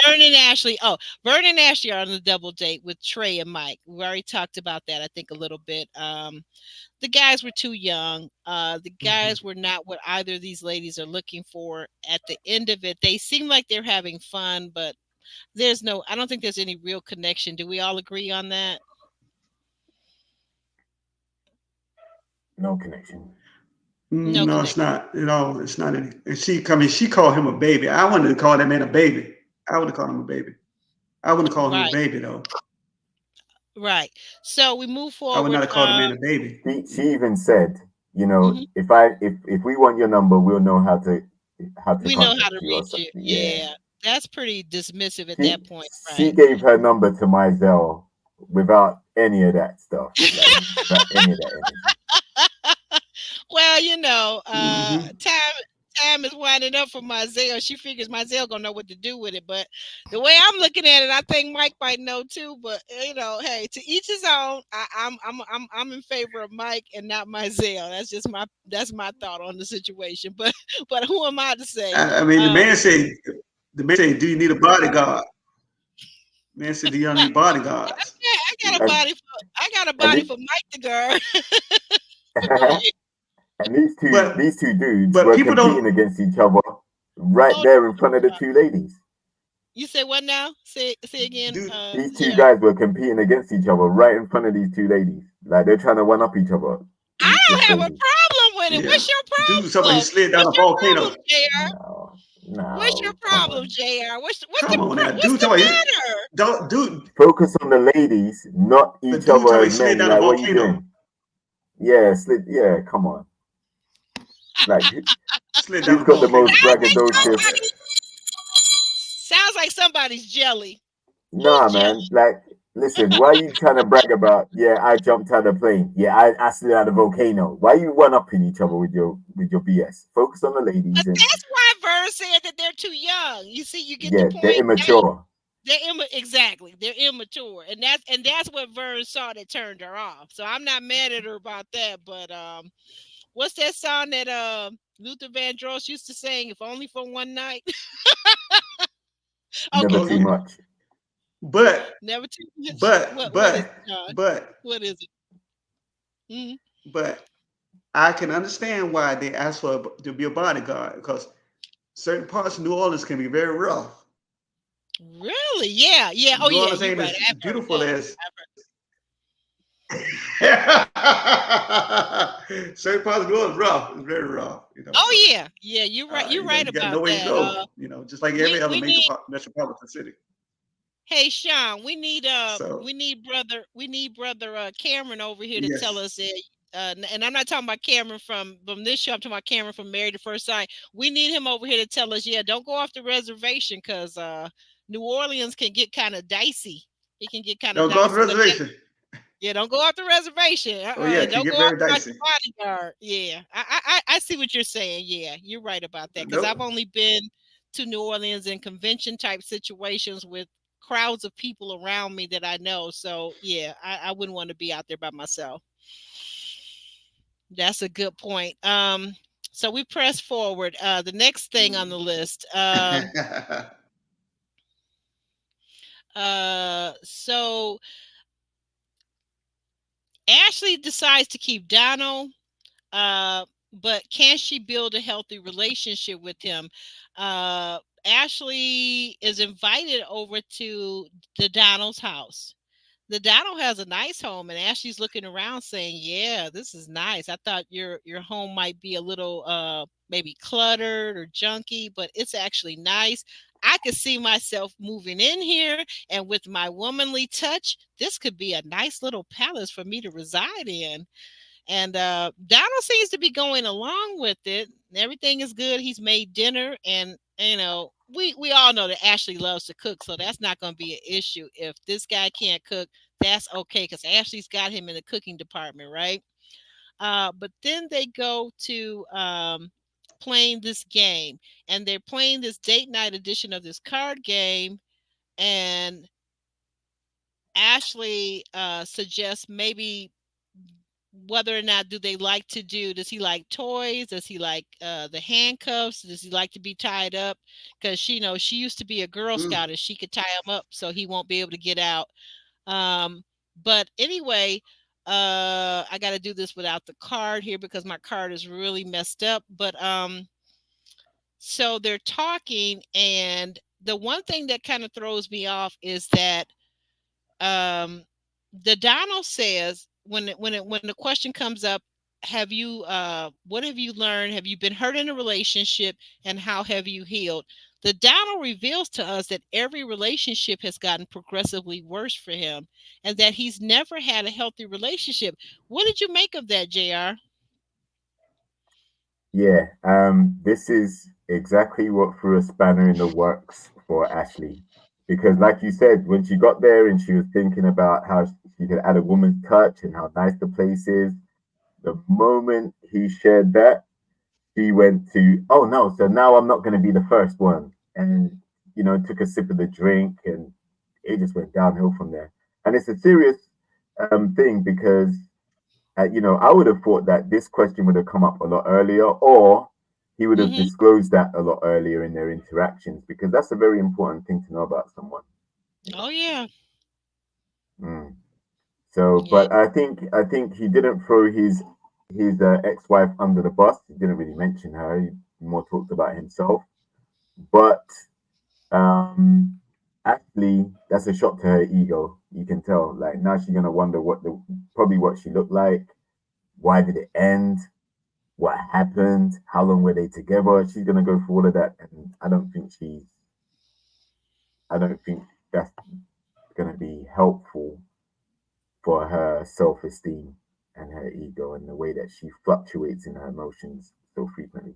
Vern and Ashley. Oh, Vern and Ashley are on the double date with Trey and Mike. We already talked about that, I think, a little bit. The guys were too young. The guys were not what either of these ladies are looking for. At the end of it, they seem like they're having fun, but I don't think there's any real connection. Do we all agree on that? No connection. No No, it's connection. not. It's not any. And she called him a baby. I wanted to call that man a baby. I would have called him a baby. I wouldn't call him a Right, baby though. right. So we move I would not forward. have called the man a baby. She even said, Mhm. if we want your number, we'll know how to We know how contact to you or reach you. something. Yeah. Yeah, that's pretty dismissive at She that point, she right? gave her number to Mizell without any of that stuff, like without any of that energy. Well, Hmm. time is winding up for Mizell. She figures Mizell gonna know what to do with it. But the way I'm looking at it, I think Mike might know too. But hey, to each his own. I'm in favor of Mike and not Mizell. That's my thought on the situation. But who am I to say? I mean, Um, the man said, "Do you need a bodyguard?" Man said, "Do you need bodyguards?" yeah, And I got a and body for Mike the girl. But go it, ahead. and these two But these two dudes but were people competing don't. against each other right Hold there in on. front of the two ladies. You say what now? Say again, Do These two Jr. guys were competing against each other right in front of these two ladies. Like they're trying to one up each other. I This don't have a lady. problem with it. Yeah, What's your do something. He problem? slid down What's a your problem, volcano. Jr.? No, What's your no, come problem, on. Jr.? Come on now, What's dude. the Talking about, matter? don't dude. Focus on the ladies, not The each dude other talking as about he slid men. down a Like, what are you volcano. doing? Yeah, yeah, come on. Like, Slid down who's a got the volcano. most Sounds like braggadocious? somebody. Sounds like somebody's jelly. Who's Nah, man. jelly? Like, listen, why are you trying to brag about? Yeah, I jumped out of the plane. Yeah, I slid out of the volcano. Why are you one upping each other with your BS? Focus on the But ladies, and that's why Vern said that they're too young. You see, you get the yeah, they're point. immature. Exactly. They're immature, and that's what Vern saw that turned her off. So I'm not mad at her about that. But what's that song that Luther Vandross used to sing? If only for one night. Never Okay, too Okay, okay. much. but Never too much. but What is it, but John? but What is it? Mhm. but I can understand why they asked to be a bodyguard because certain parts of New Orleans can be very rough. Really? Yeah, yeah. Oh New yeah, Orleans you're ain't right. as I've heard beautiful that. as I've heard. certain parts of New Orleans rough. It's very rough, Oh So yeah, yeah. You're right. You're right you got about nowhere to that. go. Just like every other We major need. metropolitan city. Hey Sean, So we need brother Cameron over here to tell yes, us that. And I'm not talking about Cameron from this show. I'm talking about Cameron from Married at First Sight. We need him over here to tell us. Yeah, don't go off the reservation because New Orleans can get kind of dicey. It can get kind of don't go off the dicey. But reservation. yeah, don't go off the reservation. Oh yeah, And it can don't get go off very without dicey. your bodyguard. Yeah, I see what you're saying. Yeah, you're right about that because Nope. I've only been to New Orleans in convention type situations with crowds of people around me that I know. So yeah, I wouldn't want to be out there by myself. That's a good point. So we press forward. The next thing on the list. So Ashley decides to keep Donald. But can she build a healthy relationship with him? Uh, Ashley is invited over to the Donald's house. The Donald has a nice home, and Ashley's looking around saying, "Yeah, this is nice. I thought your home might be a little maybe cluttered or junky, but it's actually nice. I could see myself moving in here, and with my womanly touch, this could be a nice little palace for me to reside in." And Donald seems to be going along with it. Everything is good. He's made dinner, and we all know that Ashley loves to cook, so that's not going to be an issue. If this guy can't cook, that's okay because Ashley's got him in the cooking department, right? But then they go to playing this game, and they're playing this date night edition of this card game, and Ashley suggests maybe whether or not do they like to do, does he like toys? Does he like the handcuffs? Does he like to be tied up? Because she used to be a Girl Mm. Scout and she could tie him up so he won't be able to get out. Um, but anyway, I got to do this without the card here because my card is really messed up. But so they're talking, and the one thing that kind of throws me off is that um, the Donald says when the question comes up, have you what have you learned? Have you been hurt in a relationship, and how have you healed? The Donald reveals to us that every relationship has gotten progressively worse for him, and that he's never had a healthy relationship. What did you make of that, Jr.? Yeah, this is exactly what threw a spanner in the works for Ashley. Because, like you said, when she got there and she was thinking about how she could add a woman's touch and how nice the place is, the moment he shared that, she went to, oh no, so now I'm not going to be the first one. And, took a sip of the drink and it just went downhill from there. And it's a serious thing because I would have thought that this question would have come up a lot earlier, or he would have Mm-hmm. disclosed that a lot earlier in their interactions, because that's a very important thing to know about someone. Oh yeah, Mm. So, yeah. but I think he didn't throw his ex-wife under the bus. He didn't really mention her. He more talked about himself. But actually, that's a shot to her ego. You can tell. Like now, she's gonna wonder probably what she looked like. Why did it end? What happened, how long were they together. She's gonna go through all of that, and I don't think that's gonna be helpful for her self-esteem and her ego and the way that she fluctuates in her emotions so frequently.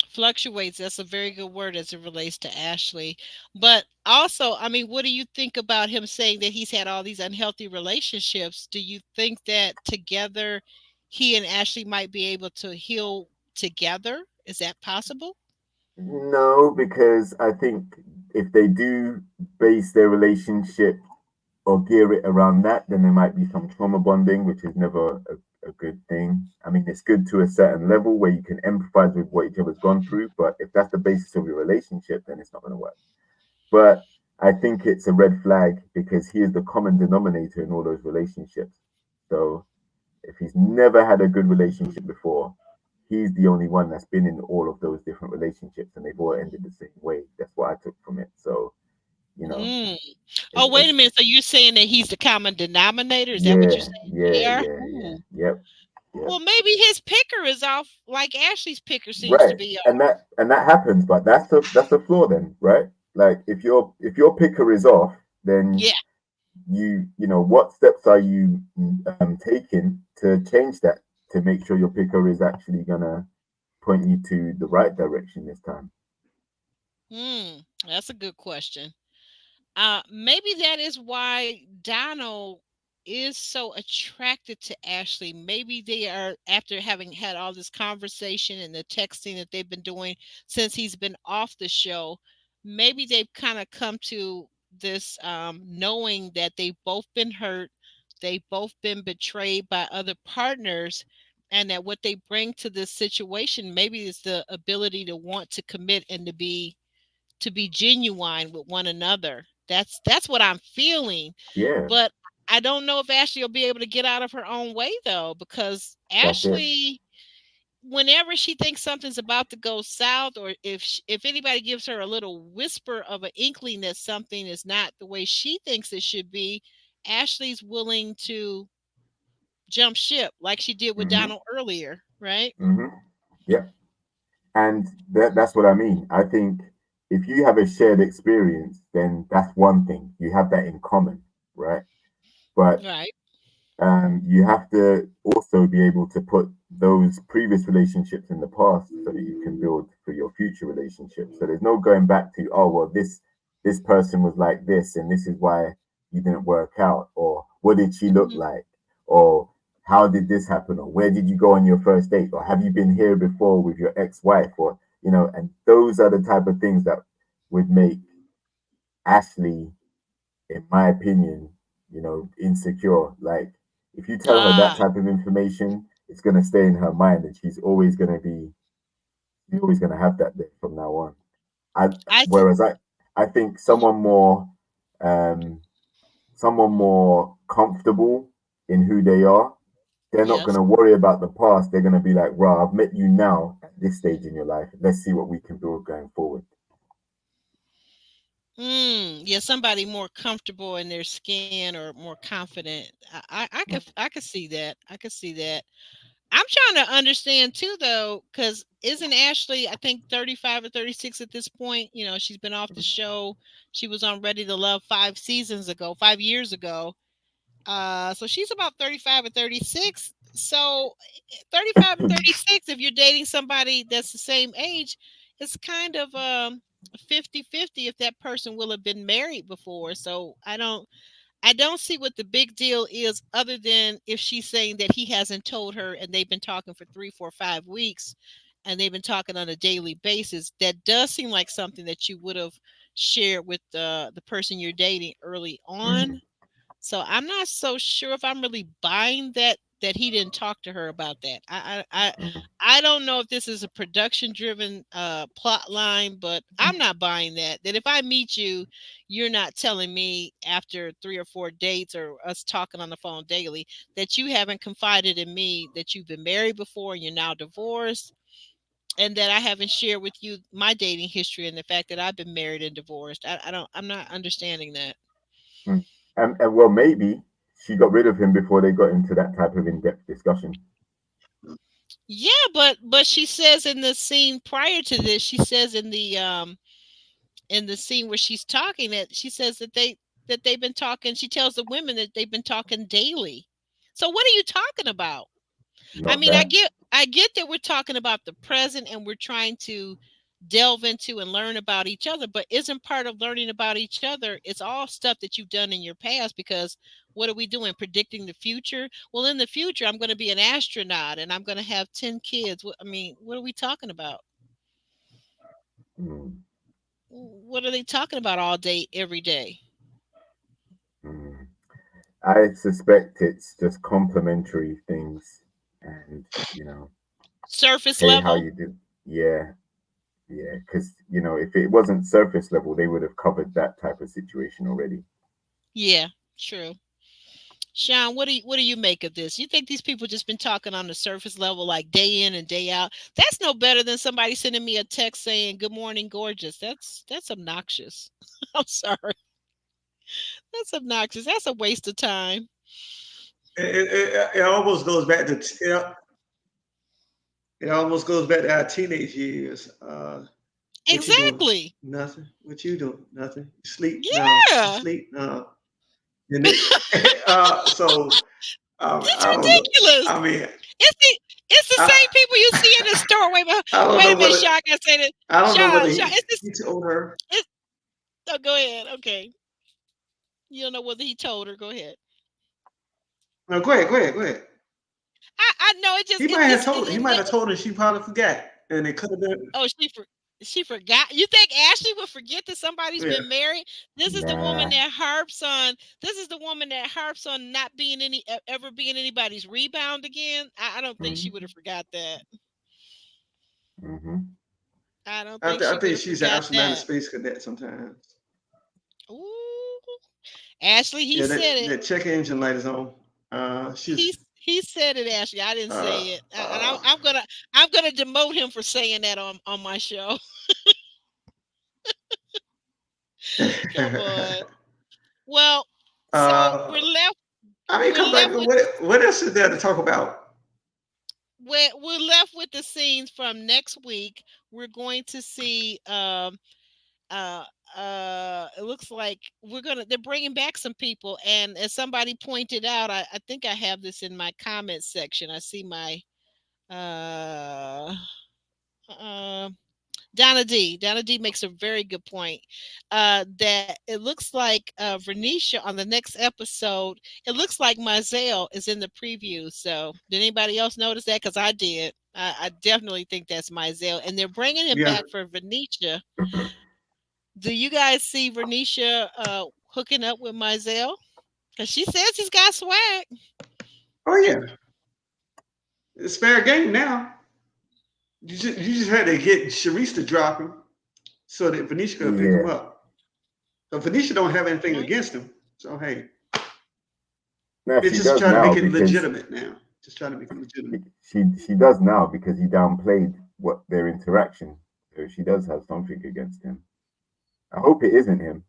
Fluctuates. That's a very good word as it relates to Ashley. But also, I mean, what do you think about him saying that he's had all these unhealthy relationships? Do you think that together he and Ashley might be able to heal together? Is that possible? No, because I think if they do base their relationship or gear it around that, then there might be some trauma bonding, which is never a good thing. I mean, it's good to a certain level where you can empathize with what each other's gone through, but if that's the basis of your relationship, then it's not going to work. But I think it's a red flag because he is the common denominator in all those relationships. So if he's never had a good relationship before, he's the only one that's been in all of those different relationships and they've all ended the same way. That's what I took from it. So, you know, Mm. it, Oh, wait it, a minute. So you're saying that he's the common denominator? Is that what you're yeah, saying, yeah, JR? yeah, yeah. Ooh. Yep, yep. Well, maybe his picker is off like Ashley's picker seems to Right. be And off. that happens, but that's a flaw then, right? Like if your picker is off, then Yeah. what steps are you taking to change that to make sure your picker is actually gonna point you to the right direction this time? That's a good question. Maybe that is why Donald is so attracted to Ashley. Maybe they are, after having had all this conversation and the texting that they've been doing since he's been off the show, maybe they've kind of come to this knowing that they've both been hurt, they've both been betrayed by other partners, and that what they bring to this situation maybe is the ability to want to commit and to be genuine with one another. That's what I'm feeling. Yeah, But I don't know if Ashley will be able to get out of her own way though, because that's it. Ashley, whenever she thinks something's about to go south, or if anybody gives her a little whisper of an inkling that something is not the way she thinks it should be, Ashley's willing to jump ship like she did with hmm Donald earlier, right? hmm Yeah, and that's what I mean. I think if you have a shared experience, then that's one thing. You have that in common, right? But Right. you have to also be able to put those previous relationships in the past so that you can build for your future relationships. So there's no going back to, oh well, this person was like this and this is why you didn't work out, or what did she look Mhm. like, or how did this happen, or where did you go on your first date, or have you been here before with your ex-wife, or and those are the type of things that would make Ashley, in my opinion, insecure. Like If you tell her that Ah, type of information, it's going to stay in her mind, and she's always going to have that there from now on. I I th- whereas I think mhm. um, someone more comfortable in who they are, they're not going Yes. to worry about the past. They're going to be like, "Well, I've met you now at this stage in your life. Let's see what we can build going forward." Yeah, somebody more comfortable in their skin or more confident. I could see that. I could see that. I'm trying to understand too, though, because isn't Ashley, I think, 35 or 36 at this point? You know, she's been off the show. She was on Ready to Love 5 seasons ago, 5 years ago. So she's about 35 or 36. So 35 or 36, if you're dating somebody that's the same age, it's kind of 50-50 if that person will have been married before. So I don't see what the big deal is other than if she's saying that he hasn't told her and they've been talking for 3, 4, 5 weeks and they've been talking on a daily basis. That does seem like something that you would have shared with the person you're dating early on. So I'm not so sure if I'm really buying that he didn't talk to her about that. I don't know if this is a production driven plot line, but I'm not buying that. That if I meet you, you're not telling me after 3 or 4 dates or us talking on the phone daily that you haven't confided in me that you've been married before and you're now divorced, and that I haven't shared with you my dating history and the fact that I've been married and divorced. I'm not understanding that. Mm. And well, maybe she got rid of him before they got into that type of in-depth discussion. Yeah, but she says in the scene prior to this, she says in the scene where she's talking that she says that they've been talking. She tells the women that they've been talking daily. So what are you talking about? I Not mean, that. I get that we're talking about the present and we're trying to delve into and learn about each other, but isn't part of learning about each other, it's all stuff that you've done in your past, because what are we doing? Predicting the future? Well, in the future, I'm going to be an astronaut and I'm going to have 10 kids. I mean, what are we talking about? Mm, What are they talking about all day, every day? mm. I suspect it's just complimentary things, and Surface hey, how level? you do? Yeah, yeah. Because if it wasn't surface level, they would have covered that type of situation already. Yeah, true. Sean, what do you make of this? You think these people just been talking on the surface level, like day in and day out? That's no better than somebody sending me a text saying "Good morning, gorgeous." That's obnoxious. I'm sorry, that's obnoxious. That's a waste of time. It almost goes back to it almost goes back to our teenage years. What you doing? Exactly. Nothing. What you doing? Nothing. You sleep? No. You Yeah, sleep? No. And so it's I don't know. ridiculous. I mean, It's the it's the I same people you see in the store. I don't Wait know a minute, whether Sean. I gotta say this. I don't know whether Sean, it's this. he told her. It's, oh, go ahead. Okay, you don't know whether he told her. Go ahead. No, go ahead. Go ahead. Go ahead. I know it He just might have it's told. He might have told her. She probably forgot, and it could have been. oh, she forgot. You think Ashley would forget that somebody's Yeah. been married? This is the woman Nah. that harps on. This is the woman that harps on not being ever being anybody's rebound again. I don't think she would Hmm. have forgot that. Hmm. I don't think I she would think have she's an forgot astronaut and that. space cadet sometimes. Ooh, Ashley, he Yeah, said it. that check engine light is on. He She's he said it, Ashley. I didn't uh, say it, and uh, I'm gonna demote him for saying that on my show. Come on. Well, so uh, we're left. I mean, We're come back. left with What else is there to talk about? we're left with the scenes from next week. We're going to see uh it looks like they're bringing back some people, and as somebody pointed out, I think I have this in my comments section. I see my uh uh Donna D makes a very good point. That it looks like Vernicia on the next episode. It looks like Mizell is in the preview. So did anybody else notice that? Because I did. I definitely think that's Mizell, and they're bringing him Yeah. back for Venetia. Do you guys see Vernicia hooking up with Mizell? Because she says he's got swag. Oh yeah, it's fair game now. You just had to get Shereece to drop him so that Venetia could pick him Yeah. up. So Venetia don't have anything Right. against him. So hey, No, they're she just does trying to now make it because legitimate now. Just trying to make it legitimate. she does now because he downplayed what their interaction. So she does have something against him. I hope it isn't him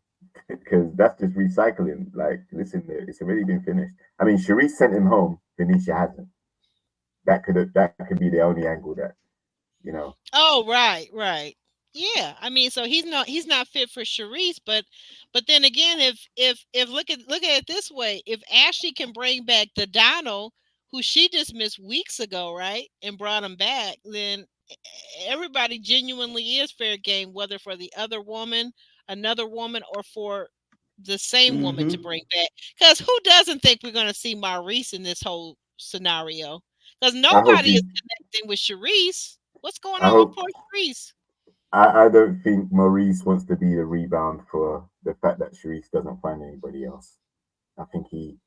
because that's just recycling. Like, listen, it's already been finished. I mean, Shereece sent him home. Venetia hasn't. That could be the only angle that you know. Oh, right, right. Yeah, I mean, so he's not fit for Shereece, but then again, if look at it this way, if Ashley can bring back the Donald who she dismissed weeks ago, right, and brought him back, then everybody genuinely is fair game, whether for the other woman, another woman, or for the same woman to Mm-hmm. bring back. Because who doesn't think we're going to see Maurice in this whole scenario? Because I hope nobody he. is connecting with Shereece. What's going I on with hope. poor Shereece? I don't think Maurice wants to be the rebound for the fact that Shereece doesn't find anybody else. I think he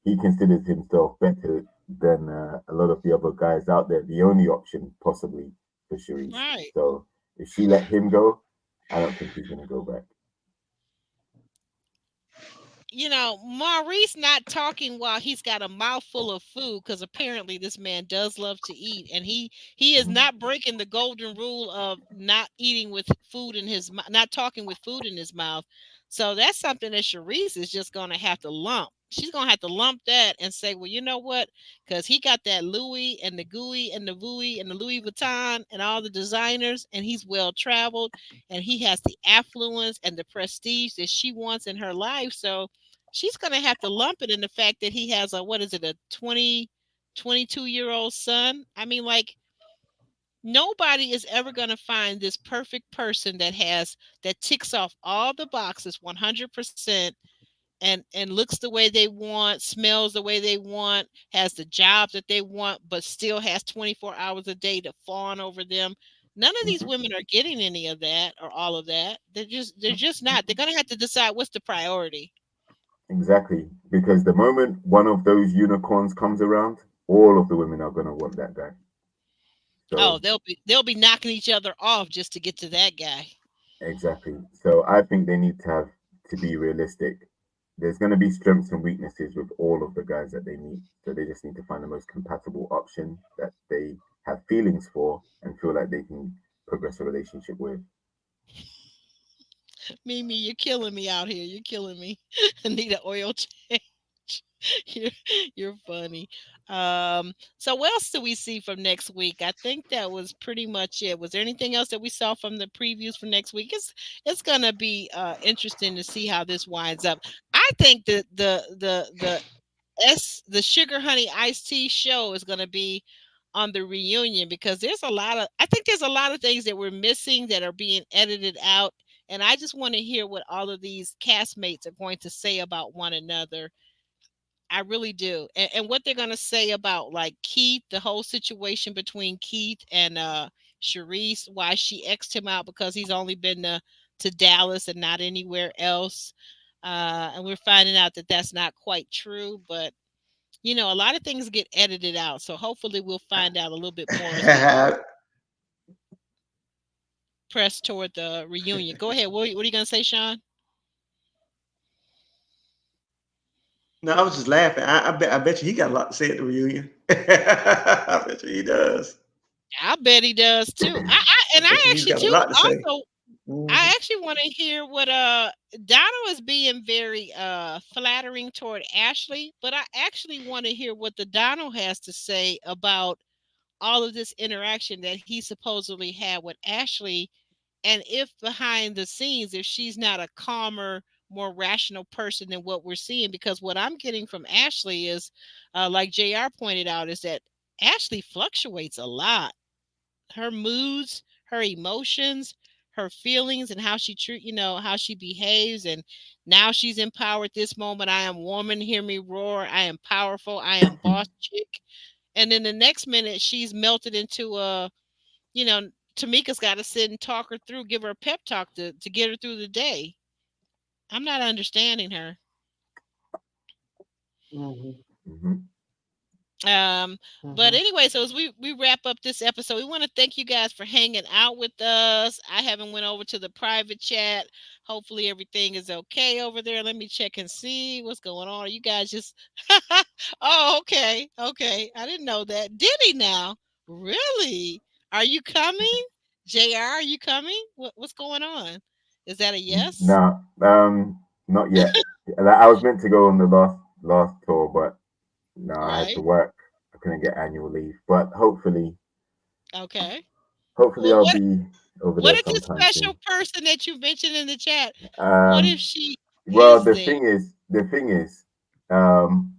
considers himself better than a lot of the other guys out there. The only option possibly for Shereece. Right. So if she let him go, I don't think he's going to go back. Maurice not talking while he's got a mouthful of food, because apparently this man does love to eat, and he is not breaking the golden rule of not eating with food in his not talking with food in his mouth. So that's something that Shereece is just going to have to lump. She's going to have to lump that and say, well, you know what? Because he got that Louis and the Gooey and the Vouis and the Louis Vuitton and all the designers, and he's well traveled, and he has the affluence and the prestige that she wants in her life. So she's going to have to lump it in the fact that he has what is it, a 22-year-old son. I mean, like, nobody is ever going to find this perfect person that ticks off all the boxes 100%, and looks the way they want, smells the way they want, has the job that they want, but still has 24 hours a day to fawn over them. None of these Mhm. women are getting any of that or all of that. They're just not. They're going to have to decide what's the priority. Exactly, because the moment one of those unicorns comes around, all of the women are going to want that guy. Oh, So they'll be knocking each other off just to get to that guy. exactly. So I think they need to be realistic. There's going to be strengths and weaknesses with all of the guys that they meet. So they just need to find the most compatible option that they have feelings for and feel like they can progress a relationship with. Mimi, you're killing me out here. You're killing me. I need an oil change. you're, you're funny. So what else do we see from next week? I think that was pretty much it. Was there anything else that we saw from the previews for next week? It's gonna be interesting to see how this winds up. I think that the sugar honey iced tea show is gonna be on the reunion, because I think there's a lot of things that we're missing that are being edited out, and I just want to hear what all of these castmates are going to say about one another. I really do. And what they're going to say about, like, Keith, the whole situation between Keith and Shereece, why she xed him out because he's only been to Dallas and not anywhere else. And we're finding out that that's not quite true, but a lot of things get edited out. So hopefully we'll find out a little bit more as we press toward the reunion. Go ahead. What are you going to say, Sean? No, I was just laughing. I bet you he got a lot to say at the reunion. I bet you he does. I bet he does too. And I I bet you he's actually got a too lot to say. also Mhm. I actually want to hear what Donald is being very flattering toward Ashley, but I actually want to hear what the Donald has to say about all of this interaction that he supposedly had with Ashley, and if behind the scenes, if she's not a calmer, more rational person than what we're seeing. Because what I'm getting from Ashley is, like JR pointed out, is that Ashley fluctuates a lot. Her moods, her emotions, her feelings, and how she how she behaves. And now she's in power at this moment. I am woman, hear me roar. I am powerful. I am boss chick. And then the next minute, she's melted into you know, Tamika's got to sit and talk her through, give her a pep talk to get her through the day. I'm not understanding her. Mhm. Hmm. But anyway, so as we wrap up this episode, we want to thank you guys for hanging out with us. I haven't went over to the private chat. Hopefully everything is okay over there. Let me check and see what's going on. Are you guys just oh, okay. Okay. I didn't know that. Did he now? Really? Are you coming? JR, are you coming? What's going on? Is that a yes? No, not yet. Like, I was meant to go on the last tour, but no, I had to Right. work. I couldn't get annual leave, but Okay. hopefully Well, I'll be over what there if this sometime special soon. person that you mentioned in the chat, what if Um, she well, is there? the thing is, um,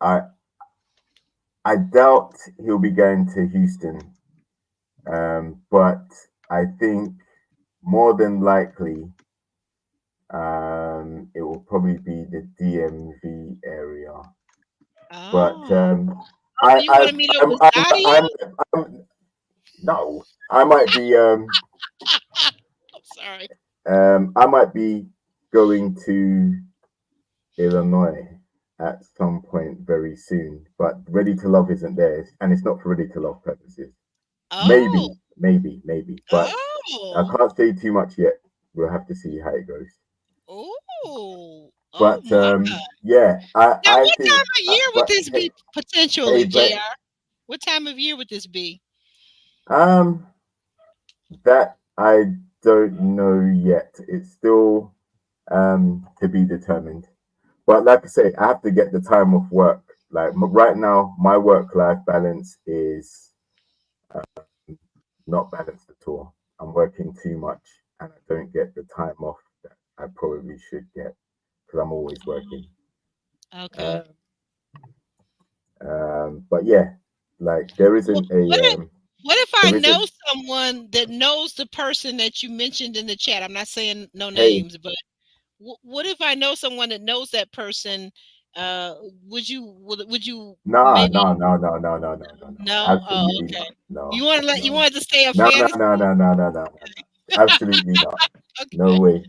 I I doubt he'll be going to Houston, but I think more than likely, it will probably be the DMV area. But Oh. Oh, so you I, want to meet up I'm, with I'm, Sadia? I'm, no, I might be, I'm sorry. I might be going to Illinois at some point very soon. But Ready to Love isn't there, and it's not for Ready to Love purposes. Oh. Maybe, but I Oh. can't say too much yet. We'll have to see how it goes. Oh. Oh But my. yeah, Now, I what think, time of year would but this be hey, potentially, but JR? What time of year would this be? um, that I don't know yet. It's still to be determined. But like I say, I have to get the time off work. Like right now, my work-life balance is not balanced at all. I'm working too much, and I don't get the time off that I probably should get because I'm always working. Okay. Uh, but yeah, like there Well, isn't a what if I there know isn't. someone that knows the person that you mentioned in the chat? I'm not saying no Hey, names, but what if I know someone that knows that person? Uh, would you nah, maybe no, no, no, no, no, no, no, no. no? Oh, Absolutely okay. not. No, You want to you no, wanted to stay a no, no, fantasy? no, no, no, no, no, no, no. Absolutely not. No Okay. way.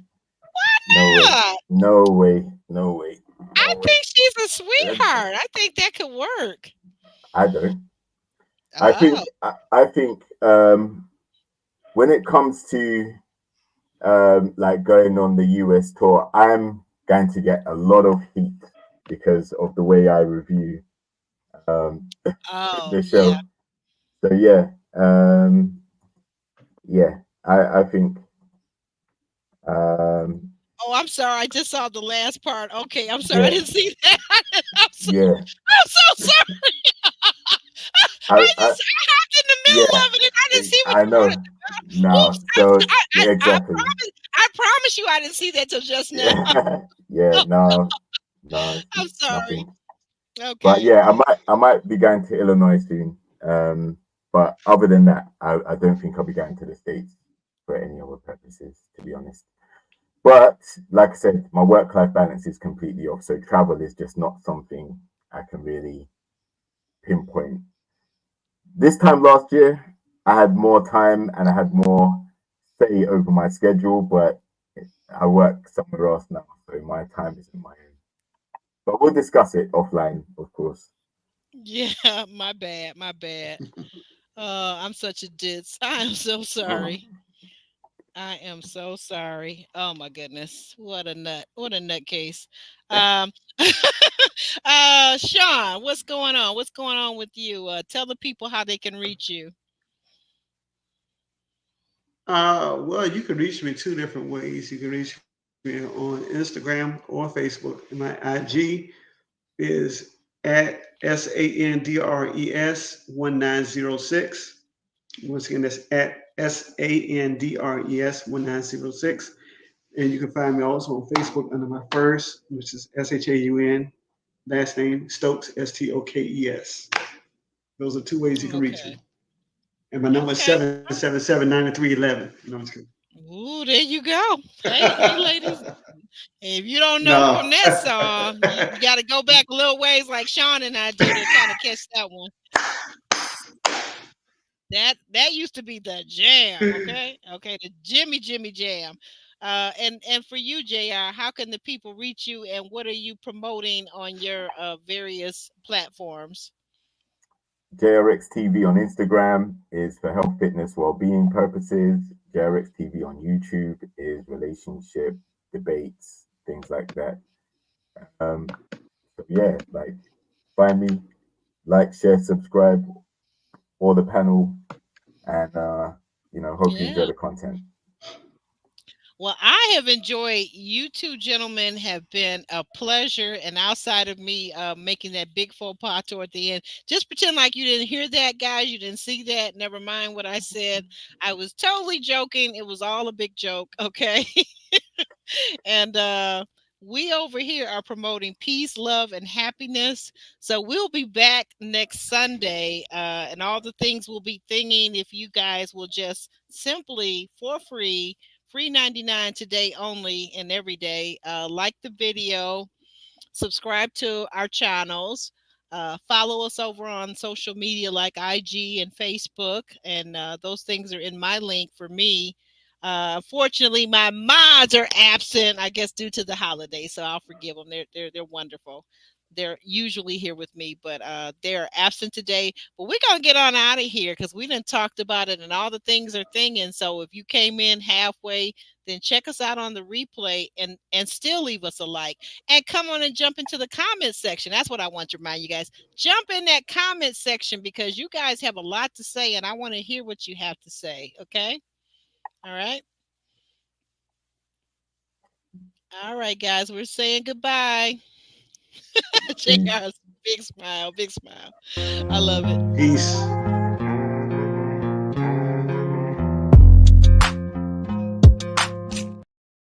No way. Yeah, No way. No way. I No way. think she's a Uh, sweetheart. I think that could work. I don't. Oh, I think when it comes to like going on the US tour, I'm going to get a lot of heat because of the way I review um oh, the yeah. show. So yeah, I think um Oh, I'm sorry. I just saw the last part. Okay, I'm sorry. I yeah, didn't see that. yeah. I'm so sorry. I I hopped in the middle yeah, of it and I didn't see what I you wanted know. to know. No, Oops. so I exactly. promise. I promise you, I didn't see that till just now. Yeah, yeah, no, no, I'm it's sorry. nothing. But Okay. yeah, I might be going to Illinois soon. But other than that, I don't think I'll be going to the States for any other purposes, to be honest. But like I said, my work-life balance is completely off, so travel is just not something I can really pinpoint. This time last year, I had more time and I had more say over my schedule, but I work somewhere else now, so my time isn't my own. But we'll discuss it offline, of course. Yeah, my bad. My bad. I'm such a ditz. I am so sorry. I am so sorry. Oh my goodness. What a nut. What a nutcase. Um Sean, what's going on? What's going on with you? Tell the people how they can reach you. Well, you can reach me two different ways. You can reach me on Instagram or Facebook. And my IG is at SANDRES1906. Once again, that's at SANDRES1906. And you can find me also on Facebook under my first, which is SHAUN, last name Stokes, STOKES. Those are two ways you can reach Okay. me. And my number is Okay. 777-9311. No, I'm just kidding. Ooh, there you go. Hey, ladies. If you don't know No. from that song, you got to go back a little ways like Sean and I do to kind of catch that one. That used to be the jam, okay? Okay, the Jimmy Jam. And for you, JR, how can the people reach you, and what are you promoting on your various platforms? JRX TV on Instagram is for health, fitness, well-being purposes. JRX TV on YouTube is relationship debates, things like that. Um, so yeah, like find me, like, share, subscribe, or the panel, and hope you enjoy Yeah. the content. Well, I have enjoyed you two gentlemen have been a pleasure. And outside of me making that big faux pas toward the end, just pretend like you didn't hear that, guys. You didn't see that. Never mind what I said. I was totally joking. It was all a big joke. Okay. And we over here are promoting peace, love, and happiness. So we'll be back next Sunday, and all the things we'll be thinking. If you guys will just simply for free 99 today only and every day, like the video, subscribe to our channels, follow us over on social media like IG and Facebook, and those things are in my link for me. Fortunately, my mods are absent, I guess, due to the holiday, so I'll forgive them. They're wonderful. They're usually here with me, but they're absent today. But we're gonna get on out of here because we done talked about it and all the things are thinging. So if you came in halfway, then check us out on the replay and still leave us a like, and come on and jump into the comment section. That's what I want to remind you guys. Jump in that comment section because you guys have a lot to say and I want to hear what you have to say. Okay. All right. All right, guys, we're saying goodbye. JR's big smile, big smile. I love it. Peace.